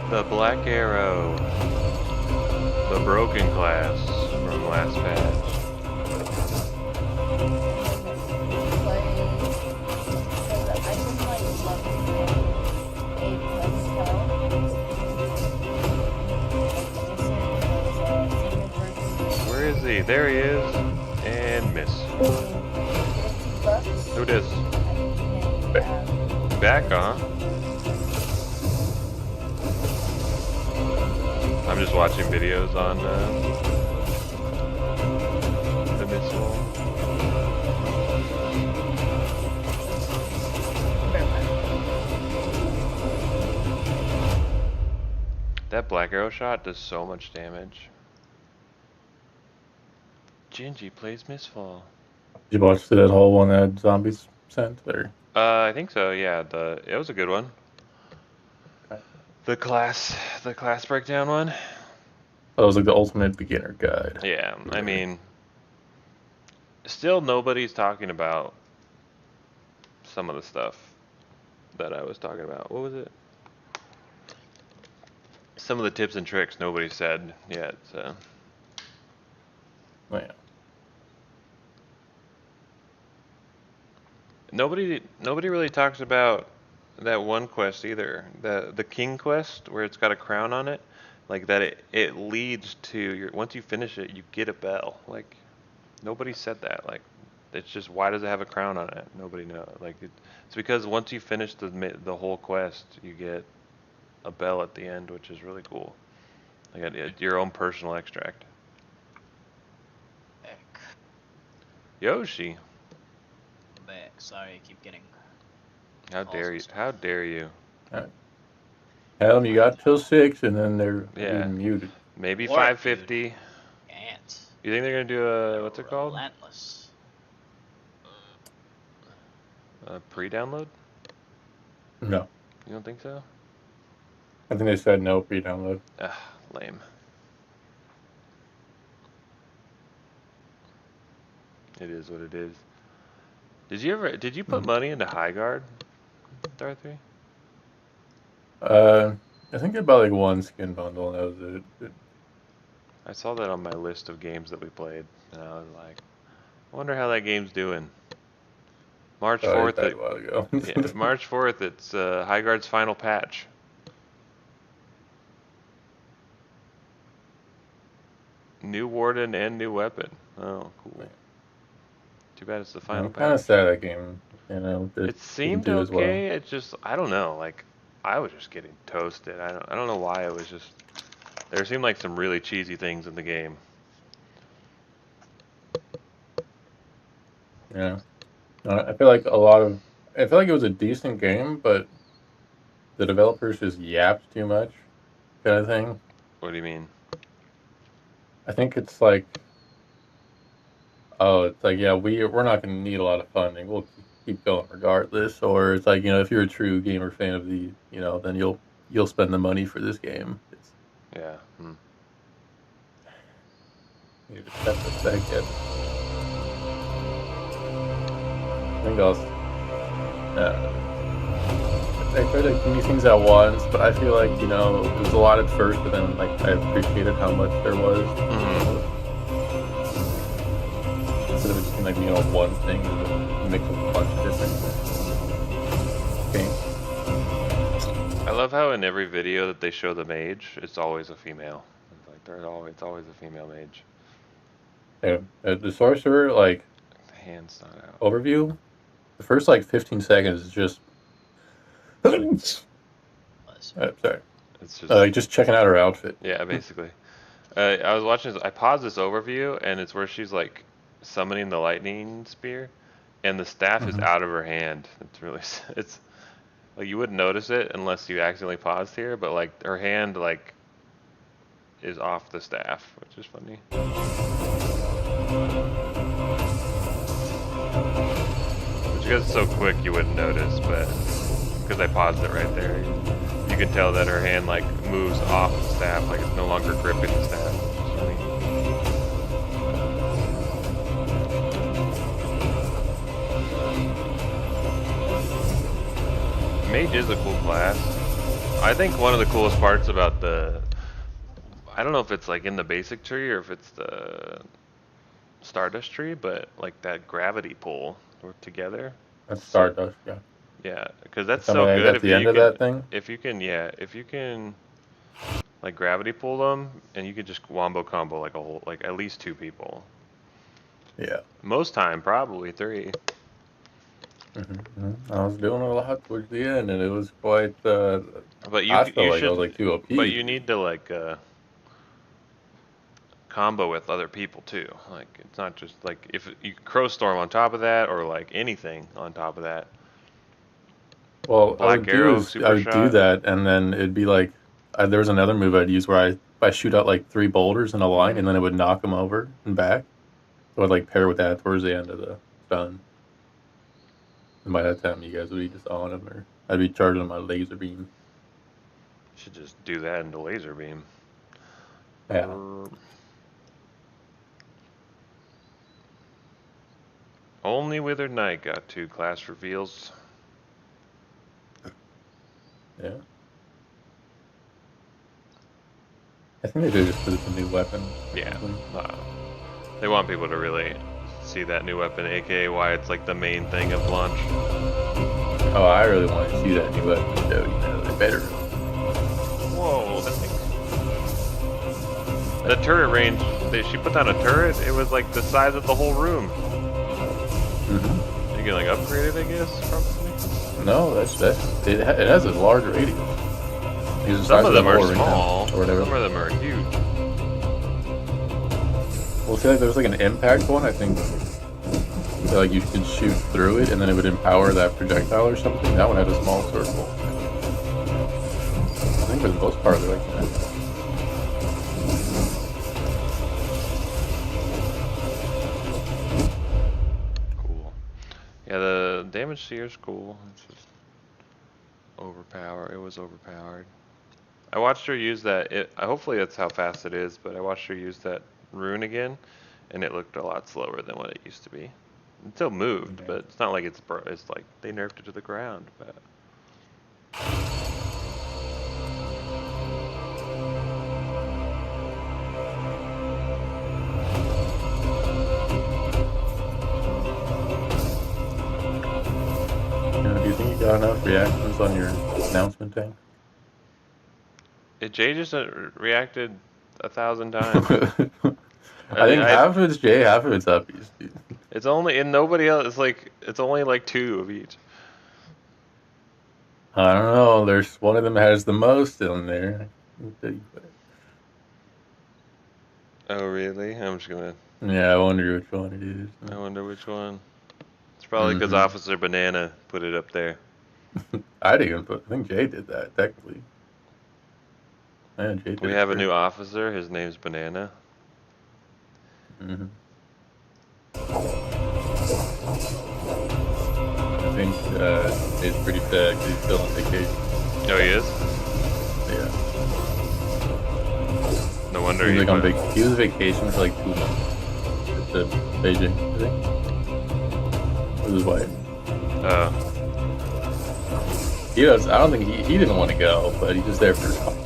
The Black Arrow. The Broken class from last patch. Where is he? There he is. And miss. Who dis? Back, huh? I'm just watching videos on the Mistfall. That Black Arrow shot does so much damage. Gingy plays Mistfall. Did you watch that whole one that zombies sent? Or? I think so. Yeah, it was a good one. Okay. The class breakdown one. That was like the ultimate beginner guide. Yeah, I mean, still nobody's talking about some of the stuff that I was talking about. What was it? Some of the tips and tricks nobody said yet. So. Oh, yeah. Nobody really talks about that one quest either. The King quest where it's got a crown on it, like that it leads to your, once you finish it, you get a bell. Like nobody said that. Like it's just, why does it have a crown on it? Nobody knows. Like it's because once you finish the whole quest, you get a bell at the end, which is really cool. Like your own personal extract. Back. Yoshi. Back. Sorry, I keep getting. How dare you? How dare you? Tell them you got till 6, and then they're being muted. Maybe Warp, 550. Can't. You think they're gonna do a what's it called? Relentless. A pre-download? No. You don't think so? I think they said no pre-download. Ah, lame. It is what it is. Did you put money into High Guard, Darthy? I think I bought like one skin bundle, and that was it. I saw that on my list of games that we played, and I was like, I wonder how that game's doing. March 4th. A while ago. Yeah, March 4th. It's High Guard's final patch. New warden and new weapon. Oh, cool. Too bad it's the final I'm patch. kind of sad that game, you know. It seemed do as well. okay. It just, I don't know. Like, I was just getting toasted. I don't know why. It was just, there seemed like some really cheesy things in the game. Yeah. I feel like I feel like it was a decent game, but the developers just yapped too much, kind of thing. What do you mean? I think it's like, oh, it's like, yeah, we're not going to need a lot of funding. We'll keep going regardless. Or it's like, you know, if you're a true gamer fan of the, you know, then you'll spend the money for this game. Yeah. You just have to thank it. I think I tried to do things at once, but I feel like, you know, it was a lot at first, but then like I appreciated how much there was. Instead of it just being like, you know, one thing, you make a bunch of different games. I love how in every video that they show the mage, it's always a female. It's like it's always a female mage. Yeah, the sorcerer, like, The hand's not out. overview, the first, like, 15 seconds is just... sorry. It's Just checking out her outfit. Yeah, basically. I was watching this, I paused this overview, and it's where she's, like, summoning the lightning spear, and the staff is out of her hand. It's really... It's... Like, you wouldn't notice it unless you accidentally paused here, but, like, her hand, like, is off the staff, which is funny. Which, because it's so quick, you wouldn't notice, but because I paused it right there, you can tell that her hand, like, moves off the staff, like it's no longer gripping the staff. It's funny. Mage is a cool class. I think one of the coolest parts about the... I don't know if it's like in the basic tree or if it's the Stardust tree, but like that gravity pull together. That's Stardust, yeah. Yeah, because that's Something so like good at the end of that thing? if you can like gravity pull them, and you can just wombo combo like a whole, like at least 2 people. Yeah. Most time, probably 3. I was doing a lot towards the end, and it was quite. But I felt like I was like too OP. But you need to like combo with other people too. Like it's not just like if you crow storm on top of that, or like anything on top of that. Well, Black Arrow, Super I would Shot. do that, and then it'd be like there was another move I'd use where I shoot out like 3 boulders in a line, and then it would knock them over and back. So I'd like pair with that towards the end of the stun. And by that time, you guys would be just on them, or I'd be charging my laser beam. Should just do that into laser beam. Yeah. Only Withered Knight got 2 class reveals. Yeah. I think they did just because it's a new weapon. Yeah. They want people to really see that new weapon, aka why it's like the main thing of launch. Oh, I really want to see that new weapon, though. You know, they better. Whoa, that thing. The turret range, she put down a turret, it was like the size of the whole room. You can like upgrade it, I guess, probably. No, it has a large radius. Some of them are small, or whatever. some of them are huge. Well, see, like, there's like an impact one, I think. So, like you could shoot through it, and then it would empower that projectile or something. That one had a small circle. I think for the most part, they're like that. Cool. Yeah, the damage seer's cool. It's just overpowered. It was overpowered. I watched her use that. Hopefully that's how fast it is, but I watched her use that rune again, and it looked a lot slower than what it used to be. It still moved, but it's not like it's like they nerfed it to the ground. But Do you think you got enough reactions on your announcement tank? Jay just reacted 1,000 times. I think half of it's Jay, half of it's Uppies, dude. It's only, and nobody else. It's like it's only like 2 of each. I don't know. There's one of them has the most in there. Oh really? I'm just gonna. Yeah, I wonder which one it is. I wonder which one. It's probably because Officer Banana put it up there. I think Jay did that technically. Yeah, Jay did We have a new officer. His name's Banana. I think it's pretty sad because he's still on vacation. Oh, he is? Yeah. No wonder he he was, like, he was on vacation for like 2 months. To Beijing, I think. With his wife. Oh. I don't think he didn't want to go, but he's just there for his wife.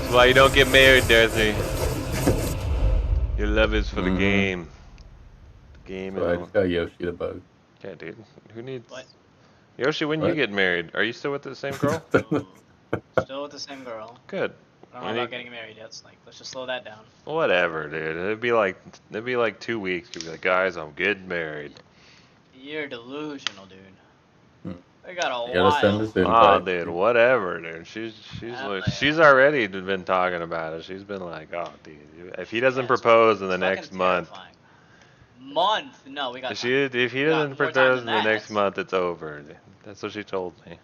That's why you don't get married, Darcy. Your love is for the game. The game So I just got Yoshi the bug. Yeah, dude. Who needs... Yoshi, when you What? get married, are you still with the same girl? Still with the same girl. Good. I don't know about getting married yet. So, like, let's just slow that down. Whatever, dude. It'd be like 2 weeks. You'd be like, guys, I'm getting married. You're delusional, dude. Hmm. I got a You gotta send while. us Oh, invites. dude, whatever, dude. She's already been talking about it. She's been like, oh, dude, if he doesn't propose in the next month, Month? No, we got. if he doesn't propose in the next month, it's over. That's what she told me.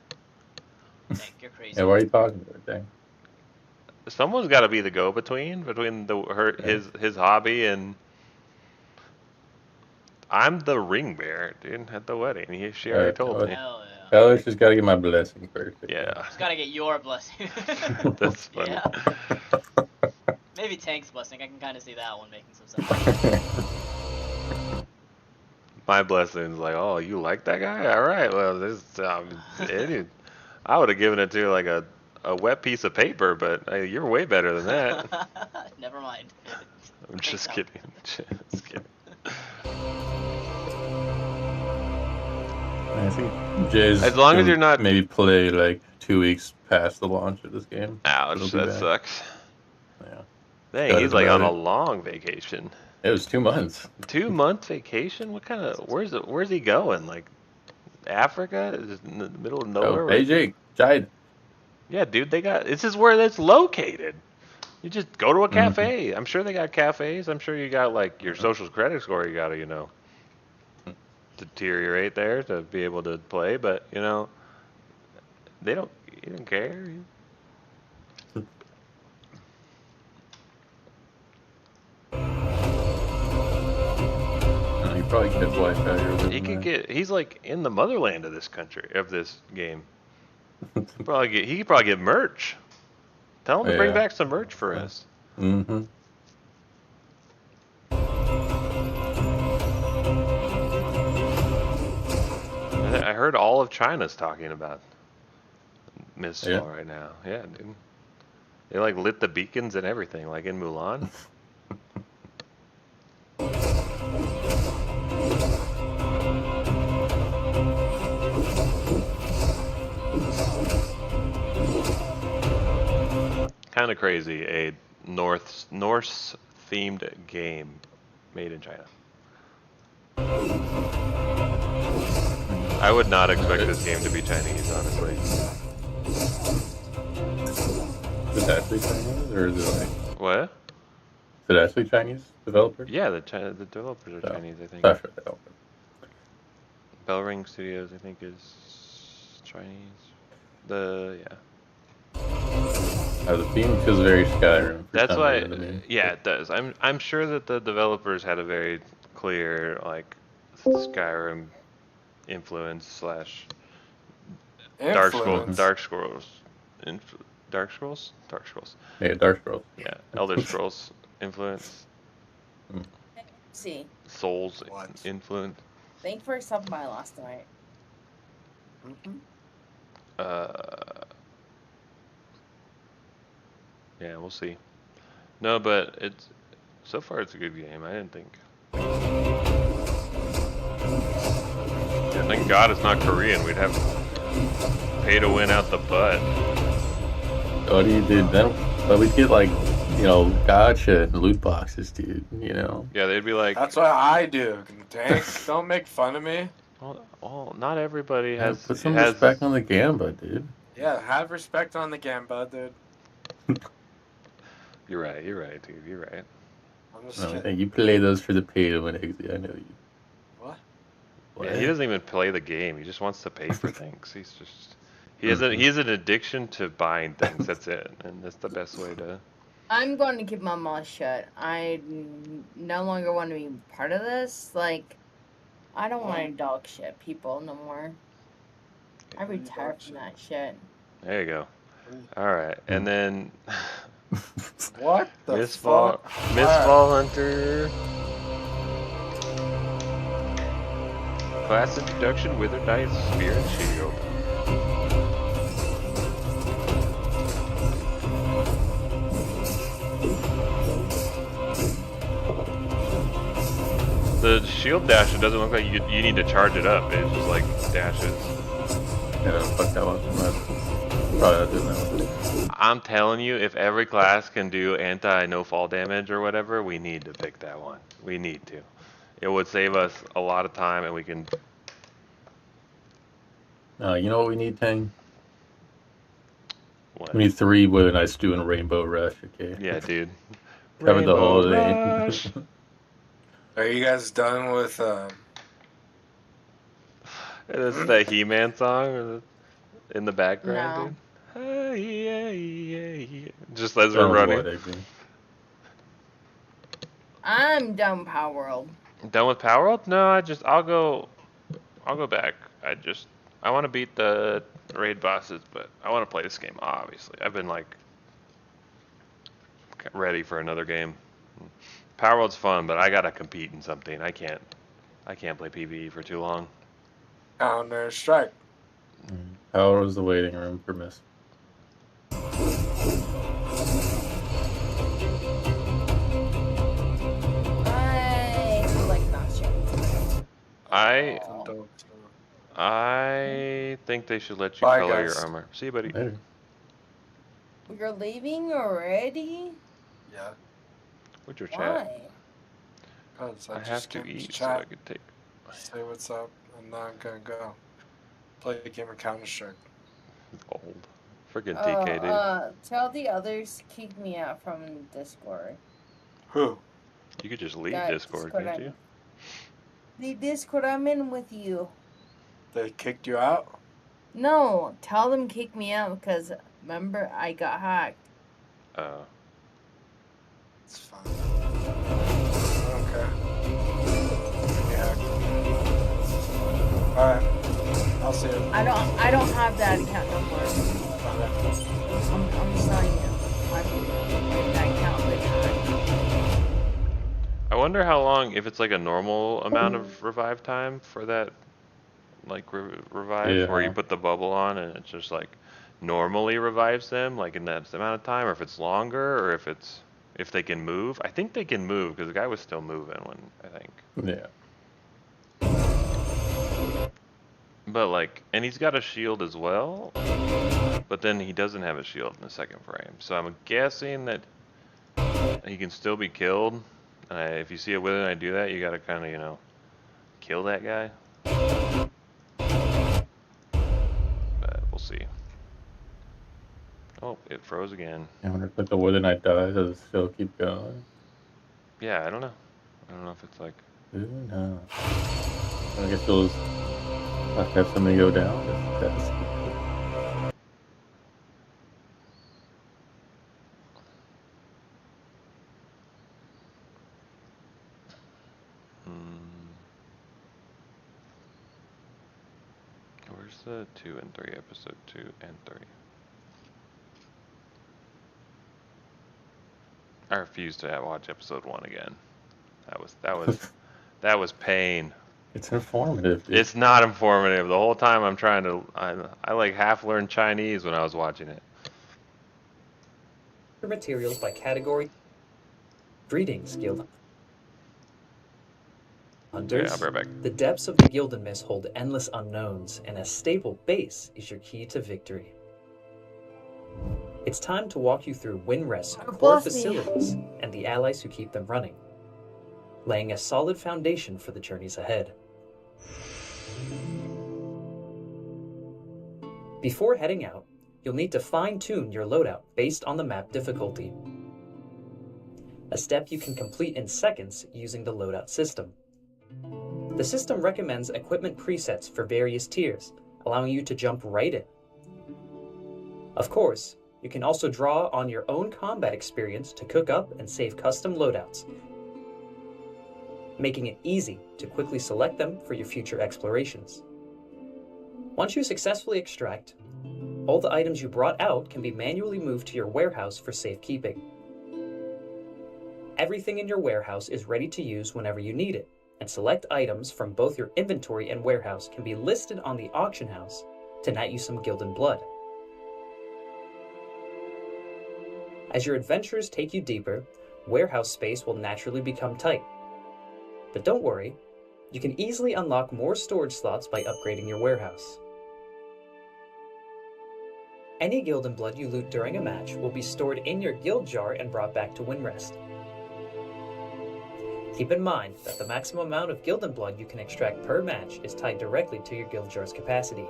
Tank, you're crazy. Yeah, why are you talking to her, Dang? Someone's got to be the go-between between his hobby and. I'm the ring bearer, dude, at the wedding. She already told me. Hell yeah. Tell her she's gotta get my blessing first. Yeah. Just gotta get your blessing. That's funny. Yeah. Maybe Tank's blessing. I can kind of see that one making some sense. My blessing's like, oh, you like that guy? All right, well, this I would have given it to like a wet piece of paper, but you're way better than that. Never mind. I'm just kidding. Just kidding. I think Jay's as long as you're not maybe play like 2 weeks past the launch of this game. Ouch, that sucks. Yeah. Dang, he's like on a long vacation. It was 2 months. 2-month vacation? What kind of? Where's he going? Like Africa? Is it in the middle of nowhere? Oh, hey Jake, Jide. Yeah, dude, this is where that's located. You just go to a cafe. I'm sure they got cafes. I'm sure you got like your social credit score. You gotta, deteriorate there to be able to play. But they don't. You don't care. He probably gets Wi-Fi. He could get. He's like in the motherland of this game. He could probably get merch. Tell him to bring back some merch for us. Mm-hmm. I heard all of China's talking about Mistfall right now. Yeah, dude. They like lit the beacons and everything, like in Mulan. Kind of crazy, a Norse themed game made in China. I would not expect this game to be Chinese, honestly. Is it actually Chinese, or is it like? What? Is it actually Chinese developers? Yeah, the developers are Chinese, I think. That's right. Bellring Studios, I think, is Chinese. The the theme feels very Skyrim. That's why. Yeah, it does. I'm sure that the developers had a very clear like Skyrim influence / Dark Scrolls. Yeah, Dark Scrolls. Yeah, Elder Scrolls influence. See. Souls influence. Thank for stopping by last night. Yeah, we'll see. No, but so far it's a good game. I didn't think. Yeah, thank God it's not Korean. We'd have pay to win out the butt. What do you do then? But we'd get like, gacha and loot boxes, dude. Yeah, they'd be like. That's what I do. Tank, don't make fun of me. Well, not everybody has. Put some respect on the Gamba, dude. Yeah, have respect on the Gamba, dude. You're right, dude. You're right. I'm just kidding. You play those for the pay to win exit. I know you. What? Yeah, he doesn't even play the game. He just wants to pay for things. He has an addiction to buying things. That's it, and that's the best way to. I'm going to keep my mouth shut. I no longer want to be part of this. Like, I don't want to dog shit people no more. I retired from that shit. There you go. All right, and then. What the Mistfall Hunter. Class introduction, Withered Dice, Spear and Shield. The shield dash, it doesn't look like you need to charge it up. It's just like dashes. that one. Probably not doing that one. I'm telling you, if every class can do anti-no fall damage or whatever, we need to pick that one. We need to. It would save us a lot of time, and we can. You know what we need, Tang? What? We need 3 Wither Knights doing Rainbow Rush, okay? Yeah, dude. Cover the whole Rainbow day. Are you guys done with That's that He-Man song in the background, No. dude. Hey, just as we're Done with running. what, Eggsy? I'm done Power World. Done with Power World? No, I'll go back. I want to beat the raid bosses, but I want to play this game, obviously. I've been like ready for another game. Power World's fun, but I gotta compete in something. I can't play PvE for too long. Counter-Strike? Power was the waiting room for Mist. I feel like not shit. I think they should let you Bye, color guys. your armor. See you, buddy. Later. You're leaving already? Yeah. What's your chat? Why? Because I have to eat so chat, I could take. say what's up, and now I'm gonna go play a game of Counter-Strike. Old. Freaking TK, dude. Tell the others to kick me out from Discord. Who? You could just leave That Discord, Discord can't you? The Discord I'm in with you. They kicked you out? No, tell them kick me out because remember I got hacked. Oh. It's fine. I don't care. Yeah. Alright. I'll see you. I don't have that account no more. I'm telling you. That account was hacked. I wonder how long, if it's like a normal amount of revive time for that, like revive, where you Yeah. put the bubble on and it just like normally revives them, like in that amount of time, or if it's longer, or if they can move. I think they can move because the guy was still moving when I think. Yeah. But like, and he's got a shield as well, but then he doesn't have a shield in the second frame. So I'm guessing that he can still be killed. If you see a Wither Knight do that, you gotta kind of, kill that guy. But we'll see. Oh, it froze again. I wonder if the Wither Knight dies, does it still keep going? Yeah, I don't know. I don't know if it's like. Who knows? I guess you'll just have to have somebody go down. That's Where's the 2 and 3 episode 2 and 3? I refuse to watch episode 1 again. That was pain. It's informative, dude. It's not informative. The whole time I'm trying to, I like half learned Chinese when I was watching it. Materials by category. Greetings, Guild Hunters. Yeah, I'll be right back. The depths of the Gildan Mist hold endless unknowns, and a stable base is your key to victory. It's time to walk you through Winrest's core facilities and the allies who keep them running, laying a solid foundation for the journeys ahead. Before heading out, you'll need to fine-tune your loadout based on the map difficulty, a step you can complete in seconds using the loadout system. The system recommends equipment presets for various tiers, allowing you to jump right in. Of course, you can also draw on your own combat experience to cook up and save custom loadouts, making it easy to quickly select them for your future explorations. Once you successfully extract, all the items you brought out can be manually moved to your warehouse for safekeeping. Everything in your warehouse is ready to use whenever you need it, and select items from both your inventory and warehouse can be listed on the auction house to net you some Gildan blood. As your adventures take you deeper, warehouse space will naturally become tight. But don't worry, you can easily unlock more storage slots by upgrading your warehouse. Any Gildan blood you loot during a match will be stored in your guild jar and brought back to Winrest. Keep in mind that the maximum amount of Gildan blood you can extract per match is tied directly to your guild jar's capacity.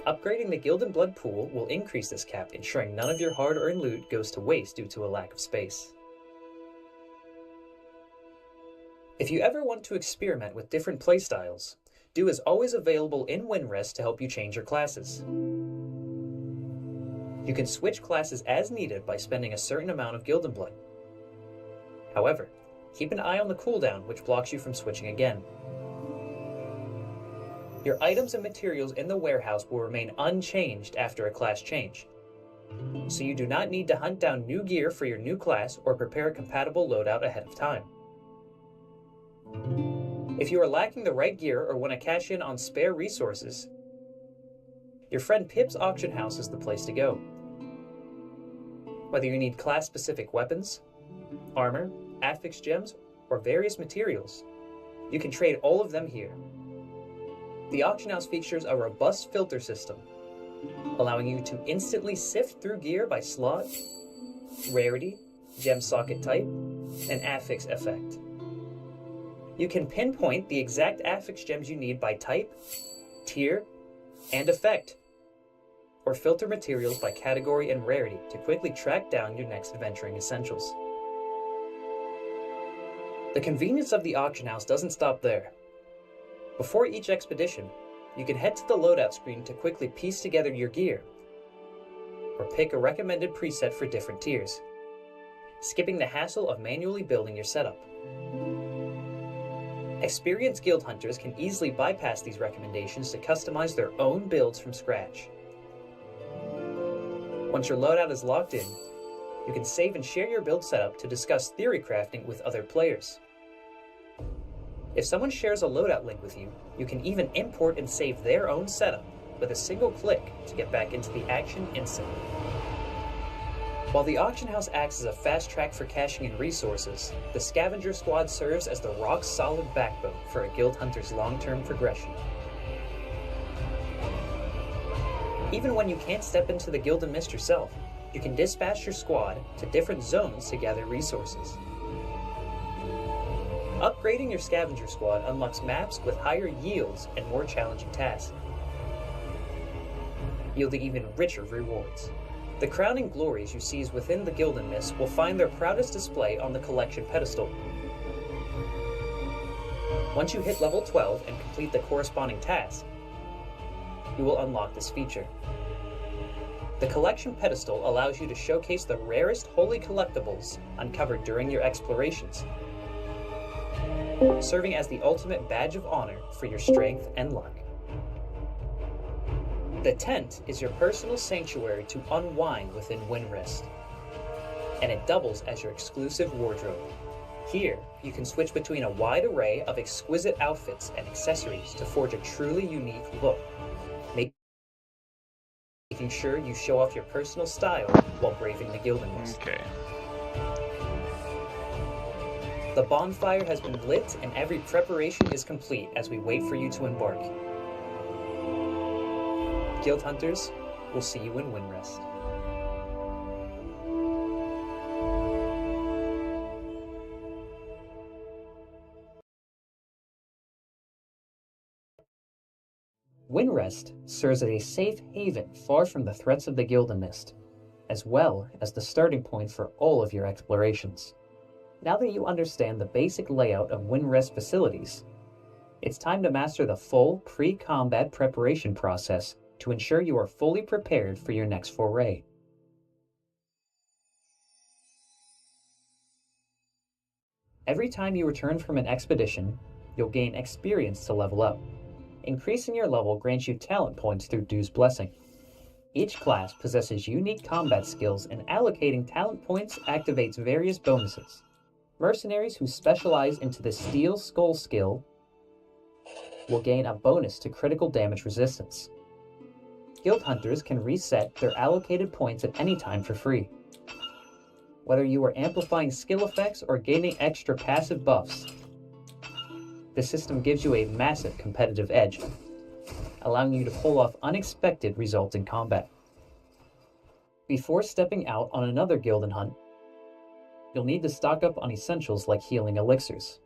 Upgrading the Gildan blood pool will increase this cap, ensuring none of your hard-earned loot goes to waste due to a lack of space. If you ever want to experiment with different playstyles, Do is always available in Winrest to help you change your classes. You can switch classes as needed by spending a certain amount of Gildan blood. However, keep an eye on the cooldown, which blocks you from switching again. Your items and materials in the warehouse will remain unchanged after a class change, so you do not need to hunt down new gear for your new class or prepare a compatible loadout ahead of time. If you are lacking the right gear or want to cash in on spare resources, your friend Pip's auction house is the place to go. Whether you need class-specific weapons, armor, affix gems, or various materials, you can trade all of them here. The auction house features a robust filter system, allowing you to instantly sift through gear by slot, rarity, gem socket type, and affix effect. You can pinpoint the exact affix gems you need by type, tier, and effect, or filter materials by category and rarity to quickly track down your next adventuring essentials. The convenience of the auction house doesn't stop there. Before each expedition, you can head to the loadout screen to quickly piece together your gear, or pick a recommended preset for different tiers, skipping the hassle of manually building your setup. Experienced guild hunters can easily bypass these recommendations to customize their own builds from scratch. Once your loadout is locked in, you can save and share your build setup to discuss theory crafting with other players. If someone shares a loadout link with you, you can even import and save their own setup with a single click to get back into the action instantly. While the auction house acts as a fast track for cashing in resources, the scavenger squad serves as the rock-solid backbone for a guild hunter's long-term progression. Even when you can't step into the Gildan Mist yourself, you can dispatch your squad to different zones to gather resources. Upgrading your scavenger squad unlocks maps with higher yields and more challenging tasks, yielding even richer rewards. The crowning glories you seize within the Gildan Mist will find their proudest display on the collection pedestal. Once you hit level 12 and complete the corresponding task, you will unlock this feature. The collection pedestal allows you to showcase the rarest holy collectibles uncovered during your explorations, serving as the ultimate badge of honor for your strength and luck. The tent is your personal sanctuary to unwind within Winrest, and it doubles as your exclusive wardrobe. Here, you can switch between a wide array of exquisite outfits and accessories to forge a truly unique look, making sure you show off your personal style while braving the Gildan Mist. Okay. The bonfire has been lit and every preparation is complete as we wait for you to embark. Guild Hunters, we'll see you in Winrest. Winrest serves as a safe haven far from the threats of the Gildan Mist, as well as the starting point for all of your explorations. Now that you understand the basic layout of Winrest facilities, it's time to master the full pre-combat preparation process to ensure you are fully prepared for your next foray. Every time you return from an expedition, you'll gain experience to level up. Increasing your level grants you talent points through Dew's Blessing. Each class possesses unique combat skills, and allocating talent points activates various bonuses. Mercenaries who specialize into the Steel Skull skill will gain a bonus to critical damage resistance. Guild Hunters can reset their allocated points at any time for free. Whether you are amplifying skill effects or gaining extra passive buffs, the system gives you a massive competitive edge. allowing you to pull off unexpected results in combat. Before stepping out on another guild and hunt, you'll need to stock up on essentials like healing elixirs.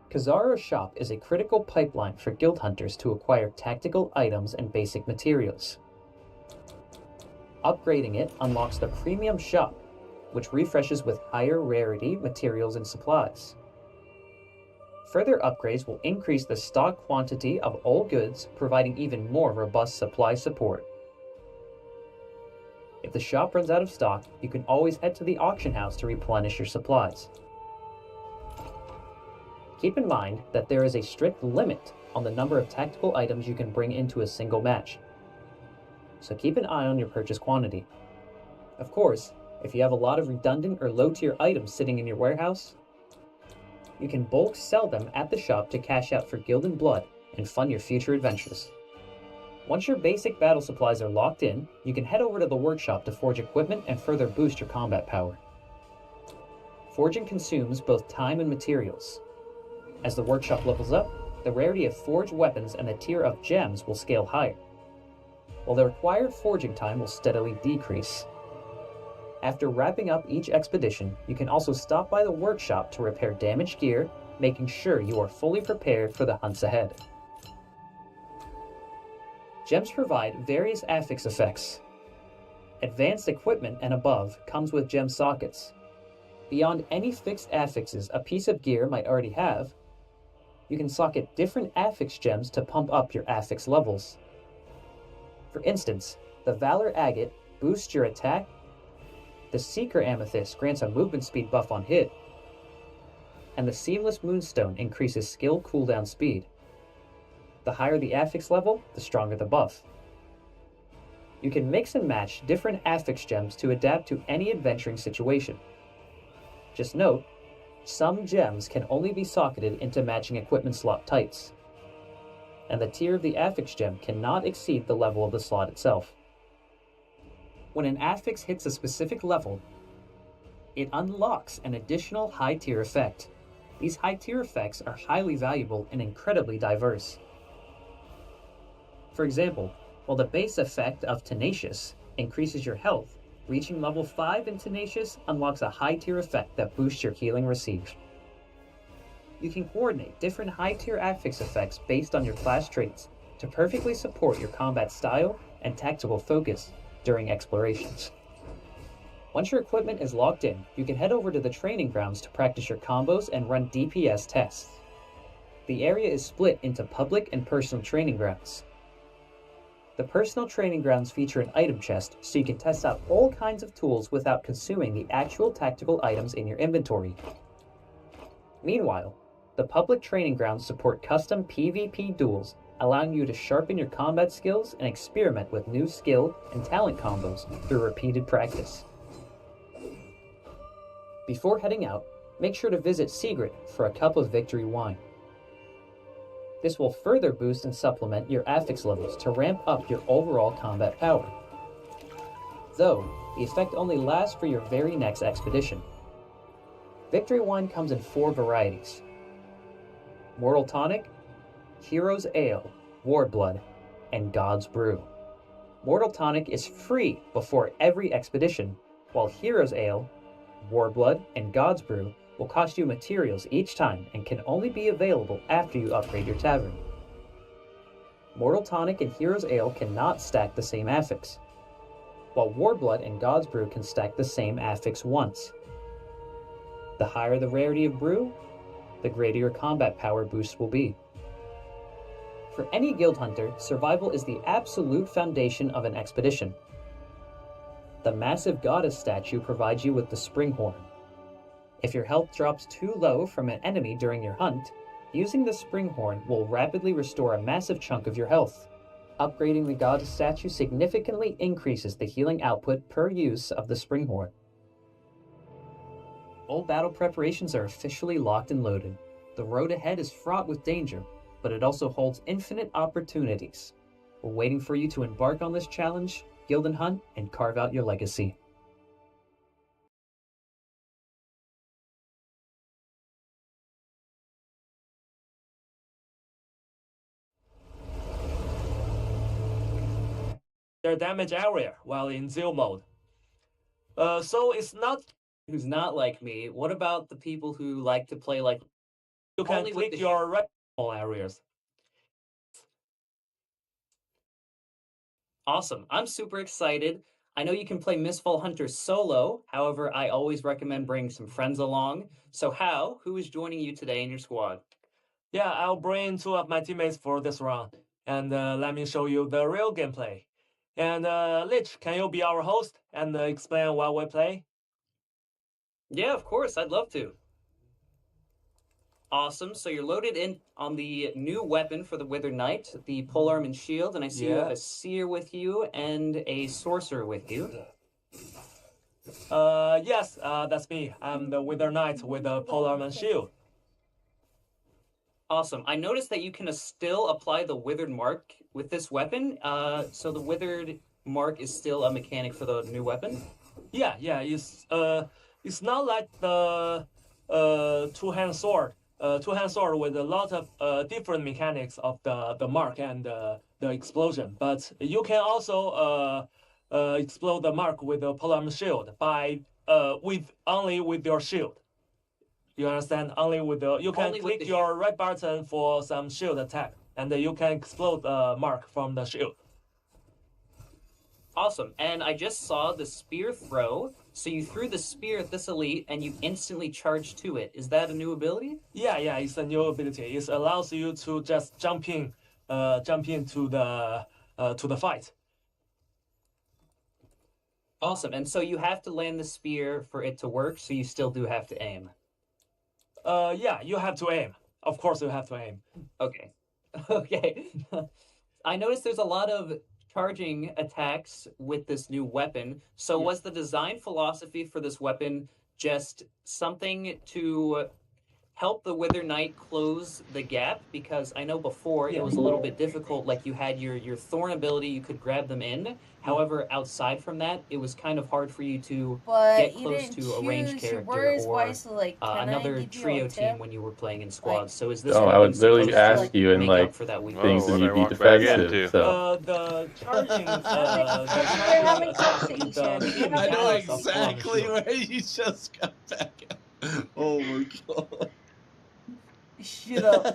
Kazara's shop is a critical pipeline for guild hunters to acquire tactical items and basic materials. Upgrading it unlocks the premium shop, which refreshes with higher rarity materials and supplies. Further upgrades will increase the stock quantity of all goods, providing even more robust supply support. If the shop runs out of stock, you can always head to the auction house to replenish your supplies. Keep in mind that there is a strict limit on the number of tactical items you can bring into a single match, so keep an eye on your purchase quantity. Of course, if you have a lot of redundant or low-tier items sitting in your warehouse, you can bulk sell them at the shop to cash out for Guild and Blood and fund your future adventures. Once your basic battle supplies are locked in, you can head over to the workshop to forge equipment and further boost your combat power. Forging consumes both time and materials. As the workshop levels up, the rarity of forged weapons and the tier of gems will scale higher, while the required forging time will steadily decrease. After wrapping up each expedition, you can also stop by the workshop to repair damaged gear, making sure you are fully prepared for the hunts ahead. Gems provide various affix effects. Advanced equipment and above comes with gem sockets. Beyond any fixed affixes a piece of gear might already have, you can socket different affix gems to pump up your affix levels. For instance, the Valor Agate boosts your attack, the Seeker Amethyst grants a movement speed buff on hit, and the Seamless Moonstone increases skill cooldown speed. The higher the affix level, the stronger the buff. You can mix and match different affix gems to adapt to any adventuring situation. Just note, some gems can only be socketed into matching equipment slot types, and the tier of the affix gem cannot exceed the level of the slot itself. When an affix hits a specific level, it unlocks an additional high-tier effect. These high-tier effects are highly valuable and incredibly diverse. For example, while the base effect of Tenacious increases your health, reaching level 5 in Tenacious unlocks a high-tier effect that boosts your healing received. You can coordinate different high-tier affix effects based on your class traits to perfectly support your combat style and tactical focus during explorations. Once your equipment is locked in, you can head over to the training grounds to practice your combos and run DPS tests. The area is split into public and personal training grounds. The personal training grounds feature an item chest, so you can test out all kinds of tools without consuming the actual tactical items in your inventory. Meanwhile, the public training grounds support custom PvP duels, allowing you to sharpen your combat skills and experiment with new skill and talent combos through repeated practice. Before heading out, make sure to visit Sigrid for a cup of victory wine. This will further boost and supplement your affix levels to ramp up your overall combat power. Though, the effect only lasts for your very next expedition. Victory wine comes in 4 varieties: Mortal Tonic, Hero's Ale, Warblood, and God's Brew. Mortal Tonic is free before every expedition, while Hero's Ale, Warblood, and God's Brew will cost you materials each time and can only be available after you upgrade your tavern. Mortal Tonic and Hero's Ale cannot stack the same affix, while Warblood and God's Brew can stack the same affix once. The higher the rarity of brew, the greater your combat power boost will be. For any guild hunter, survival is the absolute foundation of an expedition. The massive goddess statue provides you with the Springhorn. If your health drops too low from an enemy during your hunt, using the Springhorn will rapidly restore a massive chunk of your health. Upgrading the goddess statue significantly increases the healing output per use of the Springhorn. All battle preparations are officially locked and loaded. The road ahead is fraught with danger, but it also holds infinite opportunities. We're waiting for you to embark on this challenge, guild and hunt, and carve out your legacy. their damage area while in zeal mode. So it's not who's not like me. What about the people who like to play like you can only with click the your red areas. Awesome. I'm super excited. I know you can play Mistfall Hunter solo. However, I always recommend bringing some friends along. So who is joining you today in your squad? Yeah, I'll bring 2 of my teammates for this round, and let me show you the real gameplay. And Lich, can you be our host and explain what we play? Yeah, of course. I'd love to. Awesome. So you're loaded in on the new weapon for the Withered Knight, the polearm and shield, and I see you have a seer with you and a sorcerer with you. Yes, that's me. I'm the Withered Knight with the polearm and shield. Awesome. I noticed that you can still apply the withered mark with this weapon. So the withered mark is still a mechanic for the new weapon. Yeah. It's not like the two-hand sword. Two-hand sword with a lot of different mechanics of the mark and the explosion. But you can also explode the mark with the polearm shield by only with your shield. You understand? Only with the you can click your right button for some shield attack, and you can explode the mark from the shield. Awesome. And I just saw the spear throw. So you threw the spear at this elite, and you instantly charged to it. Is that a new ability? Yeah, it's a new ability. It allows you to just jump into the fight. Awesome. And so you have to land the spear for it to work. So you still do have to aim. Yeah, you have to aim. Of course, you have to aim. Okay. Okay. I noticed there's a lot of charging attacks with this new weapon. So was the design philosophy for this weapon just something to help the Wither Knight close the gap? Because I know before it was a little bit difficult. Like you had your Thorn ability, you could grab them in. However, outside from that, it was kind of hard for you to get close to a ranged character or another trio team when you were playing in squads. So is this? Oh, I would literally ask you and like for that things and you'd be defensive. So. The charging. I know exactly where you just got back at. Oh my god. Shut up.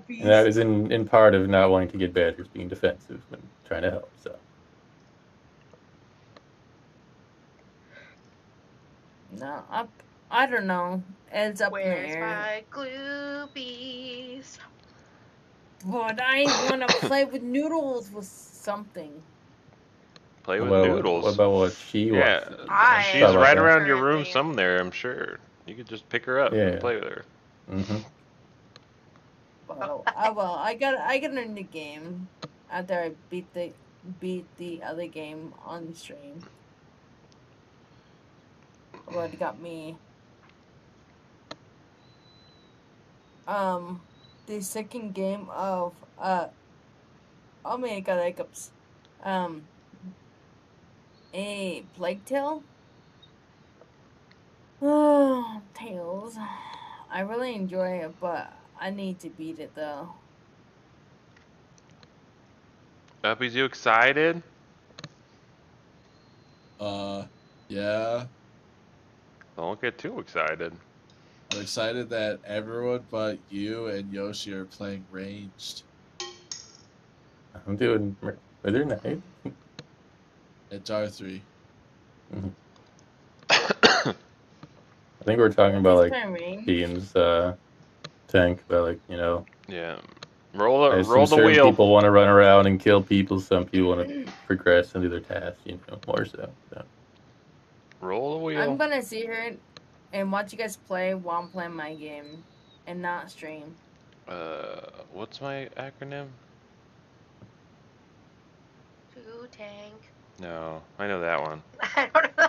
And that is in part of not wanting to get badgers being defensive when trying to help. So. No, I don't know. It's up in the Where's air. my gloobies? But I want to play with noodles with something. Play with noodles. What about what she wants? Yeah, she's right around your room somewhere, I'm sure. You could just pick her up and play with her. Mm-hmm. Well, I got a new game after I beat the other game on stream. Well, it got me. The second game of oh man, I got hiccups. A Plague Tale. Oh, Tales. I really enjoy it, but I need to beat it though. Uppy's, you excited? Yeah. Don't get too excited. I'm excited that everyone but you and Yoshi are playing ranged. I'm doing Wither Knight. It's R3. Mm-hmm. I think we're talking about like teams tank, but like Yeah. Roll the certain wheel. People want to run around and kill people. Some people want to progress and do their tasks. More so. Roll the wheel. I'm gonna sit here and watch you guys play while I'm playing my game, and not stream. What's my acronym? 2Tank. No, I know that one. I don't know.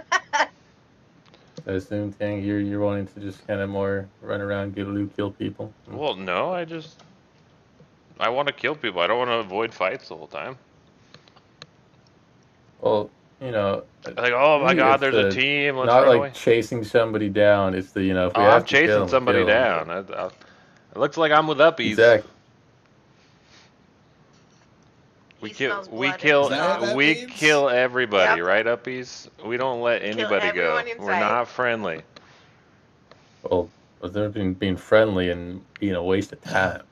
I assume, Tank, you're wanting to just kind of more run around, get loot, kill people. Well, no, I want to kill people. I don't want to avoid fights the whole time. Well, like, oh my god, there's a team. Let's not run like away. chasing somebody down. It's the if we I'm have to chasing kill somebody them. down. It looks like I'm with Uppies. Exactly. kill smells blood in his jaw. we kill everybody, right, Uppies? We don't let anybody go. everyone in We're sight. not friendly. Well, they're being friendly and being a waste of time.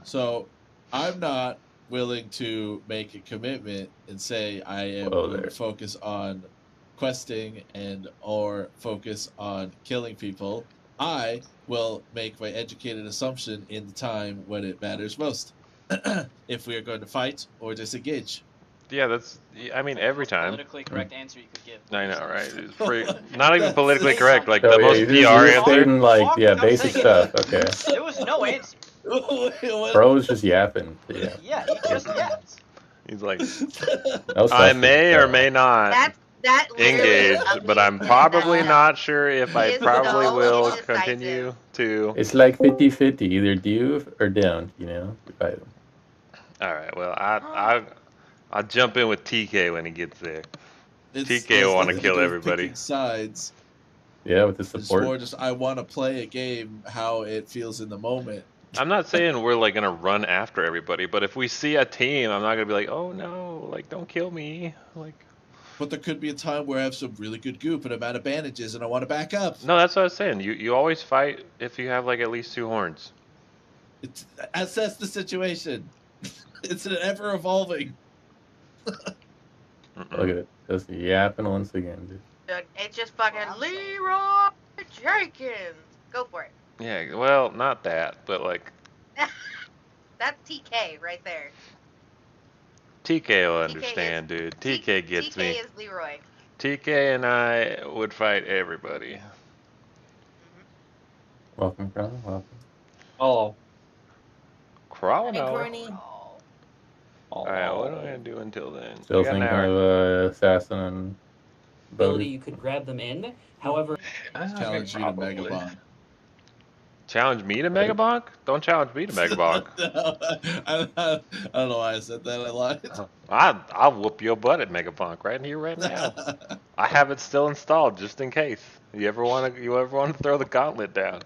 So, I'm not willing to make a commitment and say I am going to focus on questing and or focus on killing people. I will make my educated assumption in the time when it matters most. If we are going to fight or disengage. Yeah, that's. I mean, every time. Politically correct answer you could give. I know, right? It's pretty, not even politically correct. Like Oh, the yeah, most you're PR just answer. stating, like, yeah, basic stuff. Okay. There was no answer. Bro was just yapping. Yeah. Yeah, he just yapped. He's like, No I substance may at or all. may not That engage, but I'm probably not sure if I is probably so will indecisive. continue to. It's like 50-50. Either do or don't, you know? You fight them. All right, well, I'll jump in with TK when he gets there. It's TK will want to nothing kill do with everybody. picking sides. Yeah, with the It's support. more just I want to play a game how it feels in the moment. I'm not saying we're like gonna run after everybody, but if we see a team, I'm not gonna be like, oh no, like don't kill me, like. But there could be a time where I have some really good goop and I'm out of bandages and I want to back up. No, that's what I was saying. You always fight if you have like at least 2 horns. Assess the situation. It's an ever evolving. Look at it. Just yapping once again, dude. Dude, it's just fucking Leroy Jenkins. Go for it. Yeah, well, not that, but like That's TK right there. TK will understand, dude. TK gets me. TK is Leroy. TK and I would fight everybody. Welcome, Crown. Welcome. Oh. Crown. Hey, Corny. Alright, what am I gonna do until then? Still We got an thinking hour. of assassin and Ability, boater. you could grab them in. However, Challenge you to Mega Bomb. Challenge me to Mega Bonk? Don't challenge me to Mega Bonk. I don't know why I said that. I lied. I'll whoop your butt at Mega Bonk right here, right now. I have it still installed just in case. You ever want to throw the gauntlet down?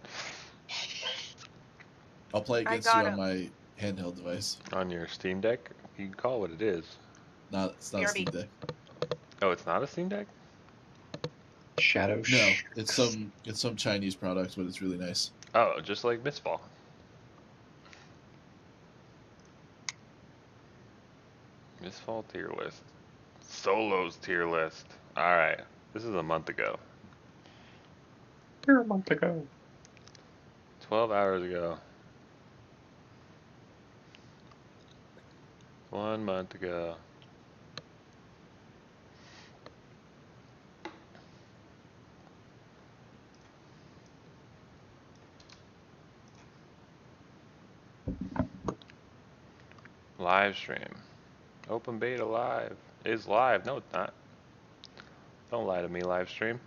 I'll play against you on my handheld device. On your Steam Deck? You can call it what it is. It's not a Steam Deck. Oh, it's not a Steam Deck? No, it's some Chinese product, but it's really nice. Oh, just like Mistfall. Mistfall tier list. Solos tier list. Alright. This is a month ago. You're a month ago. 12 hours ago. 1 month ago. Live stream. Open beta live. Is live. No, it's not. Don't lie to me, live stream.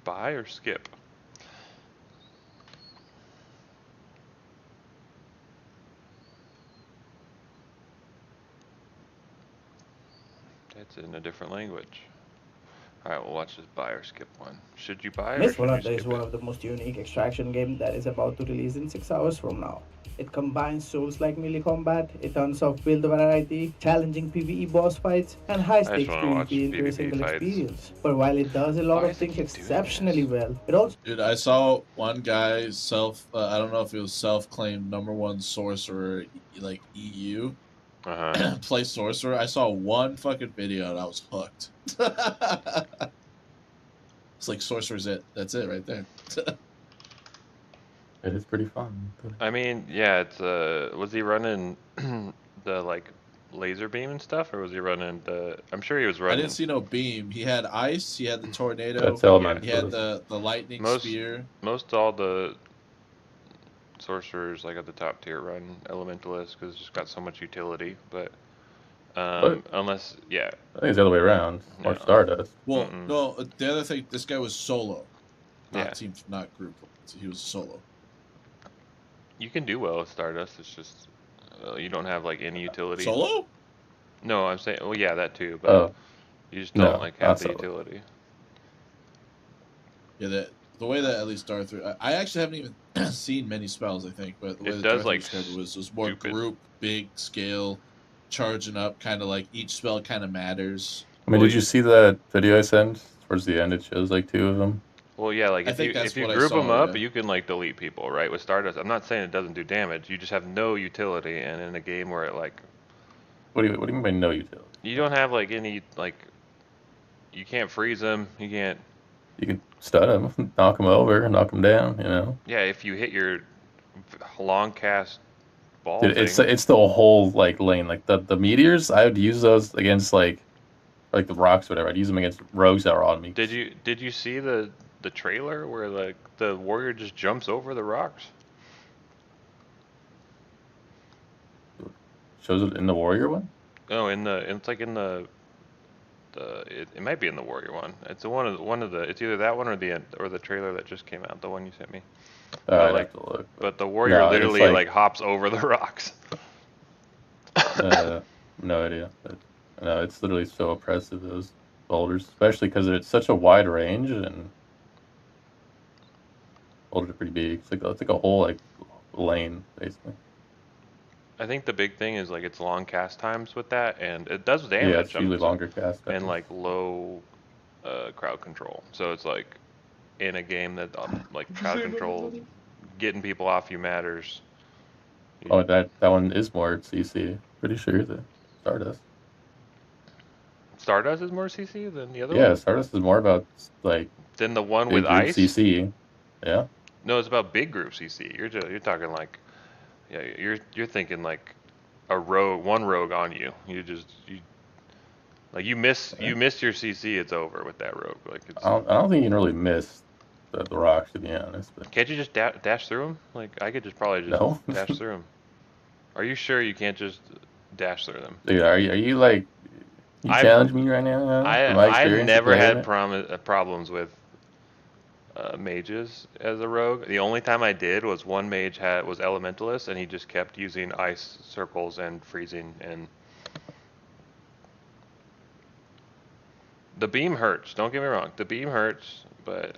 Buy or skip? That's in a different language. Alright, we'll watch this buy or skip one. Should you buy or should Mistfall you is skip one it? of the most unique extraction games that is about to release in 6 hours from now. It combines Souls-like melee combat, a tons of build variety, challenging PvE boss fights, and high-stakes PvP into a single experience. But while it does a lot of things exceptionally well, it also... Dude, I saw one guy I don't know if it was self-claimed #1 sorcerer, like EU. Play sorcerer. I saw one fucking video and I was hooked. It's like sorcerer's it. That's it right there. It is pretty fun. I mean, yeah, it's was he running the like laser beam and stuff, or was he running the? I'm sure he was I running. didn't see no beam. He had ice. He had the tornado. That's elemental. He had the lightning spear. Most all the sorcerers like at the top tier run elementalist because it's just got so much utility. But unless I think it's the other way around. Or Stardust. Well, no. The other thing, this guy was solo, not Yeah. team, not group. He was solo. you can do well with Stardust. It's just you don't have like any utility. Solo? No, I'm saying. Well, yeah, that too. But you just don't like have the utility. Yeah, the way that at least Darther, I actually haven't even seen many spells, I think, but the way that Darther described it was more group, big scale, charging up, kind of like each spell kind of matters. I mean, did you see that video I sent towards the end? It shows like 2 of them. Well, yeah, like if you group them up, you can like delete people, right? With Stardust, I'm not saying it doesn't do damage. You just have no utility, and in a game where it like, what do you mean by no utility? You don't have like any like, you can't freeze them. You can't. You can stun them, knock them over, knock them down. You know. Yeah, if you hit your long cast ball. Dude, it's the whole like lane. Like the meteors, I would use those against like the rocks, or whatever. I'd use them against rogues that are on me. Did you see the trailer where like the warrior just jumps over the rocks? Shows it in the warrior one? No, it's like in the it might be in the warrior one. It's one of the it's either that one or the trailer that just came out, the one you sent me. I'd have to look. But the warrior literally like hops over the rocks. No idea. But, no, it's literally so oppressive, those boulders, especially because it's such a wide range, and boulders are pretty big. It's like a whole like lane basically. I think the big thing is like it's long cast times with that, and it does damage. Yeah, it's usually longer cast times. And like low crowd control. So it's like in a game that like crowd control, getting people off you matters. Oh, that one is more CC. Pretty sure the Stardust. Stardust is more CC than the other one? Yeah, Stardust is more about like than the one with group ice. CC. Yeah. No, it's about big group CC. You're talking like, yeah, you're thinking like one rogue on you. You miss your CC, it's over with that rogue. Like I don't think you can really miss the rocks, to be honest. But can't you just dash through them? Like I could just dash through them. Are you sure you can't just dash through them? Dude, are you like you challenge me right now? I've never had problems with mages as a rogue. The only time I did was one mage was elementalist, and he just kept using ice circles and freezing, and the beam hurts. Don't get me wrong, the beam hurts, but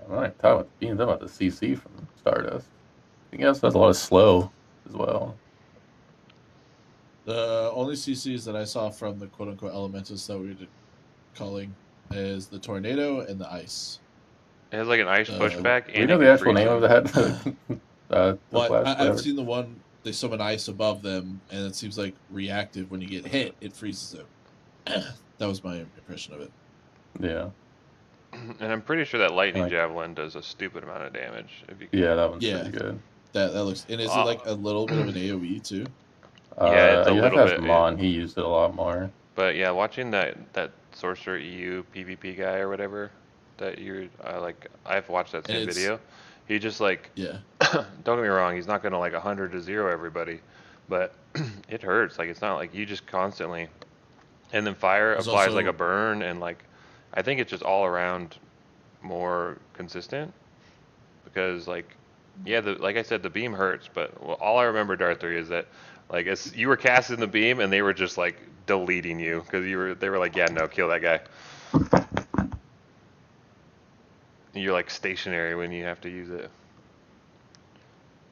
I'm not talking about the beam. I'm talking about the CC from Stardust. I think it also has a lot of slow as well. The only CCs that I saw from the quote-unquote elementals that we were calling is the tornado and the ice. It has like an ice pushback. Do you know the actual name of that? Well, I've seen the one, they summon ice above them, and it seems like reactive. When you get hit, it freezes them. That was my impression of it. Yeah. And I'm pretty sure that lightning javelin does a stupid amount of damage. Yeah, that one's pretty good. That looks, and is it like a little bit of an AoE too? Yeah, it's a little bit. Mon, he used it a lot more. But yeah, watching that Sorcerer EU PvP guy or whatever that I've watched that same video. He just like, don't get me wrong, he's not gonna like 100 to 0 everybody, but it hurts. Like it's not like you just constantly, and then fire applies like a burn, and like I think it's just all around more consistent because like, yeah, like I said, the beam hurts, but all I remember Dart 3 is that like as you were casting the beam and they were just like deleting you because they were like, yeah, no, kill that guy. You're like stationary when you have to use it,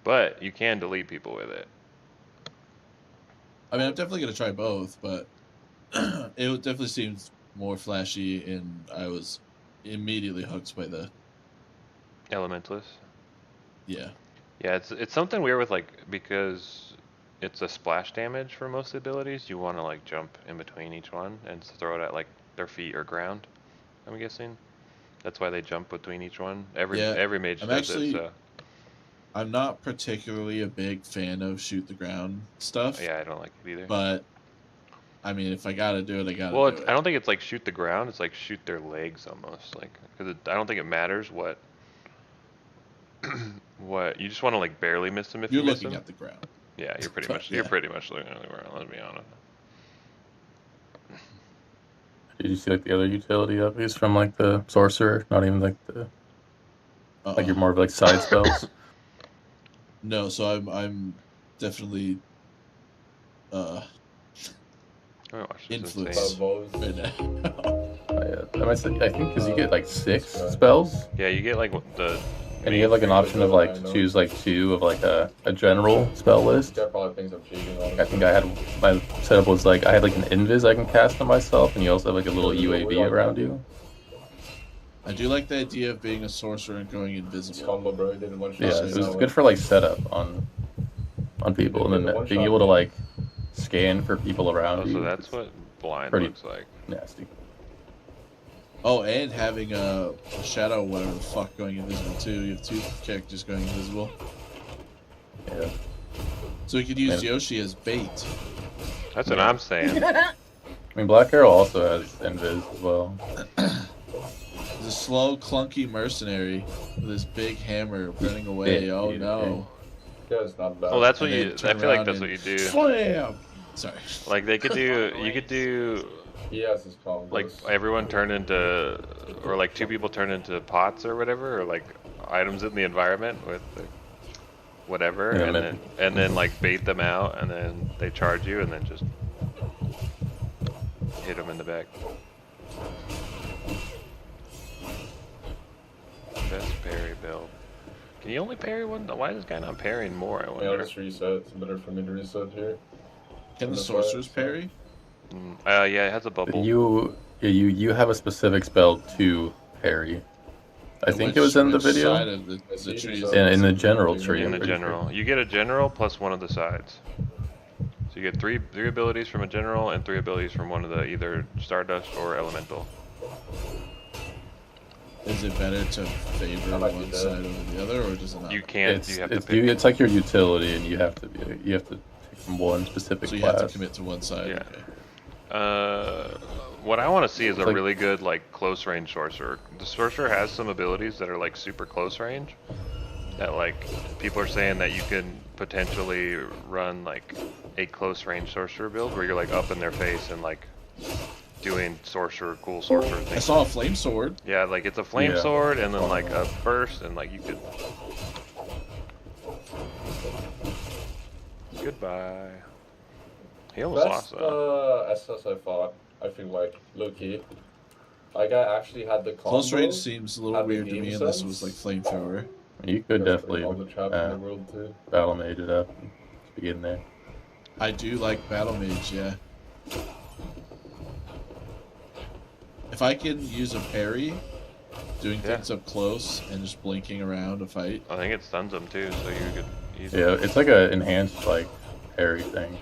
but you can delete people with it. I mean, I'm definitely gonna try both, but it definitely seems more flashy, and I was immediately hooked by the Elementalist. Yeah. Yeah, it's something weird with like, because it's a splash damage for most abilities, you want to like jump in between each one and throw it at like their feet or ground, I'm guessing. That's why they jump between each one. Every mage does it, so. I'm not particularly a big fan of shoot the ground stuff. Yeah, I don't like it either. But I mean, if I gotta do it, I gotta do it. I don't think it's like shoot the ground. It's like shoot their legs almost, like, because I don't think it matters what you just want to like barely miss them if you're you miss looking them. at the ground. Yeah, you're pretty much looking at the ground. Let's be honest. Did you see like the other utility of these from like the sorcerer? Not even like the like you're more of like side spells. No, so I'm definitely influenced right now. Oh, yeah. I think because you get like 6 spells. Yeah, you get like the. And you have like an option of like to choose like 2 of like a general spell list. I think I had my setup was like I had like an invis I can cast on myself, and you also have like a little UAV around you. I do like the idea of being a sorcerer and going invisible. Yeah, it was good for like setup on people, and then being able to like scan for people around you. So that's what blind pretty looks like. Nasty. Oh, and having a shadow, whatever the fuck, going invisible too. You have 2 characters going invisible. Yeah. So we could use Yoshi as bait. That's what I'm saying. I mean, Black Arrow also has invis as well. He's a slow, clunky mercenary with his big hammer running away. Oh no. That's not bad. Well, that's what you. I feel like that's what you do. Slam! Sorry. Like they could do. You could do. Yes, it's combos. Like everyone turn into, or like 2 people turn into pots or whatever, or like items in the environment with the whatever, Yeah, and then like bait them out, and then they charge you, and then just hit them in the back. Best parry build. Can you only parry one? Why is this guy not parrying more? I wonder. Yeah, let's reset. It's better for me to reset here. Can the sorcerers parry? Yeah, it has a bubble. You have a specific spell to parry. I think it was in the video. In the general tree. In the general, you get a general plus one of the sides. So you get three abilities from a general and 3 abilities from one of the either Stardust or Elemental. Is it better to favor one side over the other, or does it not? You can't. You have to pick. It's like your utility, and you have to take from one specific So you class. have to commit to one side. Yeah. Okay. What I want to see is a really good like close range sorcerer. The sorcerer has some abilities that are like super close range. That like people are saying that you can potentially run like a close range sorcerer build where you're like up in their face and like doing cool sorcerer things. I saw a flame sword. Yeah, like it's a flame sword and then like a burst and like you could. Goodbye. He almost lost though. SS I fought. I feel like low-key. Like I actually had the combo. Close range seems a little weird to me unless it was like flamethrower. You could definitely battle mage it up and begin there. I do like battle mage, yeah. If I can use a parry, doing things up close and just blinking around a fight. I think it stuns them too, so you could easily. Yeah, it's like an enhanced like parry thing.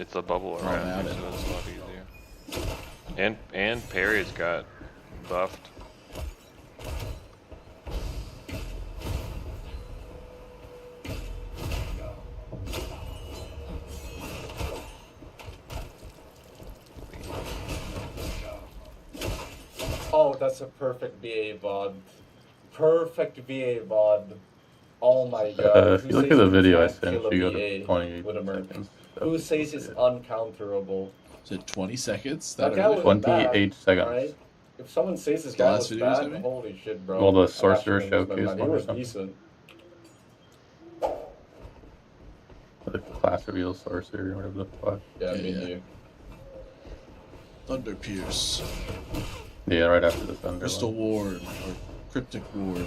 It's a bubble around you, so it's a lot easier. And parry's got buffed. Oh, that's a perfect VA bod. Perfect VA bod. Oh my god. If you look at the video I sent, you go to 28 seconds. Who says it's uncounterable? Is it 20 seconds? That guy was 28 seconds. Right? If someone says this guy was bad, holy shit, bro. Well, the sorcerer showcase he was decent. The class reveal sorcerer or whatever the fuck. Yeah, me too. Thunder Pierce. Yeah, right after the thunder. Crystal Ward or Cryptic Ward.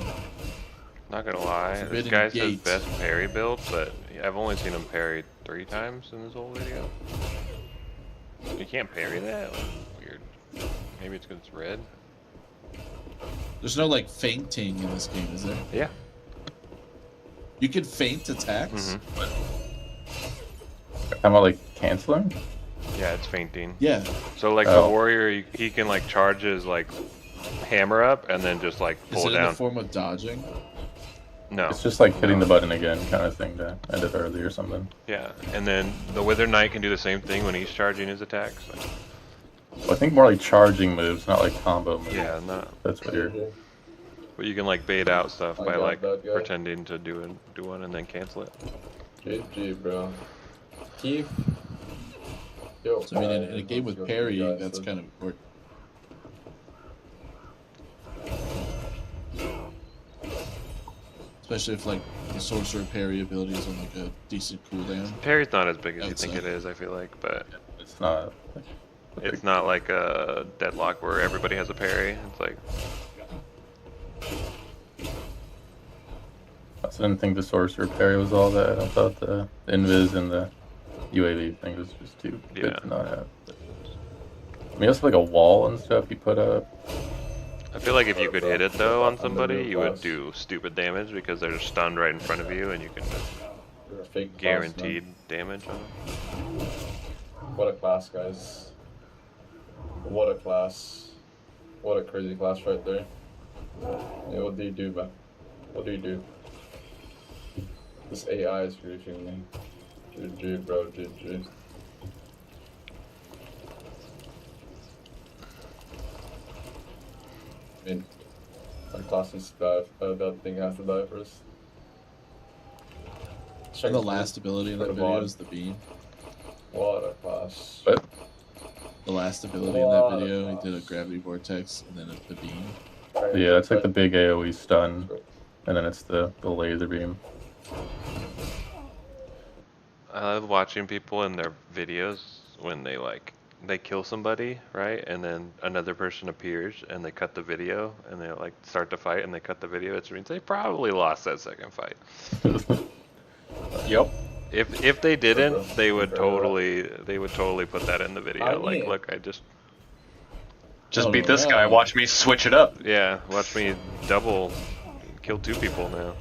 Not gonna lie, Forbidden this guy says Gate. best parry build, but I've only seen him parry 3 times in this whole video. You can't parry that? Weird. Maybe it's because it's red? There's no like feinting in this game, is there? Yeah. You can feint attacks? How about like canceling? Yeah, it's feinting. Yeah. So like the warrior, he can like charge his like hammer up and then just like Is pull it it in down. the form of dodging? No. It's just like hitting the button again kind of thing to end it early or something. Yeah, and then the Wither Knight can do the same thing when he's charging his attacks. Like, Well, I think more like charging moves, not like combo moves. yeah, not. That's what you're. But you can like bait out stuff by got like that guy. pretending to do one and then cancel it. GG, bro. Keith. Yo, So I mean, in a game with parry, that's kind of important. Especially if like the sorcerer parry ability is on like a decent cooldown. Parry's not as big as you think Outside. it is, I feel like, but It's not. It's not like a deadlock where everybody has a parry. It's like. I didn't think the sorcerer parry was all that. I thought the invis and the UAV thing was just too good to not have. I mean, it's like a wall and stuff you put up. I feel like if you could hit it though on somebody, you would do stupid damage because they're stunned right in front of you and you can just guaranteed damage on them. What a class, guys. What a class. What a crazy class right there. Yeah, what do you do, man? What do you do? This AI is griefing me. GG, bro, GG. I mean, my class needs to die. That thing has to die first. And the last ability in that video is the beam. What a class. What? The last ability in that video, he did a gravity vortex and then the beam. Yeah, it's like the big AoE stun, and then it's the laser beam. I love watching people in their videos when they kill somebody, right? And then another person appears and they cut the video and they like start to fight and they cut the video. It means they probably lost that second fight. Yep. If they didn't, they would totally put that in the video. Like, look, I just beat this guy. Watch me switch it up. Yeah, watch me double kill 2 people now.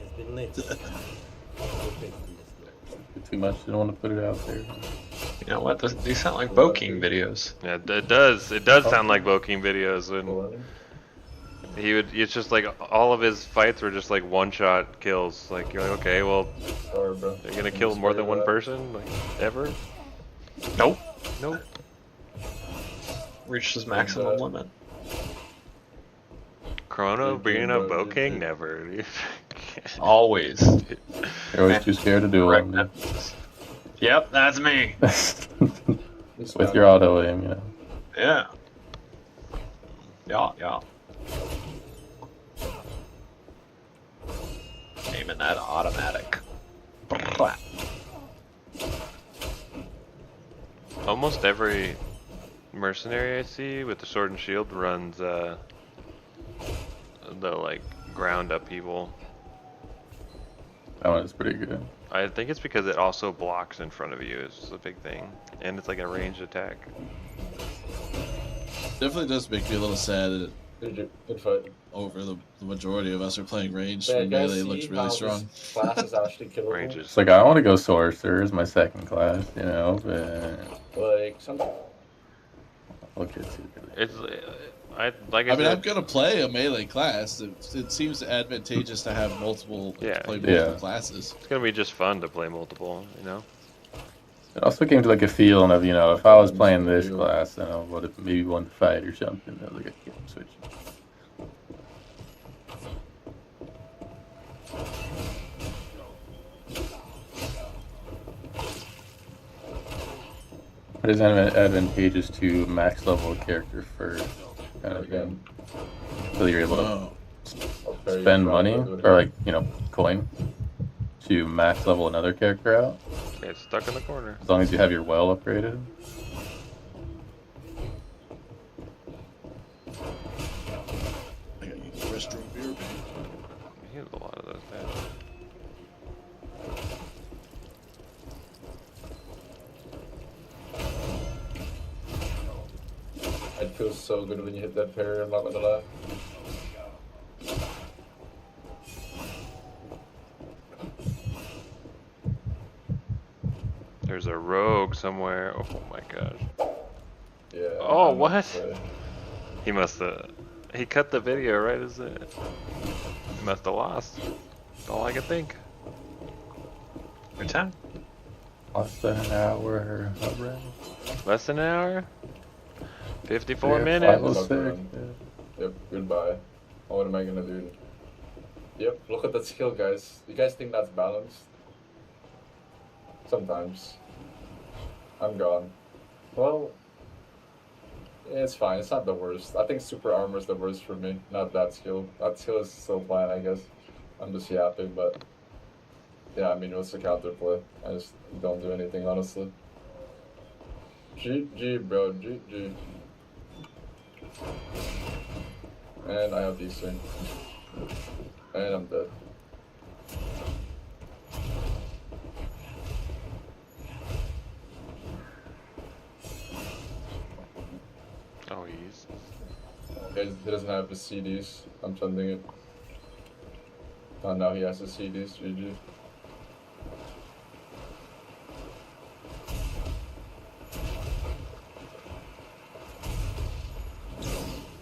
Too much. Didn't want to put it out there. You know what? These sound like Voking videos. Yeah, it does. It does sound like Voking videos. And it's just like all of his fights were just like one-shot kills. Like you're like, okay, well, sorry, bro. You're gonna kill more than one person, like ever? Nope. Nope. Reached his maximum limit. Chrono being a Voking, never. Always. You're always too scared to do it. Yep, that's me. With your auto aim, you know. Yeah. Yeah. Aiming that automatic. Almost every mercenary I see with the sword and shield runs the like ground upheaval. That one is pretty good. I think it's because it also blocks in front of you is a big thing, and it's like a ranged attack. Definitely does make me a little sad that good fight. Over the majority of us are playing ranged. Yeah, Melee looks really strong. Class is actually killable. Ranges. It's like I want to go sorcerer as my second class, you know, but like some. I'll get to it. It's I mean, I'm gonna play a melee class. It seems advantageous to have multiple play multiple classes. It's gonna be just fun to play multiple, you know. It also came to like a feeling of, you know, if I was playing this class, then I would have maybe won the fight or something. I was like, I can't switch. It is advantageous to max level a character first, kind of thing. So you're able to spend money, or like, you know, coin, to max level another character out. It's stuck in the corner. As long as you have your well upgraded. I gotta use the restroom beer. He has a lot of those badges. It feels so good when you hit that parry, I'm not gonna lie. There's a rogue somewhere. Oh my gosh. Yeah. Oh, what? He must have. He cut the video right as it. He must have lost. That's all I can think. Good time. Less than an hour already. Less than an hour? 54 Yeah, minutes. 506. Yep, goodbye. What am I gonna do? Yep, look at that skill, guys. You guys think that's balanced? Sometimes. I'm gone. Well, yeah, it's fine. It's not the worst. I think super armor is the worst for me, not that skill. That skill is still fine, I guess. I'm just yapping, but yeah, I mean, what's the counterplay? I just don't do anything, honestly. GG, bro. GG. And I have decent. And I'm dead. Oh, he's. Okay, he doesn't have his CDs. I'm sending it. Oh, now he has his CDs. GG.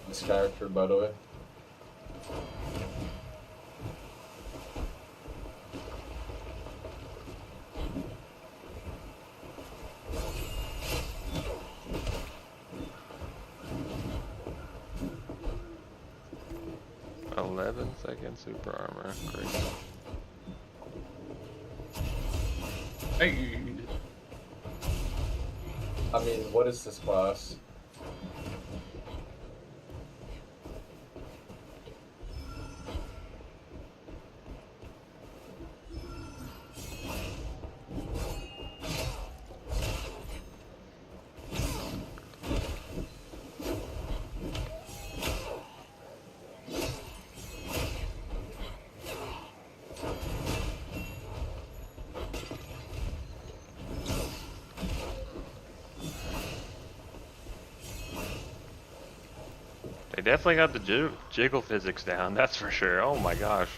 This character, by the way. Second super armor. Great. Hey. I mean, what is this class? They definitely got the jiggle physics down, that's for sure. Oh my gosh.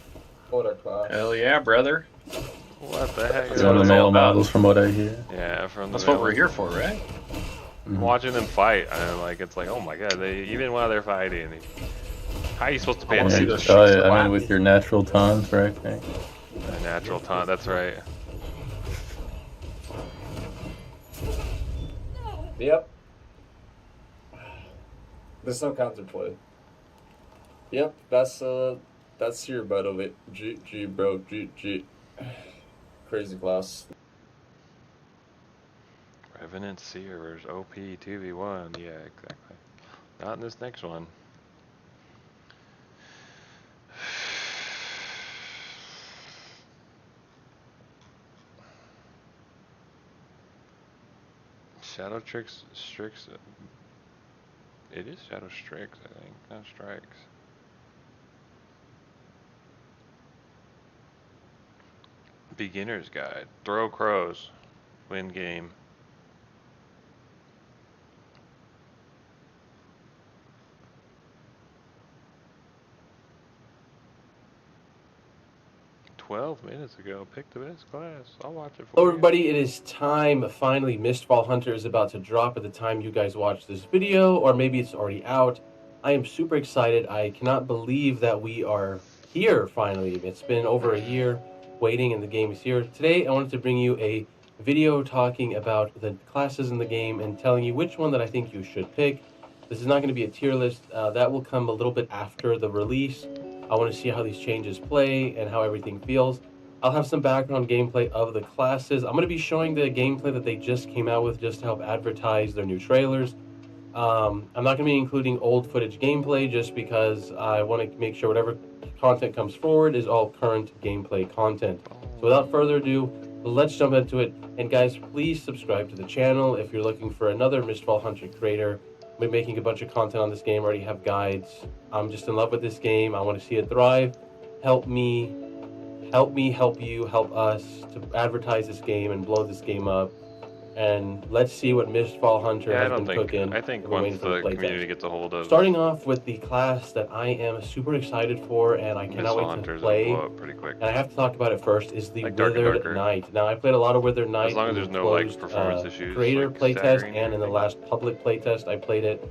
What a class. Hell yeah, brother. What the heck? One of the male models from what I hear. Yeah, from the That's what we're here for, right? Watching them fight, it's like, oh my god, even while they're fighting, how are you supposed to pay attention? I mean, with your natural taunts, right? Okay. A natural taunt, that's right. Yep. There's no counterplay. Yep, that's here, by the way. GG, bro. GG. Crazy class. Revenant Seer versus OP 2v1. Yeah, exactly. Not in this next one. Shadow Strix. It is Shadow Strix, I think, not Strikes. Beginner's Guide. Throw crows. Win game. .12 minutes ago. Pick the best class. I'll watch it for Hello you. everybody, it is time. Finally, Mistfall Hunter is about to drop at the time you guys watch this video, or maybe it's already out. I am super excited. I cannot believe that we are here finally. It's been over a year waiting and the game is here. Today I wanted to bring you a video talking about the classes in the game and telling you which one that I think you should pick. This is not going to be a tier list. That will come a little bit after the release. I want to see how these changes play and how everything feels. I'll have some background gameplay of the classes. I'm going to be showing the gameplay that they just came out with just to help advertise their new trailers. I'm not going to be including old footage gameplay just because I want to make sure whatever content comes forward is all current gameplay content. So without further ado, let's jump into it. And guys, please subscribe to the channel if you're looking for another Mistfall Hunter creator. I've been making a bunch of content on this game, I already have guides. I'm just in love with this game. I want to see it thrive. Help me, help you, help us to advertise this game and blow this game up. And let's see what Mistfall Hunter has been cooking. I think once the community gets a hold of... Starting off with the class that I am super excited for and I cannot wait to play, pretty quick. and I have to talk about it first, is the Withered Knight. Now, I played a lot of Withered Knight. As long as there's no performance issues. Creator playtest, and in the last public playtest I played it.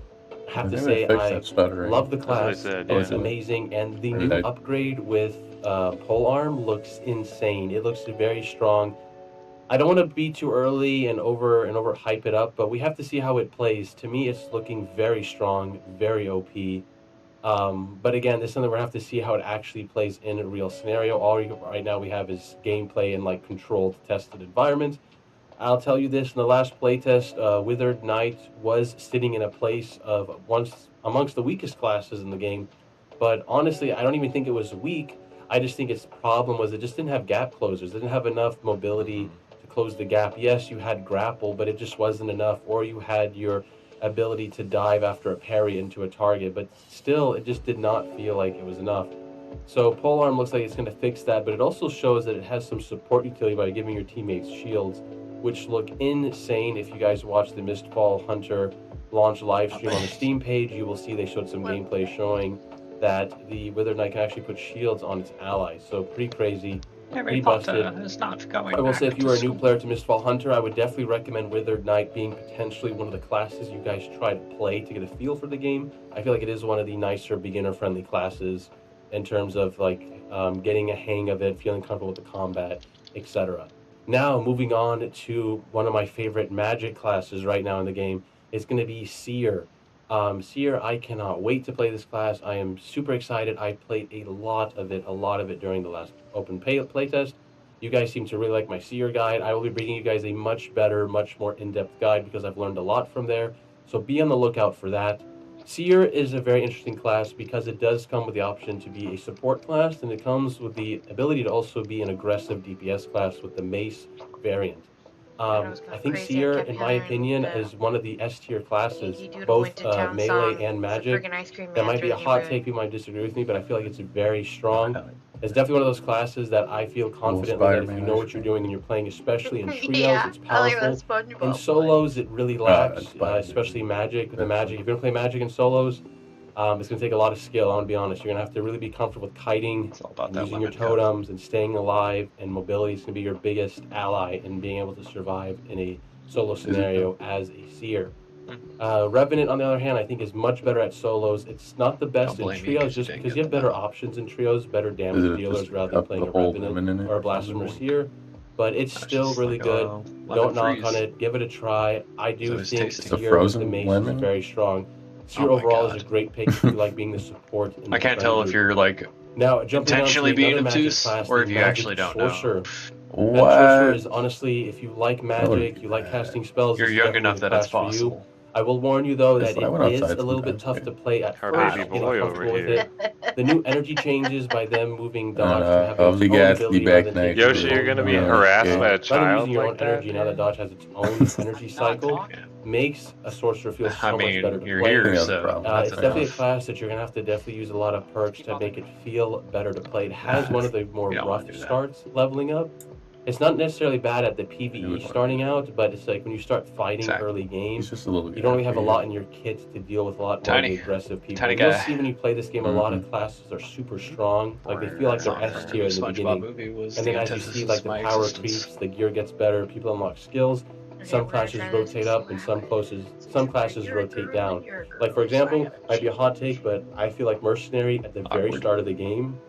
I have to say, I love the class. It's amazing, and the new upgrade with polearm looks insane. It looks very strong. I don't want to be too early and over hype it up, but we have to see how it plays. To me, it's looking very strong, very OP. But again, this is something we're going to have to see how it actually plays in a real scenario. All right now we have is gameplay in like controlled, tested environments. I'll tell you this, in the last playtest, Withered Knight was sitting in a place of amongst the weakest classes in the game. But honestly, I don't even think it was weak. I just think its problem was it just didn't have gap closers. It didn't have enough mobility to close the gap. Yes, you had grapple, but it just wasn't enough. Or you had your ability to dive after a parry into a target, but still, it just did not feel like it was enough. So polearm looks like it's going to fix that, but it also shows that it has some support utility by giving your teammates shields, which look insane. If you guys watch the Mistfall Hunter launch live stream on the Steam page, you will see they showed some gameplay showing that the Withered Knight can actually put shields on its allies. So pretty crazy. Harry Potter is not going I will back say if you to are a new school. player to Mistfall Hunter, I would definitely recommend Withered Knight being potentially one of the classes you guys try to play to get a feel for the game. I feel like it is one of the nicer beginner-friendly classes in terms of like getting a hang of it, feeling comfortable with the combat, etc. Now, moving on to one of my favorite magic classes right now in the game, it's going to be Seer. Seer, I cannot wait to play this class. I am super excited. I played a lot of it during the last open playtest. You guys seem to really like my Seer guide. I will be bringing you guys a much better, much more in-depth guide because I've learned a lot from there. So be on the lookout for that. Seer is a very interesting class because it does come with the option to be a support class, and it comes with the ability to also be an aggressive DPS class with the Mace variant. I think Seer, in my opinion, is one of the S tier classes, both melee and magic. That might be a hot take, you might disagree with me, but I feel like it's very strong. It's definitely one of those classes that I feel confidently that if you know what you're doing and you're playing, especially in trios, it's powerful. In solos, it really lacks, especially magic. The magic, if you're gonna play magic in solos, it's gonna take a lot of skill. I'm gonna be honest. You're gonna have to really be comfortable with kiting, and using your totems, and staying alive. And mobility is gonna be your biggest ally in being able to survive in a solo scenario as a Seer. Revenant, on the other hand, I think is much better at solos. It's not the best in trios just because you have better options in trios, better damage dealers rather than playing a Revenant or a Blasphemer Seer. But it's still really good. Don't knock on it. Give it a try. I do think Seer with the Mace is very strong. Seer overall is a great pick if you like being the support. In I can't tell if you're like now intentionally being obtuse or if you actually don't know. Sorcerer is honestly, if you like magic, you like casting spells, You're young enough that it's possible. I will warn you though that it is a little bit tough to play at first, getting comfortable with it. The new energy changes by them moving dodge to have its own ability rather than taking Yoshi, you're gonna be harassed by a rather than child using your own like that? energy, now that dodge has its own energy cycle, makes a sorcerer feel so much better to you're play. here, so It's definitely a class that you're gonna have to definitely use a lot of perks to make it feel better to play. It has one of the more rough starts leveling up. It's not necessarily bad at the PvE starting out, but it's like when you start fighting early game, you don't really have a lot in your kit to deal with a lot more of the aggressive people. You'll see when you play this game, a lot of classes are super strong. Like they feel like they're S tier in the beginning, and then as you see like the power creeps, the gear gets better, people unlock skills. Some classes rotate up and some classes rotate down. Like for example, might be a hot take, but I feel like Mercenary at the very start of the game,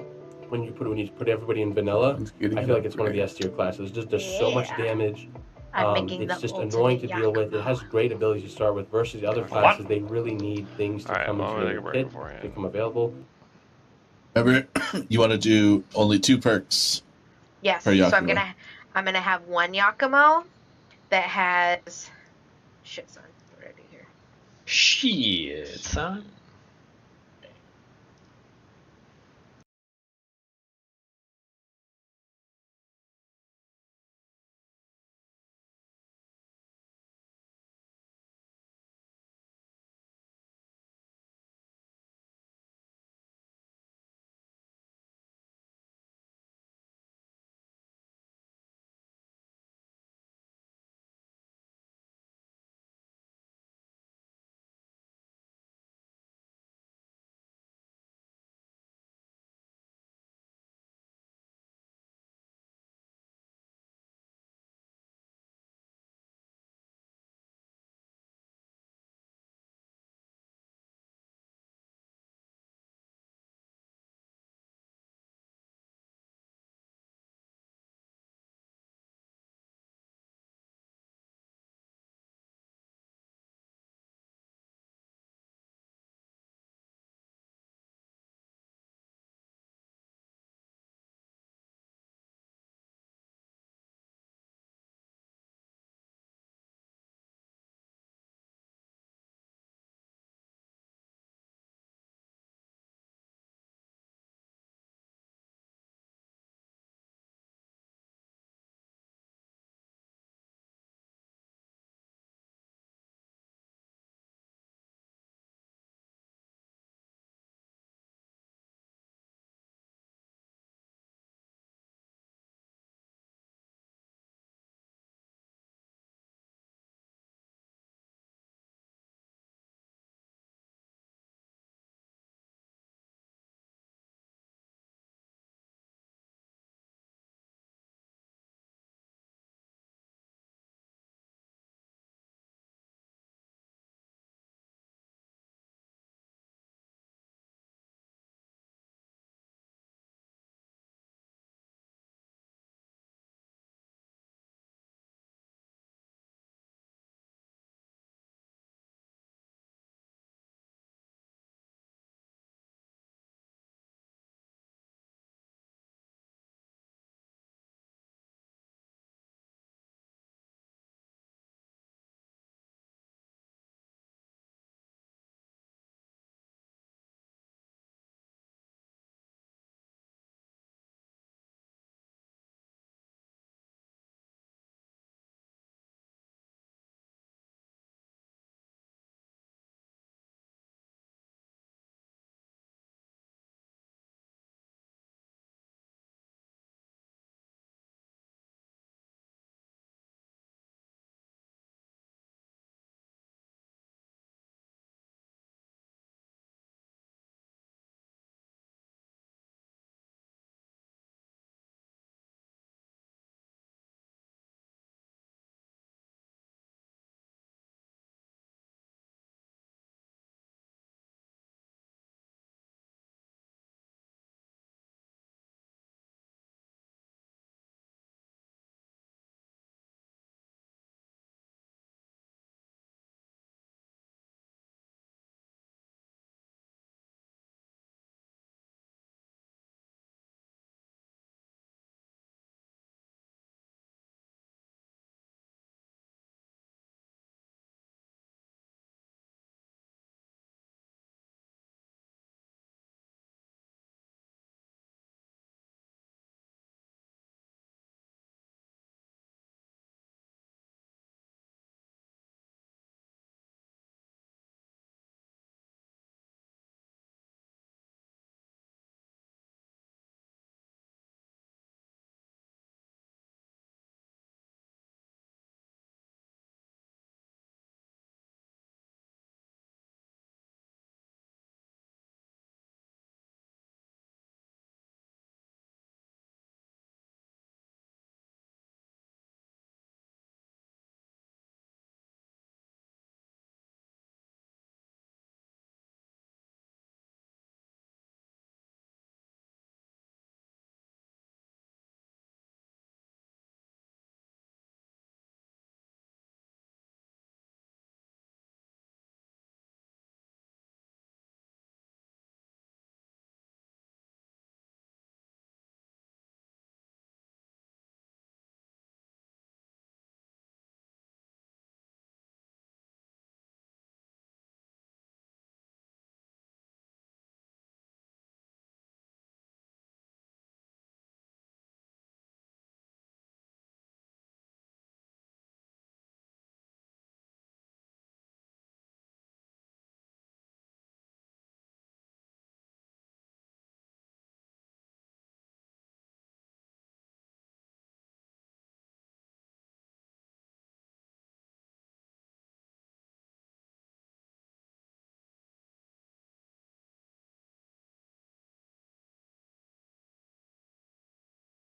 when you put everybody in vanilla, I feel like it's one of the S tier classes. Just does so much damage. It's just annoying to deal with. It has great abilities to start with versus the other classes. They really need things to come into their kit to become available. Remember, you want to do only 2 perks. Yes. Per So Yakumo. I'm gonna have one Yakumo that has shit, son. What did I do here? Shit, son.